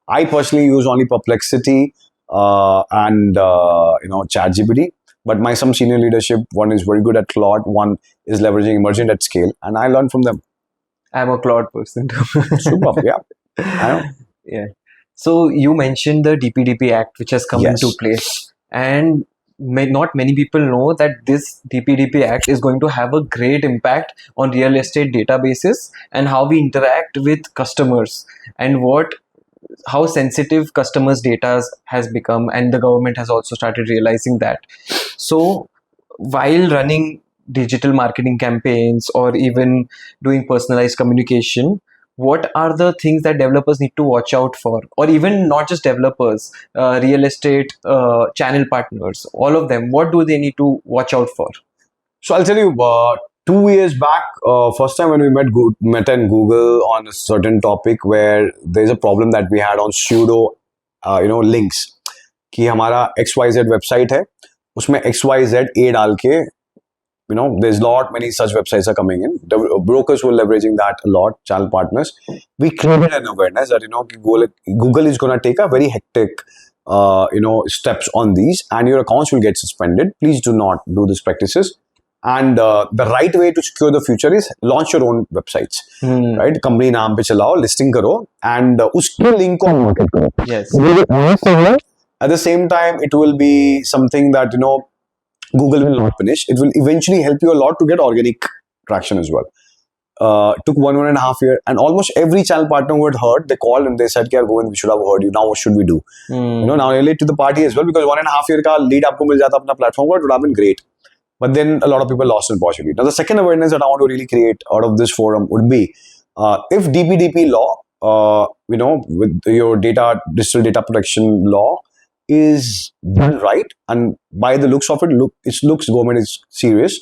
I personally use only Perplexity and ChatGPT. But my some senior leadership, one is very good at Claude, one is leveraging Emergent at scale, and I learned from them. I'm a Claude person too. Super, yeah. I know. Yeah. So you mentioned the DPDP Act, which has come into place, and not many people know that this DPDP Act is going to have a great impact on real estate databases and how we interact with customers, and how sensitive customers' data has become, and the government has also started realizing that. So while running digital marketing campaigns or even doing personalized communication, what are the things that developers need to watch out for? Or even not just developers, real estate channel partners, all of them, what do they need to watch out for? So I'll tell you, 2 years back, first time when we met Meta and Google on a certain topic where there's a problem that we had on pseudo, links. कि हमारा XYZ website है, उसमें XYZ A डाल के, there's lot many such websites are coming in. The brokers were leveraging that a lot, channel partners. We created an awareness that, Google is going to take a very hectic, steps on these, and your accounts will get suspended. Please do not do these practices. And the right way to secure the future is launch your own websites, right? Company नाम पे चलाओ, listing करो, and उसके link को market करो. Yes. At the same time, it will be something that, Google will not punish. It will eventually help you a lot to get organic traction as well. Took 1.5 years, and almost every channel partner who had heard, they called and they said, Govind, we should have heard you. Now what should we do? Now relate to the party as well, because 1.5 years का lead आपको मिल जाता अपना platform का, it would have been great. But then a lot of people lost an opportunity. Now the second awareness that I want to really create out of this forum would be, if DPDP law, with your digital data protection law, is done right, and by the looks of it, looks government is serious.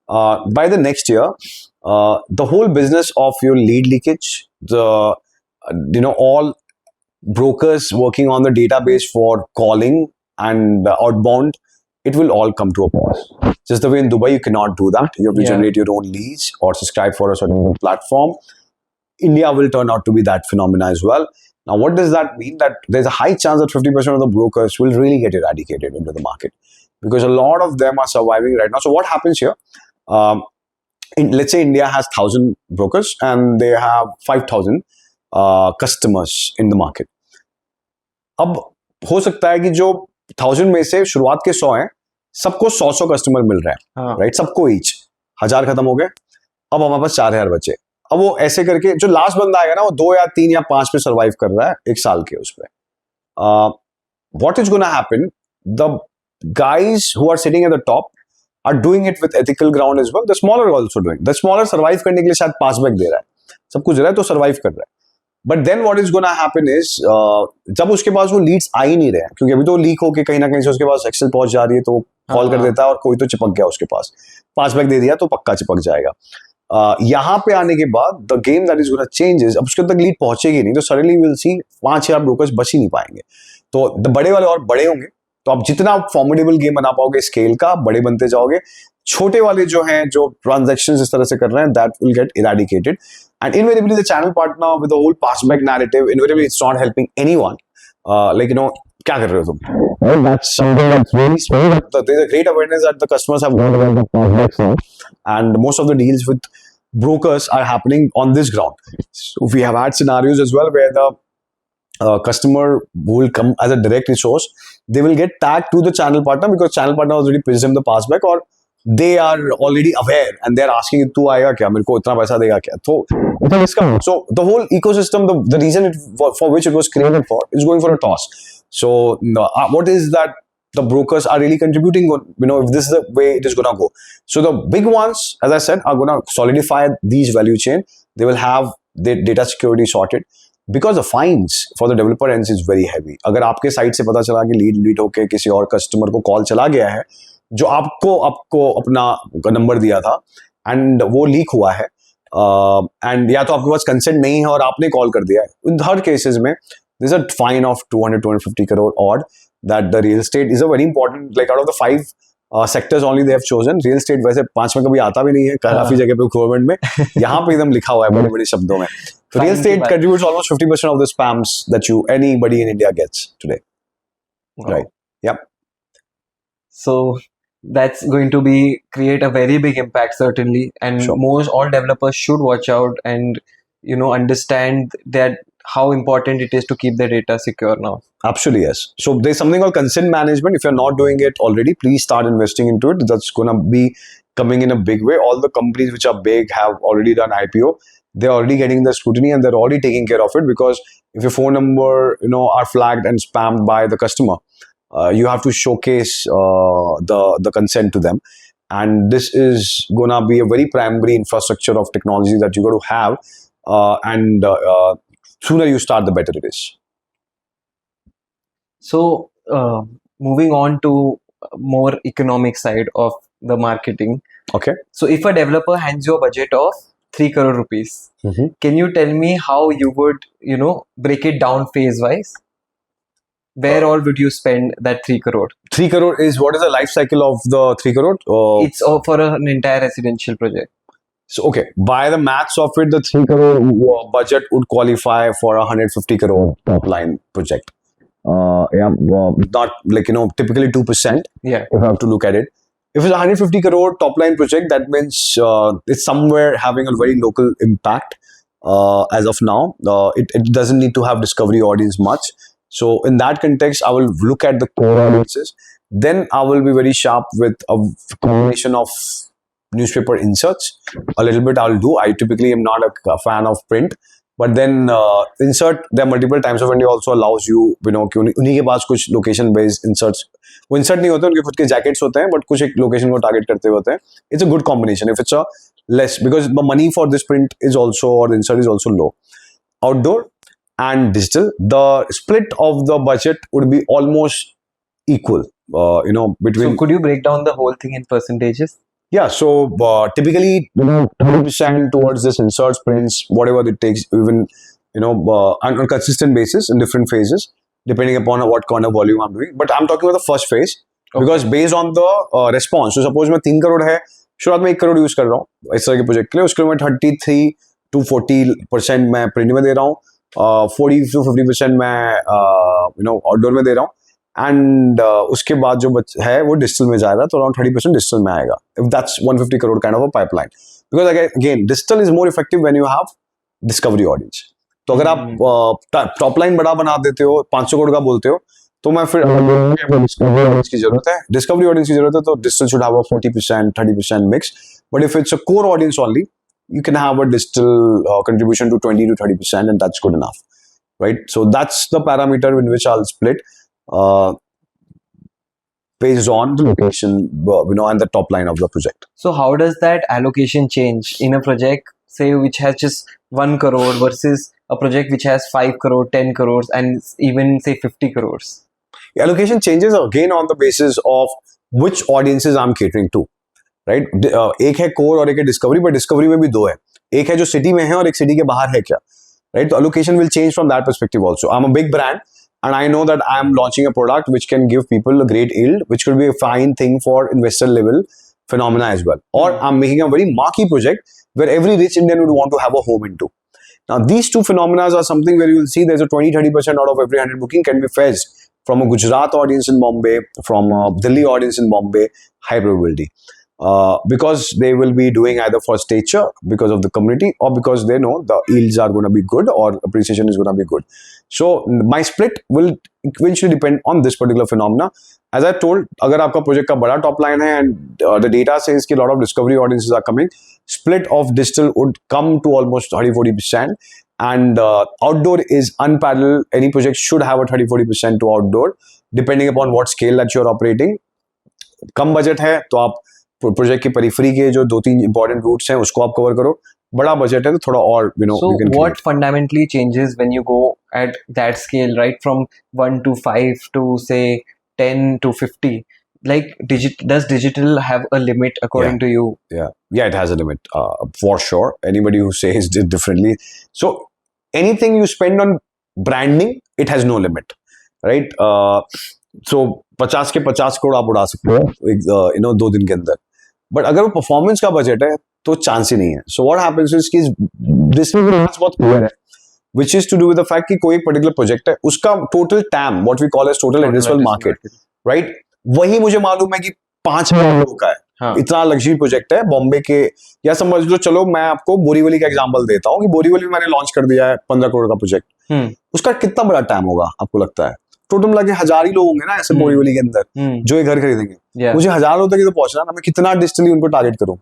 By the next year, the whole business of your lead leakage, the all brokers working on the database for calling and outbound, it will all come to a pause. Just the way in Dubai you cannot do that. You have to generate your own leads or subscribe for a certain platform. India will turn out to be that phenomena as well. Now, what does that mean? That there's a high chance that 50% of the brokers will really get eradicated into the market, because a lot of them are surviving right now. So what happens here? Let's say India has 1,000 brokers and they have 5,000 customers in the market. अब हो सकता है कि जो 1,000 में से शुरुआत के 100 हैं, सबको 100 कस्टमर मिल रहे हैं, राइट? सबको ईच 1,000 खत्म हो गए, अब हमारे पास 4,000 बचे. अब वो ऐसे करके जो लास्ट बंदा आएगा ना, वो 2 या 3 या 5 पे सर्वाइव कर रहा है एक साल के उस पे. What is going to happen? The guys who are sitting at the top are doing it with ethical ground as well. The smaller are also doing. The smaller survive करने के लिए शायद पास बैक दे रहा है, सब कुछ दे रहा है तो सर्वाइव कर रहा है. But then what is gonna happen is, जब उसके पास वो लीड्स आ ही नहीं रहे, क्योंकि अभी तो लीक होके कहीं ना कहीं से उसके पास एक्सेल पहुंच जा रही है, तो कॉल कर देता है और कोई तो चिपक गया उसके पास, पास बैक दे दिया तो पक्का चिपक जाएगा. यहाँ पे आने के बाद the game that is gonna change is, अब उसके तक लीड पहुंचेगी नहीं तो सडनली विल सी 5,000 ब्रोकर्स बच ही नहीं पाएंगे. तो बड़े वाले और बड़े होंगे, तो आप जितना फॉर्मिडेबल गेम बना पाओगे स्केल का, बड़े बनते जाओगे. छोटे वाले जो हैं, जो ट्रांजैक्शंस इस तरह से कर रहे हैं, that will get eradicated. And invariably, the channel partner with the whole passback narrative, invariably it's not helping anyone. क्या कर रहे हो तुम? Well, that's something that's really strange. There's a great awareness that the customers have gone about the passbacks now, and most of the deals with brokers are happening on this ground. So we have had scenarios as well where the customer will come as a direct resource. They will get tagged to the channel partner because channel partner already pays them the passback, or they are already aware and they are asking, तू आएगा क्या, मेरे को इतना पैसा देगा क्या? So the whole ecosystem, the reason for which it was created for is going for a toss. So what is that the brokers are really contributing on, if this is the way it is going to go. So the big ones, as I said, are going to solidify these value chain. They will have their data security sorted, because the fines for the developer ends is very heavy. अगर आपके site से पता चला कि lead होके किसी और customer को कॉल चला गया है जो आपको अपना नंबर दिया था, एंड वो लीक हुआ है, एंड या तो आपके पास कंसेंट नहीं है और आपने कॉल कर दिया है, इन हर केसेस में there is a fine of 200-250 crore odd. That the real estate is a very important, like out of the 5 sectors only they have chosen. Real estate वैसे 5 में कभी आता भी नहीं है, काफी जगह पे गवर्नमेंट में, यहाँ पे एकदम लिखा हुआ है बड़े बड़े शब्दों में. So real estate contributes almost 50% of the spams that anybody in India gets today. Wow. Right? Yep. So that's going to create a very big impact, certainly, and Sure. all developers should watch out and understand that how important it is to keep their data secure now. Absolutely, yes. So there's something called consent management. If you're not doing it already, please start investing into it. That's going to be coming in a big way. All the companies which are big have already done IPO. They're already getting the scrutiny and they're already taking care of it, because if your phone number are flagged and spammed by the customer, you have to showcase the consent to them, and this is gonna be a very primary infrastructure of technology that you got to have, and sooner you start, the better it is. So moving on to more economic side of the marketing, Okay. So if a developer hands you a budget of 3 crore rupees, Mm-hmm. can you tell me how you would, break it down phase wise? Where all would you spend that 3 crore? 3 crore is what is the life cycle of the 3 crore? It's all for an entire residential project. So, okay, by the maths of it, the 3 crore budget would qualify for a 150 crore top line project. Not like, typically 2%. Yeah. If I have to look at it. If it's a 150 crore top line project, that means it's somewhere having a very local impact as of now. It doesn't need to have discovery audience much. So in that context, I will look at the core audiences. Then I will be very sharp with a combination of newspaper inserts. A little bit I'll do. I typically am not a fan of print. But then insert, there are multiple times of India also allows you, कि उन्हीं के पास कुछ location based inserts, वो insert नहीं होते, उनके खुद के jackets होते हैं, but कुछ एक location को target करते होते हैं. It's a good combination if it's a less, because the money for this print is also, or the insert is also low. Outdoor and digital, the split of the budget would be almost equal, between. So could you break down the whole thing in percentages? Yeah, so typically, 30% towards this inserts, prints, whatever it takes, even, on a consistent basis in different phases, depending upon what kind of volume I'm doing. But I'm talking about the first phase, because based on the response. So suppose मैं 3 crore है, शुरुआत में 1 crore use कर रहा हूँ इस तरह के प्रोजेक्ट के लिए, उसके लिए मैं 33 to 40% मैं प्रिंट में दे रहा हूँ, 40 to 50% मैं आउटडोर में दे रहा हूँ. एंड उसके बाद जो है वो डिजिटल में जाएगा, तो अराउंड 30% डिजिटल में आएगा. If that's 150 crore kind of a pipeline, because again digital is more effective when you have discovery audience. तो अगर आप टॉप लाइन बड़ा बना देते हो, 500 करोड़ का बोलते हो, तो मैं फिर डिस्कवरी ऑडियंस की जरूरत है, डिस्कवरी ऑडियंस की जरूरत है, तो digital should have a 40% 30% mix. But if it's a core audience only, you can have a digital contribution to 20 to 30%, and that's good enough, right? So that's the parameter in which I'll split based on the location, and the top line of the project. So how does that allocation change in a project, say, which has just 1 crore versus a project which has 5 crore, 10 crores, and even say 50 crores? The allocation changes again on the basis of which audiences I'm catering to. Right एक है core और एक है discovery, but discovery में भी दो है, एक है जो सिटी में है और एक सिटी के बाहर है क्या, राइट? तो allocation will change from that perspective also. I am a big brand and I know that I am launching a product which can give people a great yield, which could be a fine thing for investor level phenomena as well. Or I'm making a very marquee project where every rich Indian would want to have a home into. Now these two phenomena are something where you will see there's a 20-30% out of every 100 booking can be fetched from a Gujarat audience in Bombay, from a Delhi audience in Bombay, high probability. Because they will be doing either for stature, because of the community, or because they know the yields are going to be good or appreciation is going to be good. So my split will eventually depend on this particular phenomena. As I told, अगर आपका project का बड़ा top line है and the data says कि a lot of discovery audiences are coming, split of digital would come to almost 30-40%. And outdoor is unparalleled. Any project should have a 30-40% to outdoor, depending upon what scale that you're operating. Come budget है तो आप project के periphery के जो 2-3 important roots हैं उसको आप cover करो. बड़ा बजट है तो थोड़ा और So what fundamentally changes when you go at that scale, right, from 1 to 5 to say 10 to 50? Like does digital have a limit according to you? Yeah, it has a limit, for sure. Anybody who says it differently. So anything you spend on branding, it has no limit, right? So 50 के 50 करोड़ आप उड़ा सकते हो 2 दिन के अंदर. But अगर वो परफॉर्मेंस का बजट है तो चांस ही नहीं है. सो व्हाट हैपेंस इज कि दिस बहुत क्लियर है, which is to do with the fact कि कोई एक पर्टिकुलर प्रोजेक्ट है, उसका total TAM, what we call as total addressable market, right, वही मुझे मालूम है कि 5,000 लोगों का है. हाँ. इतना लग्जरी प्रोजेक्ट है बॉम्बे के, या समझ लो, चलो मैं आपको बोरीवली का एग्जांपल देता हूँ कि बोरीवली में मैंने लॉन्च कर दिया है 15 करोड़ का प्रोजेक्ट. उसका कितना बड़ा टाइम होगा आपको लगता है? टोटल मिला के 1000 ही लोग होंगे ना ऐसे बोरीवली के अंदर जो ये घर खरीदेंगे. मुझे 1000 लोगों तक ही तो पहुंचना है ना. मैं कितना डिजिटली उनको टारगेट करूं?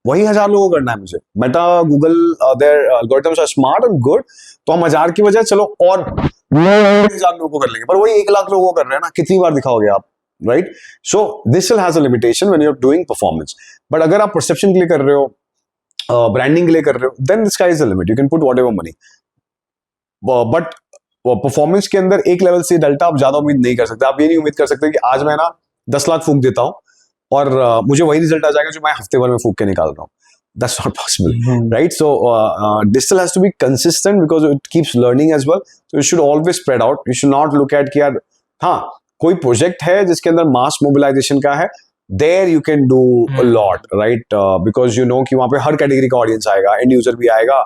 वही 1000 लोगों को करना है मुझे. Meta, Google, their algorithms are smart and good. तो हम 1000 की बजाय चलो और 1000 लोगों को कर लेंगे, पर वही 1 लाख लोगों को कर रहे हैं ना. कितनी बार दिखाओगे आप, right? So this will has a limitation when you are doing performance. But अगर आप परसेप्शन के लिए कर रहे हो, ब्रांडिंग के लिए कर रहे हो, then the sky is the limit. You can put whatever money. But performance के अंदर एक लेवल से डेल्टा आप ज्यादा उम्मीद नहीं कर सकते. आप ये नहीं उम्मीद कर सकते कि आज मैं ना 10 लाख फूंक देता हूं और मुझे वही रिजल्ट आ जाएगा जो मैं हफ्ते भर में फूक के निकाल रहा हूँ. That's not possible, right? So distill has to be consistent because it keeps learning as well. So you should always spread out. You should not look at कि यार हाँ कोई प्रोजेक्ट है जिसके अंदर मास मोबिलाइजेशन का है, there you can do a lot, right? Because you know कि वहाँ पे हर कैटेगरी का ऑडियंस आएगा, एंड यूजर भी आएगा,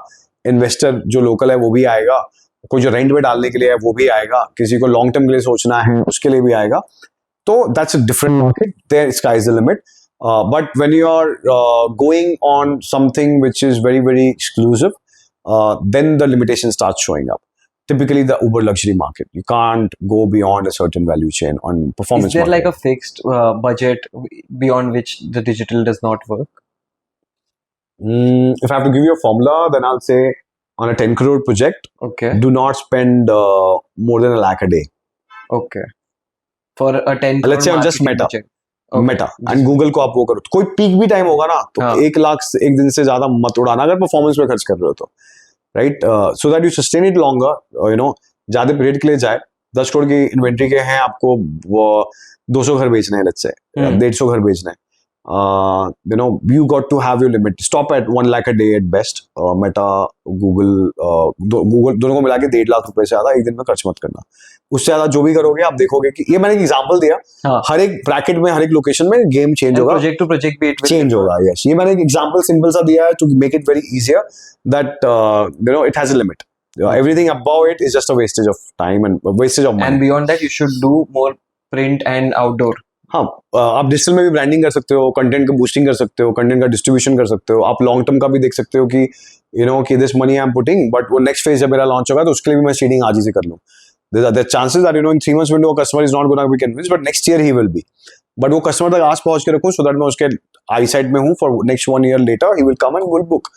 इन्वेस्टर जो लोकल है वो भी आएगा, कोई जो रेंट पे डालने के लिए है वो भी आएगा, किसी को लॉन्ग टर्म के लिए सोचना है उसके लिए भी आएगा. तो that's a different market. There sky is the limit. But when you are going on something which is very, very exclusive, then the limitations start showing up. Typically, the uber luxury market, you can't go beyond a certain value chain on performance. Is there marketing. like a fixed budget beyond which the digital does not work? If I have to give you a formula, then I'll say on a 10 crore project, Okay. do not spend more than $1 lakh a day. Okay. For a 10 Let's say on just marketing Meta. budget. Okay. Meta and Google को आप वो करो, कोई peak भी time होगा ना तो हाँ. 1 लाख से एक दिन से ज्यादा मत उड़ाना अगर परफॉर्मेंस पे खर्च कर रहे हो तो, right? So that you sustain it longer, you know, ज्यादा पीरियड के लिए जाए. 10 करोड़ की इन्वेंट्री के हैं, आपको वो 200 घर बेचने हैं, लेट्स से 150 घर बेचने हैं, you know, you got to have your limit. Stop at 1 lakh a day at best. Meta, Google, Google दोनों को मिला के 1.5 लाख रुपए से ज्यादा एक दिन में खर्च मत करना. उससे ज्यादा जो भी करोगे आप देखोगे कि ये मैंने एक एग्जांपल दिया, हाँ. हर एक ब्रैकेट में हर एक लोकेशन में गेम चेंज होगा, प्रोजेक्ट टू प्रोजेक्ट भी चेंज होगा. यस, ये मैंने एक एग्जांपल सिंपल सा दिया है to make it very easier that you know it has a limit. Everything above it is just a wastage of time and wastage of money. And beyond that, you should do more print and outdoor. हाँ, आप digital में भी branding कर सकते हो, content का boosting कर सकते हो, कंटेंट का डिस्ट्रीब्यूशन कर सकते हो. आप लॉन्ग टर्म का भी देख सकते हो कि यू नो कि this money I am putting, but वो नेक्स्ट फेज जब मेरा लॉन्च होगा तो उसके लिए भी मैं सीडिंग आज ही से कर लूँ. The chances are, you know, in 3 months window, a customer is not going to be convinced, but next year he will be. But वो customer तक आज पहुंच के रखूँ so that मैं उसके eyesight में हूँ for next 1 year later, he will come and will book.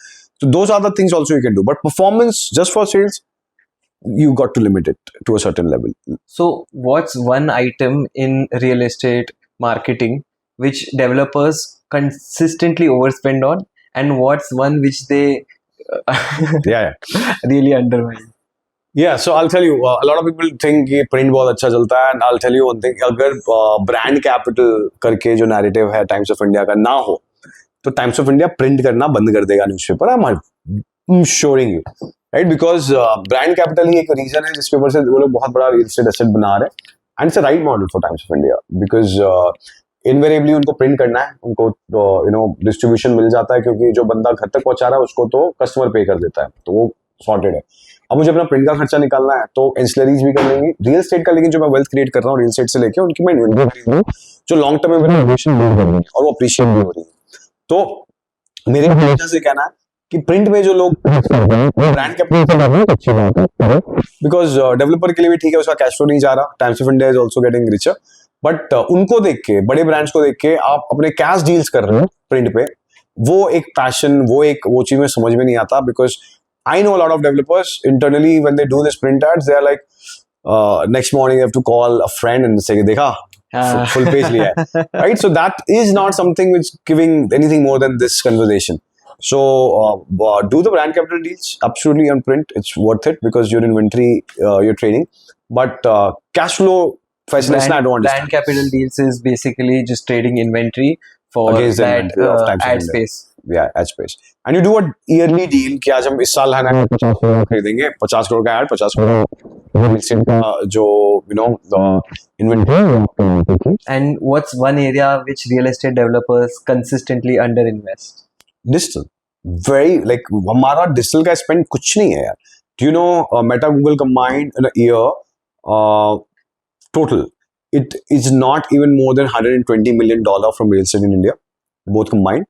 So those are the things also you can do. But performance just for sales, you got to limit it to a certain level. So, what's one item in real estate marketing which developers consistently overspend on, and what's one which they Yeah. really undermine? Yeah, so I'll tell you, a lot of people think कि print बहुत अच्छा चलता है, and I'll tell you one thing, अगर brand capital करके जो narrative है Times of India का ना हो, तो Times of India print करना बंद कर देगा newspaper. I'm assuring you, right? Because brand capital ही एक reason है जिसके ऊपर से वो लोग बहुत बड़ा real estate asset बना रहे हैं, and it's a right model for Times of India because invariably उनको print करना है, उनको you know distribution मिल जाता है क्योंकि जो बंदा घर तक पहुंचा रहा है उसको तो customer pay कर देता है, तो वो sorted है. अब मुझे अपना प्रिंट का खर्चा निकालना है तो एंसिलरीज भी कर लेंगी रियल एस्टेट का, लेकिन जो मैं वेल्थ क्रिएट कर रहा हूँ रियल एस्टेट से लेके उनकी मैं इन्वेंटरी खरीद रहा हूँ जो लॉन्ग टर्म में मेरा इन्वेस्टमेंट बिल्ड कर रही है और वो अप्रिशिएट भी हो रही है. तो मेरे हमेशा से कहना है कि प्रिंट में जो लोग ब्रांड कैपिटल से कर रहे हैं अच्छी बात है, बिकॉज डेवलपर के लिए भी ठीक है, उसका कैश फ्लो नहीं जा रहा, Times of India is also getting richer, but उनको देख के, बड़े ब्रांड्स को देख के आप अपने कैश डील्स कर रहे हो प्रिंट पे, वो एक पैशन, वो चीज में समझ में नहीं आता. Because I know a lot of developers internally when they do this print ads, they are like, next morning you have to call a friend and say, "Dekha, full page liya hai." Right? So that is not something which giving anything more than this conversation. So do the brand capital deals absolutely on print. It's worth it because your inventory, you're trading. But cash flow fascination, I don't understand. Brand capital deals is basically just trading inventory for Against the that inventory of Times of ad India. space. Yeah, ad space. And you do a yearly deal कि आज हम इस साल है ना 50 करोड़ खरीदेंगे, 50 करोड़ का add, 50 crore का जो you know the inventory. And what's one area which real estate developers consistently underinvest? Digital, very like हमारा digital का spend कुछ नहीं है यार. Do you know Meta Google combined in a year total it is not even more than $120 million from real estate in India, both combined.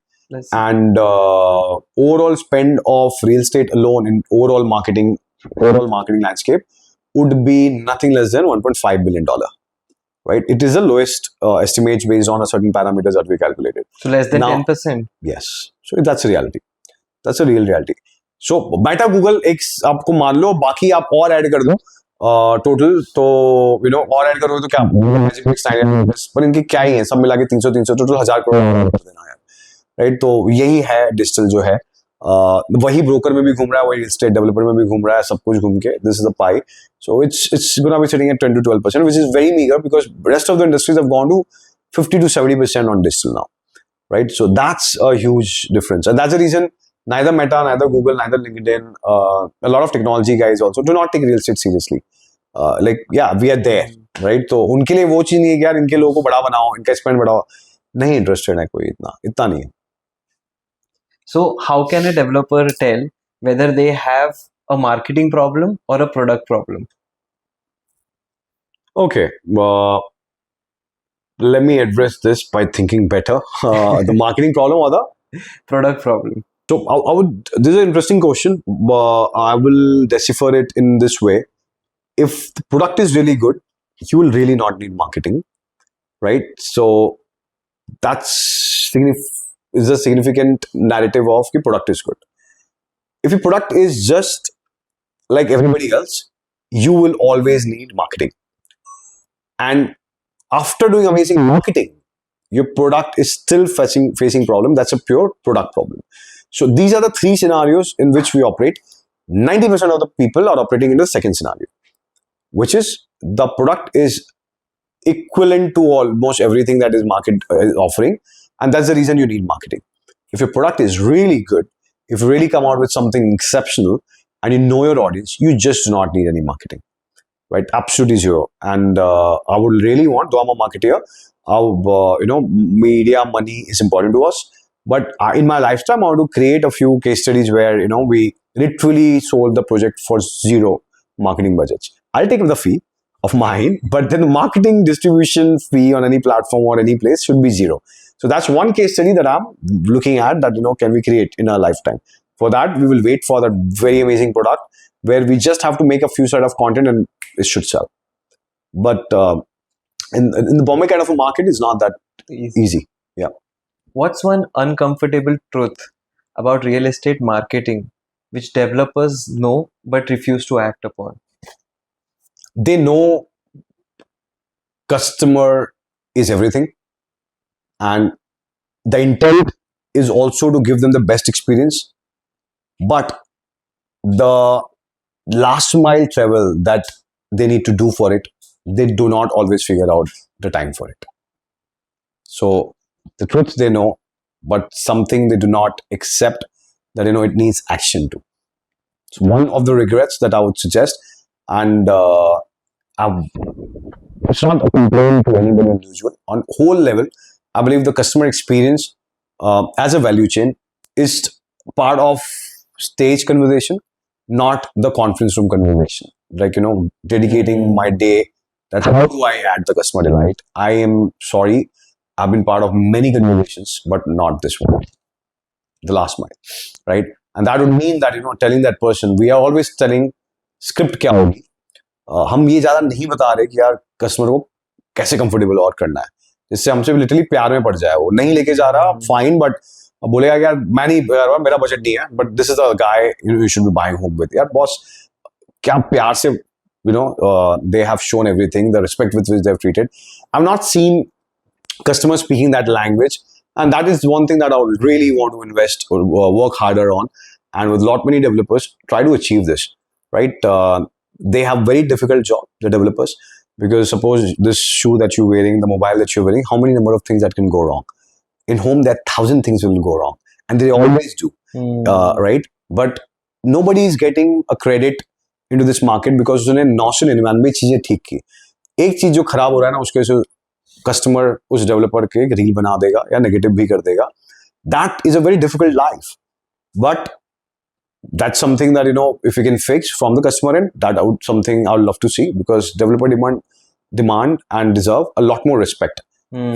And overall spend of real estate alone in overall marketing landscape would be nothing less than $1.5 billion, right? It is the lowest estimates based on a certain parameters that we calculated. So less than Now, 10%. Yes, so that's a reality. That's a real reality. So Meta Google एक आपको मान लो, बाकी आप और add कर दो total, तो you know और ऐड करोगे तो क्या पर इनके क्या ही है, सब मिला के 300 टोटल 1000 करोड़ कर देना यार, राइट? तो यही है डिजिटल जो है, वही ब्रोकर में भी घूम रहा है, वही स्टेट डेवलपर में भी घूम रहा है, सब कुछ घूम के this is the pi. So it's gonna be sitting at 10 to 12%, which is very meager because rest of the industries have gone to 50 to 70% on digital now, right? So that's a huge difference, and that's the reason neither Meta, neither Google, neither LinkedIn, a lot of technology guys also do not take real estate seriously. Like, yeah, we are there, right? तो उनके लिए वो चीज नहीं है कि यार इनके लोगों को बड़ा बनाओ, इनका स्पेंड बढ़ाओ, नहीं इंटरेस्टेड है कोई, इतना इतना नहीं है. So how can a developer tell whether they have a marketing problem or a product problem? Okay, let me address this by thinking better. The marketing problem or the Product problem. So I would. This is an interesting question. I will decipher it in this way. If the product is really good, you will really not need marketing, right? So that's is a significant narrative of the product is good. If your product is just like everybody else, you will always need marketing. And after doing amazing marketing, your product is still facing problem. That's a pure product problem. So these are the three scenarios in which we operate. 90% of the people are operating in the second scenario, which is the product is equivalent to almost everything that is market is offering, and that's the reason you need marketing. If your product is really good, if you really come out with something exceptional, and you know your audience, you just do not need any marketing, right? Absolutely zero. And I would really want, though I'm a marketer, media money is important to us. But in my lifetime, I want to create a few case studies where we literally sold the project for zero marketing budgets. I'll take the fee of mine, but then the marketing distribution fee on any platform or any place should be zero. So that's one case study that I'm looking at, that can we create in our lifetime. For that, we will wait for that very amazing product where we just have to make a few set of content and it should sell. But in the Bombay kind of a market, it's not that easy. Yeah. What's one uncomfortable truth about real estate marketing which developers know but refuse to act upon? They know customer is everything, and the intent is also to give them the best experience, but the last mile travel that they need to do for it, they do not always figure out the time for it. So the truth they know, but something they do not accept, that it needs action to. So one of the regrets that I would suggest, and it's not a complaint to anybody individual. On whole level, I believe the customer experience as a value chain is part of stage conversation, not the conference room conversation. Like, dedicating my day, that how do I add the customer delight? I am sorry, I've been part of many conversations, but not this one, the last mile, right? And that would mean that, telling that person, we are always telling script क्या होगी, हम ये ज़्यादा नहीं बता रहे कि यार कस्टमर को कैसे कंफर्टेबल और करना है, जिससे हमसे लिटरली प्यार में पड़ जाए. वो नहीं लेके जा रहा, फाइन, बट बोलेगा यार मैं नहीं, यार मेरा बजट नहीं है, but this is a guy you should be buying home with. यार बॉस क्या प्यार से they have shown everything, the respect with which they've treated. I've not seen customers speaking that language, and that is one thing that I would really want to invest or work harder on. And with lot many developers, try to achieve this, right? They have very difficult job, the developers, because suppose this shoe that you're wearing, the mobile that you're wearing, how many number of things that can go wrong? In home, there are 1,000 things will go wrong, and they always do, right? But nobody is getting a credit into this market because उन्होंने 999 चीजें ठीक की. एक चीज जो खराब हो रहा है ना, उसके वजह से कस्टमर उस डेवलपर के रील बना देगा या नेगेटिव भी कर देगा. That is a very difficult life, but that's something that if you can fix from the customer end, that something I would love to see, because developer demand and deserve a lot more respect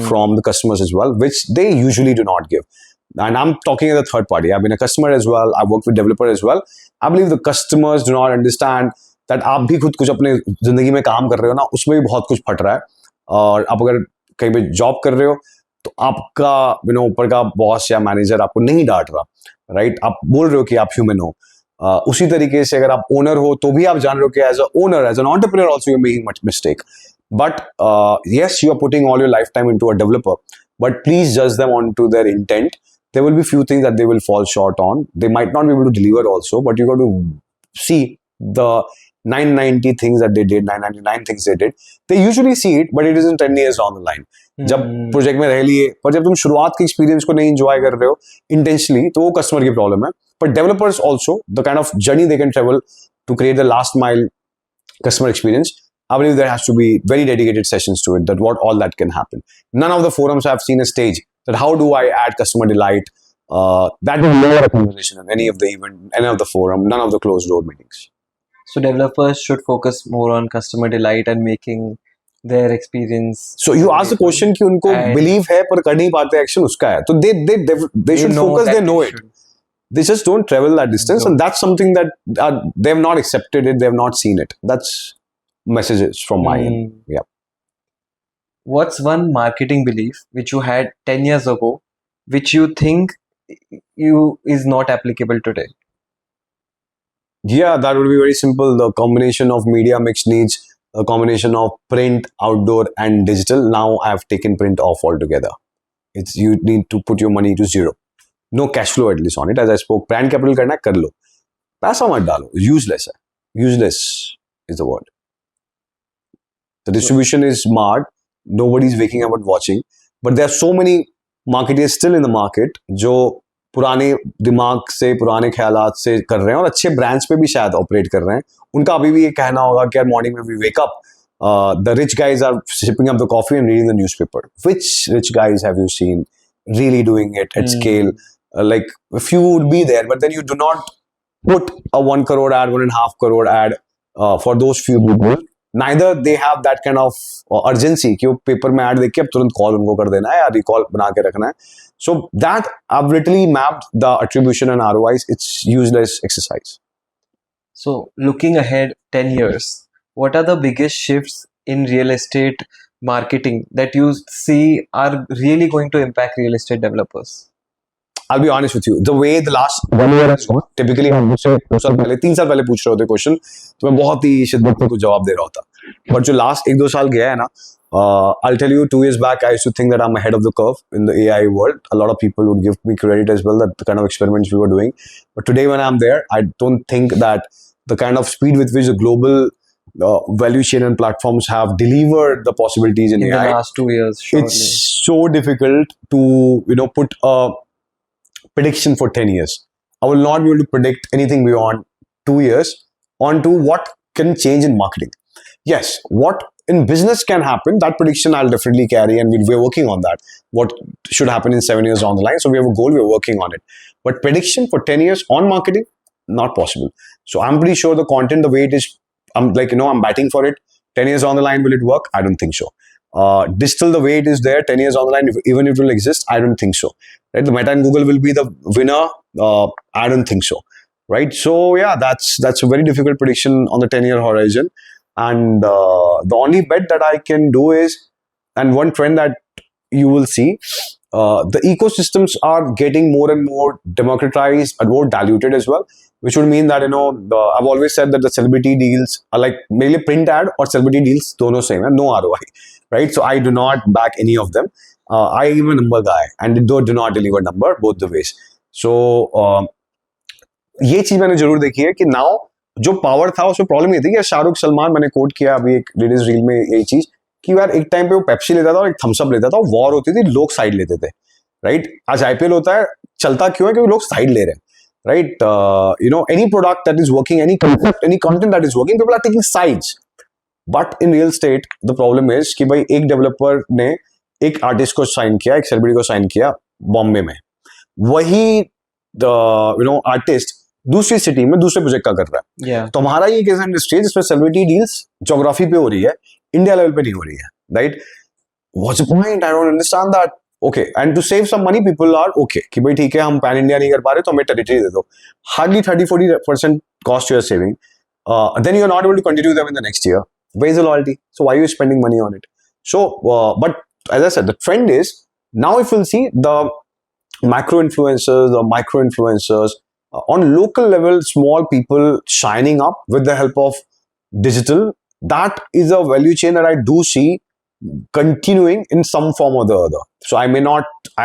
from the customers as well, which they usually do not give. And I'm talking as a third party. I've been a customer as well. I've worked with developer as well. I believe the customers do not understand that आप भी खुद कुछ अपने जिंदगी में काम कर रहे हो ना, उसमें भी बहुत कुछ फट रहा है. और आप अगर कहीं पे जॉब कर रहे हो तो आपका ऊपर का बॉस या मैनेजर आपको नहीं डांट रहा, राइट? आप बोल रहे हो कि आप ह्यूमन हो. उसी तरीके से अगर आप ओनर हो तो भी आप जान रहे हो कि as a owner, as an entrepreneur also you are making much mistake. But yes, you are putting all your lifetime into a developer, but please judge them onto their intent. There will be few things that they will fall short on. They might not be able to deliver also, but you got to see the 990 things that they did, 999 things they did. They usually see it, but it isn't 10 years down the line. जब project में रह लिए, पर जब तुम शुरुआत के experience को नहीं एंजॉय कर रहे हो इंटेंशनली, तो वो कस्टमर की प्रॉब्लम है. But developers also, the kind of journey they can travel to create the last mile customer experience, I believe there has to be very dedicated sessions to it, that what all that can happen. None of the forums have seen a stage that how do I add customer delight. That will never a conversation in any of the event, any of the forum, none of the closed door meetings. So developers should focus more on customer delight and making their experience. So you ask the question कि उनको believe है पर कर नहीं पाते action उसका है. तो they should focus, they know it. They just don't travel that distance, and that's something that they have not accepted it, they have not seen it. That's messages from my end. Yeah. What's one marketing belief which you had 10 years ago, which you think is not applicable today? Yeah, that would be very simple. The combination of media mix needs a combination of print, outdoor, and digital. Now I have taken print off altogether. You need to put your money to zero. No cash flow at least on it. As I spoke, brand capital करना है कर लो, पैसा मत डालो. Useless है. Useless is the word. The distribution is marred. Nobody's waking up and watching. But there are so many marketers still in the market जो पुराने दिमाग से, पुराने ख्यालात से कर रहे हैं और अच्छे ब्रांड्स पे भी शायद ऑपरेट कर रहे हैं. उनका अभी भी ये कहना होगा कि यार मॉर्निंग में we wake up, the rich guys are sipping up the coffee and reading the newspaper. Which rich guys have you seen really doing it at scale? Like a few would be there, but then you do not put a 1 crore ad, 1.5 crore ad for those few people. Neither they have that kind of urgency कि वो paper में ad देख के अब तुरंत call उनको कर देना है या रिकॉल बना के रखना है. So that I've literally mapped the attribution and ROIs. It's useless exercise. So looking ahead 10 years, what are the biggest shifts in real estate marketing that you see are really going to impact real estate developers? I'll be honest with you. The way the last 1 year has gone, typically हम मुझसे 2 साल पहले, 3 साल पहले पूछ रहे होते question, तो मैं बहुत ही शिद्दत से कुछ जवाब दे रहा होता. But जो last 1-2 साल गया है ना, I'll tell you, 2 years back, I used to think that I'm ahead of the curve in the AI world. A lot of people would give me credit as well, that the kind of experiments we were doing. But today when I'm there, I don't think that the kind of speed with which the global value chain and platforms have delivered the possibilities in AI. In the last 2 years, surely. It's so difficult to, put a prediction for 10 years. I will not be able to predict anything beyond 2 years onto what can change in marketing. Yes, what in business can happen, that prediction I'll definitely carry, and we're working on that. What should happen in 7 years down the line? So we have a goal, we're working on it. But prediction for 10 years on marketing, not possible. So I'm pretty sure the content, the way it is, I'm batting for it. 10 years down the line, will it work? I don't think so. Digital, the way it is there, 10 years down the line, even if it will exist, I don't think so. Right? The Meta and Google will be the winner. I don't think so. Right? So yeah, that's a very difficult prediction on the 10-year horizon. And the only bet that I can do is, and one trend that you will see, the ecosystems are getting more and more democratized and more diluted as well, which would mean that, I've always said that the celebrity deals are like mainly print ad or celebrity deals, dono same, and no ROI, right? So I do not back any of them. I am a number guy, and they do not deliver number both the ways. So ये चीज मैंने जरूर देखी है कि now जो power था उसमें प्रॉब्लम ये थी कि शाहरुख सलमान, मैंने कोट किया अभी एक लेटेस्ट रील में यही चीज कि यार एक टाइम पे वो पेप्सी लेता था और एक थम्स अप लेता था, वॉर होती थी, लोग साइड लेते थे, राइट? आज आईपीएल होता है, चलता क्यों है? क्योंकि लोग साइड ले रहे हैं, right? Any product that is working, any concept, any content that is working, people are taking sides. But in real estate the problem is कि भाई एक डेवलपर ने एक आर्टिस्ट को साइन किया, एक सेलिब्रिटी को साइन किया बॉम्बे में, वही आर्टिस्ट दूसरी सिटी में दूसरे प्रोजेक्ट का कर रहा है. तुम्हारा ये कैसा इंडस्ट्री है जिसमें सेलिब्रिटी डील्स ज्योग्राफी पे हो रही है, इंडिया लेवल पे नहीं हो रही है, right? What's the point? I don't understand that. Okay, and to save some money people are okay कि भाई ठीक है, हम पैन इंडिया नहीं कर पा रहे तो हमें टेरिटरी दे दो. Hardly 30-40% cost you are saving. Then you are not able to continue them in the next year. Where is the loyalty? So why are you spending money on it? So, but as I said, the trend is now if you'll see the macro influencers, the micro influencers, on local level, small people shining up with the help of digital, that is a value chain that I do see continuing in some form or the other. So I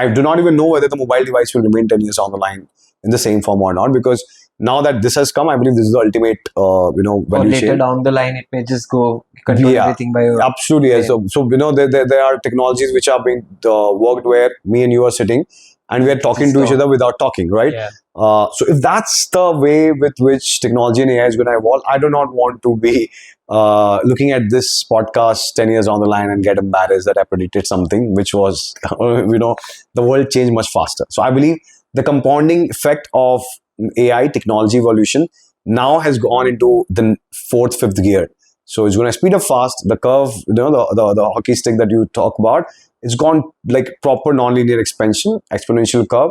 do not even know whether the mobile device will remain 10 years down the line in the same form or not, because now that this has come, I believe this is the ultimate, Or value later chain. down the line, it may just go control Yeah, everything by your absolutely. Yeah. brain. So there are technologies which are being worked where me and you are sitting and we are talking Just to each talk. other without talking, right? Yeah. So if that's the way with which technology and AI is going to evolve, I do not want to be looking at this podcast 10 years down the line and get embarrassed that I predicted something which was, the world changed much faster. So I believe the compounding effect of AI technology evolution now has gone into the fourth, fifth gear. So it's going to speed up fast. The curve, the hockey stick that you talk about, it's gone like proper non-linear expansion, exponential curve,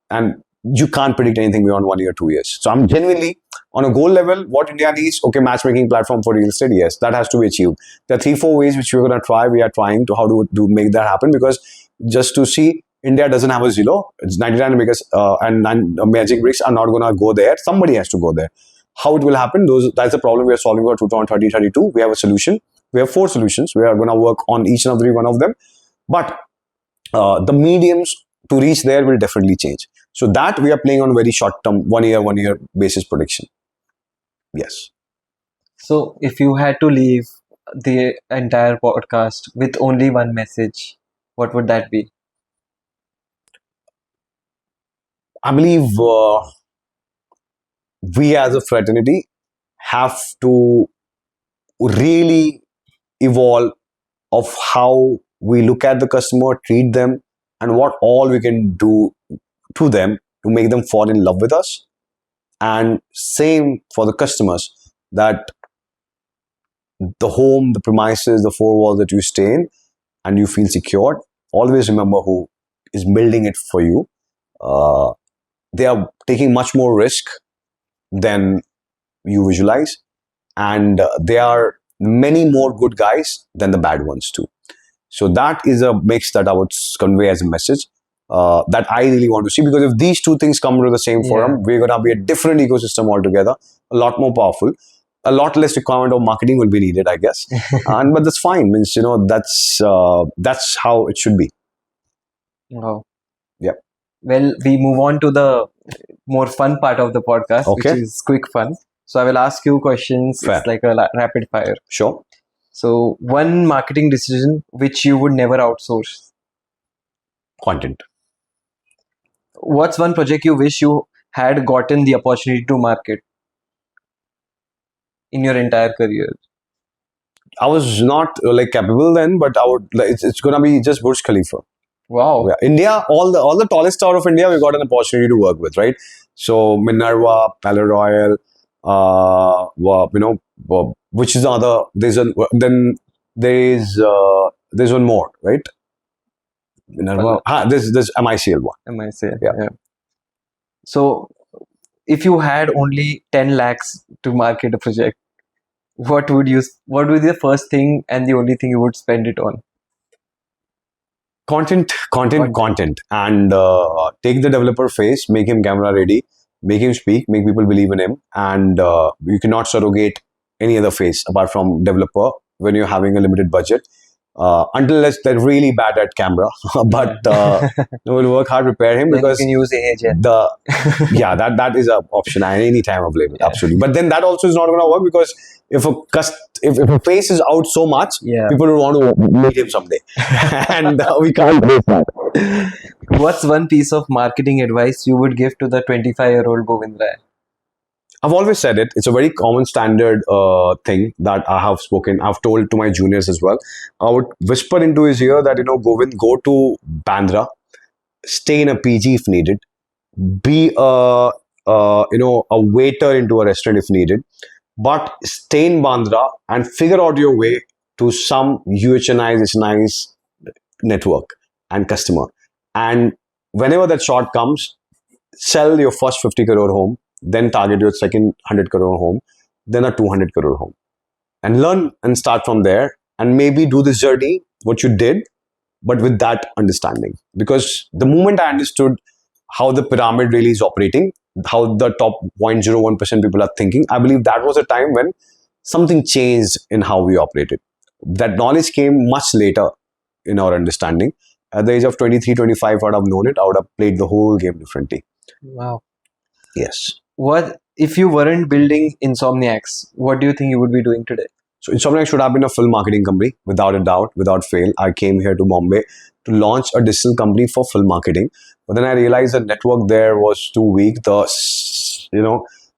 and you can't predict anything beyond 1 year, 2 years. So I'm genuinely on a goal level, what India needs, okay, matchmaking platform for real estate, yes, that has to be achieved. There are 3, 4 ways which we're going to try. We are trying to how to make that happen, because just to see, India doesn't have a Zillow. It's 99 Makers and Magic Bricks are not going to go there. Somebody has to go there. How it will happen, that's the problem we are solving for 2030-32. We have a solution. We have 4 solutions. We are going to work on each and every one of them. But the mediums to reach there will definitely change. So that we are playing on very short term, 1 year basis prediction. Yes. So if you had to leave the entire podcast with only one message, what would that be? I believe we as a fraternity have to really evolve of how we look at the customer, treat them, and what all we can do to them to make them fall in love with us. And same for the customers, that the home, the premises, the 4 walls that you stay in and you feel secured, always remember who is building it for you. They are taking much more risk than you visualize, and there are many more good guys than the bad ones too. So that is a mix that I would convey as a message that I really want to see, because if these two things come to the same forum, we're going to be a different ecosystem altogether, a lot more powerful. A lot less requirement of marketing will be needed, I guess. But that's fine. Means that's how it should be. Wow. Yep. Well, we move on to the more fun part of the podcast, Okay. which is quick fun. So I will ask you questions. Fair. It's like a rapid fire. Sure. So one marketing decision which you would never outsource. Content. What's one project you wish you had gotten the opportunity to market in your entire career? I was not like capable then, but I would. Like, it's gonna be just Burj Khalifa. Wow. Yeah. India, all the tallest tower of India, we got an opportunity to work with, right? So Minerva, Palais Royal, which is the other. There's one more, right? Minerva. There's MICL one. Am I saying? Yeah. So if you had only 10 lakhs to market a project, what would be the first thing and the only thing you would spend it on? Content, and take the developer face, make him camera ready, make him speak, make people believe in him, and you cannot surrogate any other face apart from developer when you're having a limited budget. Until they're really bad at camera, but we'll work hard to prepare him, Then because you can use agent. that is an option at any time available. Absolutely. But then that also is not going to work, because if a face is out so much, people will want to meet him someday, and we can't do that. What's one piece of marketing advice you would give to the 25-year-old Govind Rai? I've always said it. It's a very common standard thing that I have spoken. I've told to my juniors as well. I would whisper into his ear that, Govind, go to Bandra, stay in a PG if needed, be a waiter into a restaurant if needed, but stay in Bandra and figure out your way to some HNI's network and customer. And whenever that shot comes, sell your first 50 crore home, then target your second 100 crore home, then a 200 crore home, and learn and start from there, and maybe do this journey, what you did, but with that understanding. Because the moment I understood how the pyramid really is operating, how the top 0.01% people are thinking, I believe that was a time when something changed in how we operated. That knowledge came much later in our understanding. At the age of 23, 25, I would have known it, I would have played the whole game differently. Wow. Yes. What if you weren't building Insomniacs, what do you think you would be doing today? So Insomniac should have been a film marketing company, without a doubt, without fail. I came here to Bombay to launch a digital company for film marketing, but then I realized the network there was too weak.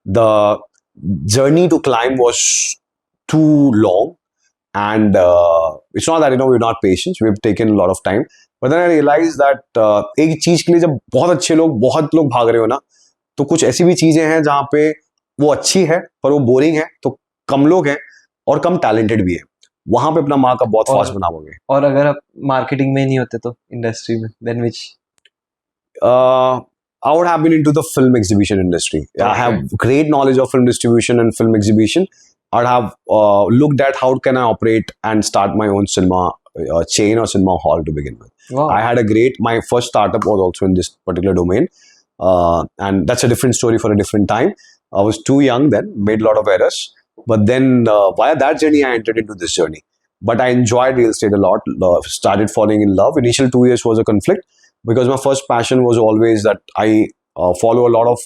The journey to climb was too long, and it's not that we're not patient. We've taken a lot of time, but then I realized that एक चीज के लिए जब बहुत लोग भाग रहे हो ना, तो कुछ ऐसी भी चीजें हैं जहाँ पे वो अच्छी है पर वो बोरिंग है, तो कम लोग हैं और कम टैलेंटेड भी है, वहां पे अपना मार्क आप बहुत फास्ट बनाओगे. और अगर आप मार्केटिंग में नहीं होते तो इंडस्ट्री में, then which? I would have been into the film exhibition industry. I have great knowledge of film distribution and film exhibition. I'd have looked at how can I operate and start my own cinema chain or cinema hall to begin with. Wow. My first startup was also in this particular domain. And that's a different story for a different time. I was too young then, made a lot of errors. But then via that journey, I entered into this journey. But I enjoyed real estate a lot, started falling in love. Initial 2 years was a conflict because my first passion was always that I follow a lot of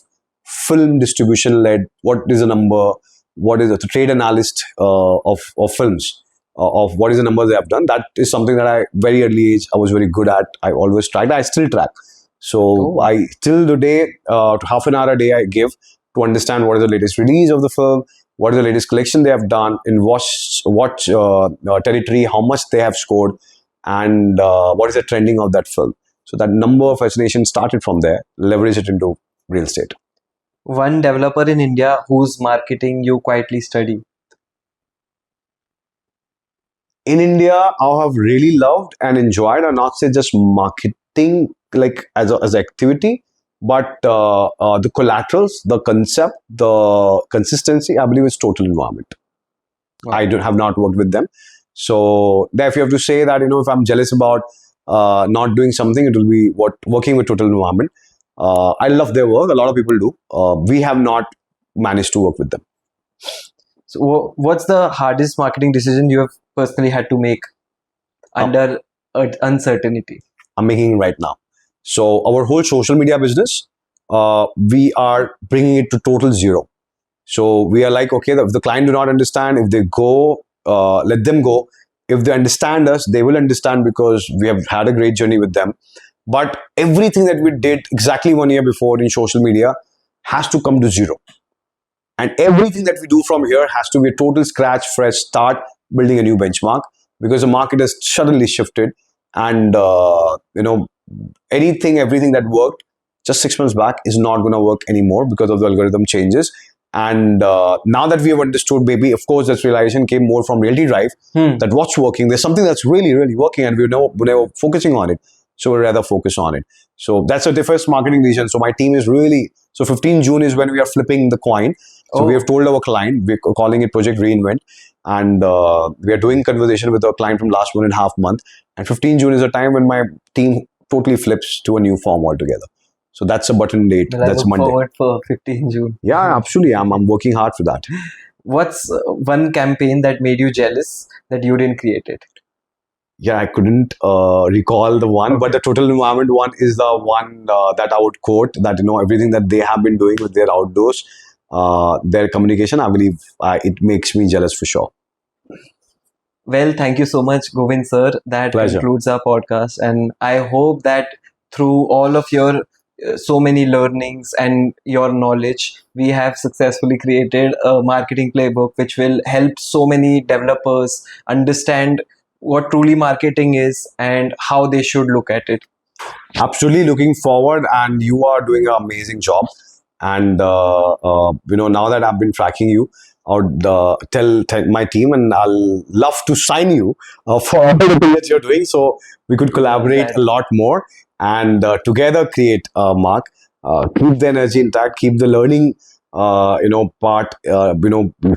film distribution led. What is a number? What is a trade analyst of films? Of what is the number they have done? That is something that I, very early age, I was very good at. I always tracked. I still track. So I till today, half an hour a day I give to understand what is the latest release of the film, what is the latest collection they have done, in what territory, how much they have scored, and what is the trending of that film. So that number fascination started from there, leverage it into real estate. One developer in India whose marketing you quietly study. In India, I have really loved and enjoyed, and not say just marketing like as an activity, but the collaterals, the concept, the consistency, I believe is Total Environment. Wow. I have not worked with them. So if you have to say that, if I'm jealous about not doing something, it will be working with Total Environment. I love their work. A lot of people do. We have not managed to work with them. So what's the hardest marketing decision you have personally had to make under uncertainty? I'm making it right now. So our whole social media business, we are bringing it to total zero. So we are like, okay, if the client do not understand, if they go, let them go. If they understand us, they will understand because we have had a great journey with them. But everything that we did exactly 1 year before in social media has to come to zero. And everything that we do from here has to be a total scratch, fresh start, building a new benchmark, because the market has suddenly shifted. And, everything that worked just 6 months back is not going to work anymore because of the algorithm changes. And now that we have understood, baby, of course, this realization came more from Realty Drive, that what's working, there's something that's really, really working, and we're never focusing on it. So we'd rather focus on it. So that's the first marketing decision. So my team is really, 15 June is when we are flipping the coin. So we have told our client, we're calling it Project Reinvent. And we are doing conversation with our client from last 1.5 months. And 15 June is a time when my team totally flips to a new form altogether. So that's a button date. Well, that's Monday. I look forward for 15 June. Yeah, absolutely. I'm working hard for that. What's one campaign that made you jealous that you didn't create it? Yeah, I couldn't recall the one, but the Total Environment one is the one that I would quote, that, everything that they have been doing with their outdoors, their communication, I believe it makes me jealous for sure. Well, thank you so much, Govind sir. That concludes our podcast. And I hope that through all of your so many learnings and your knowledge, we have successfully created a marketing playbook which will help so many developers understand what truly marketing is and how they should look at it. Absolutely looking forward, and you are doing an amazing job. And now that I've been tracking you, I would tell my team, and I'll love to sign you for all the things that you're doing, so we could collaborate a lot more and together create a mark. Keep the energy intact, keep the learning part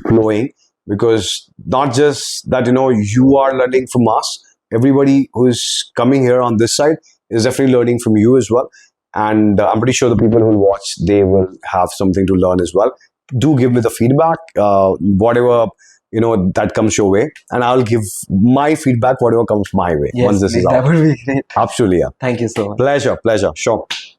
flowing, because not just that you are learning from us, everybody who's coming here on this side is definitely learning from you as well. And I'm pretty sure the people who will watch, they will have something to learn as well. Do give me the feedback, whatever that comes your way, and I'll give my feedback whatever comes my way. Yes, once this is that out. would be great. Absolutely, yeah. Thank you so much. Pleasure, sure.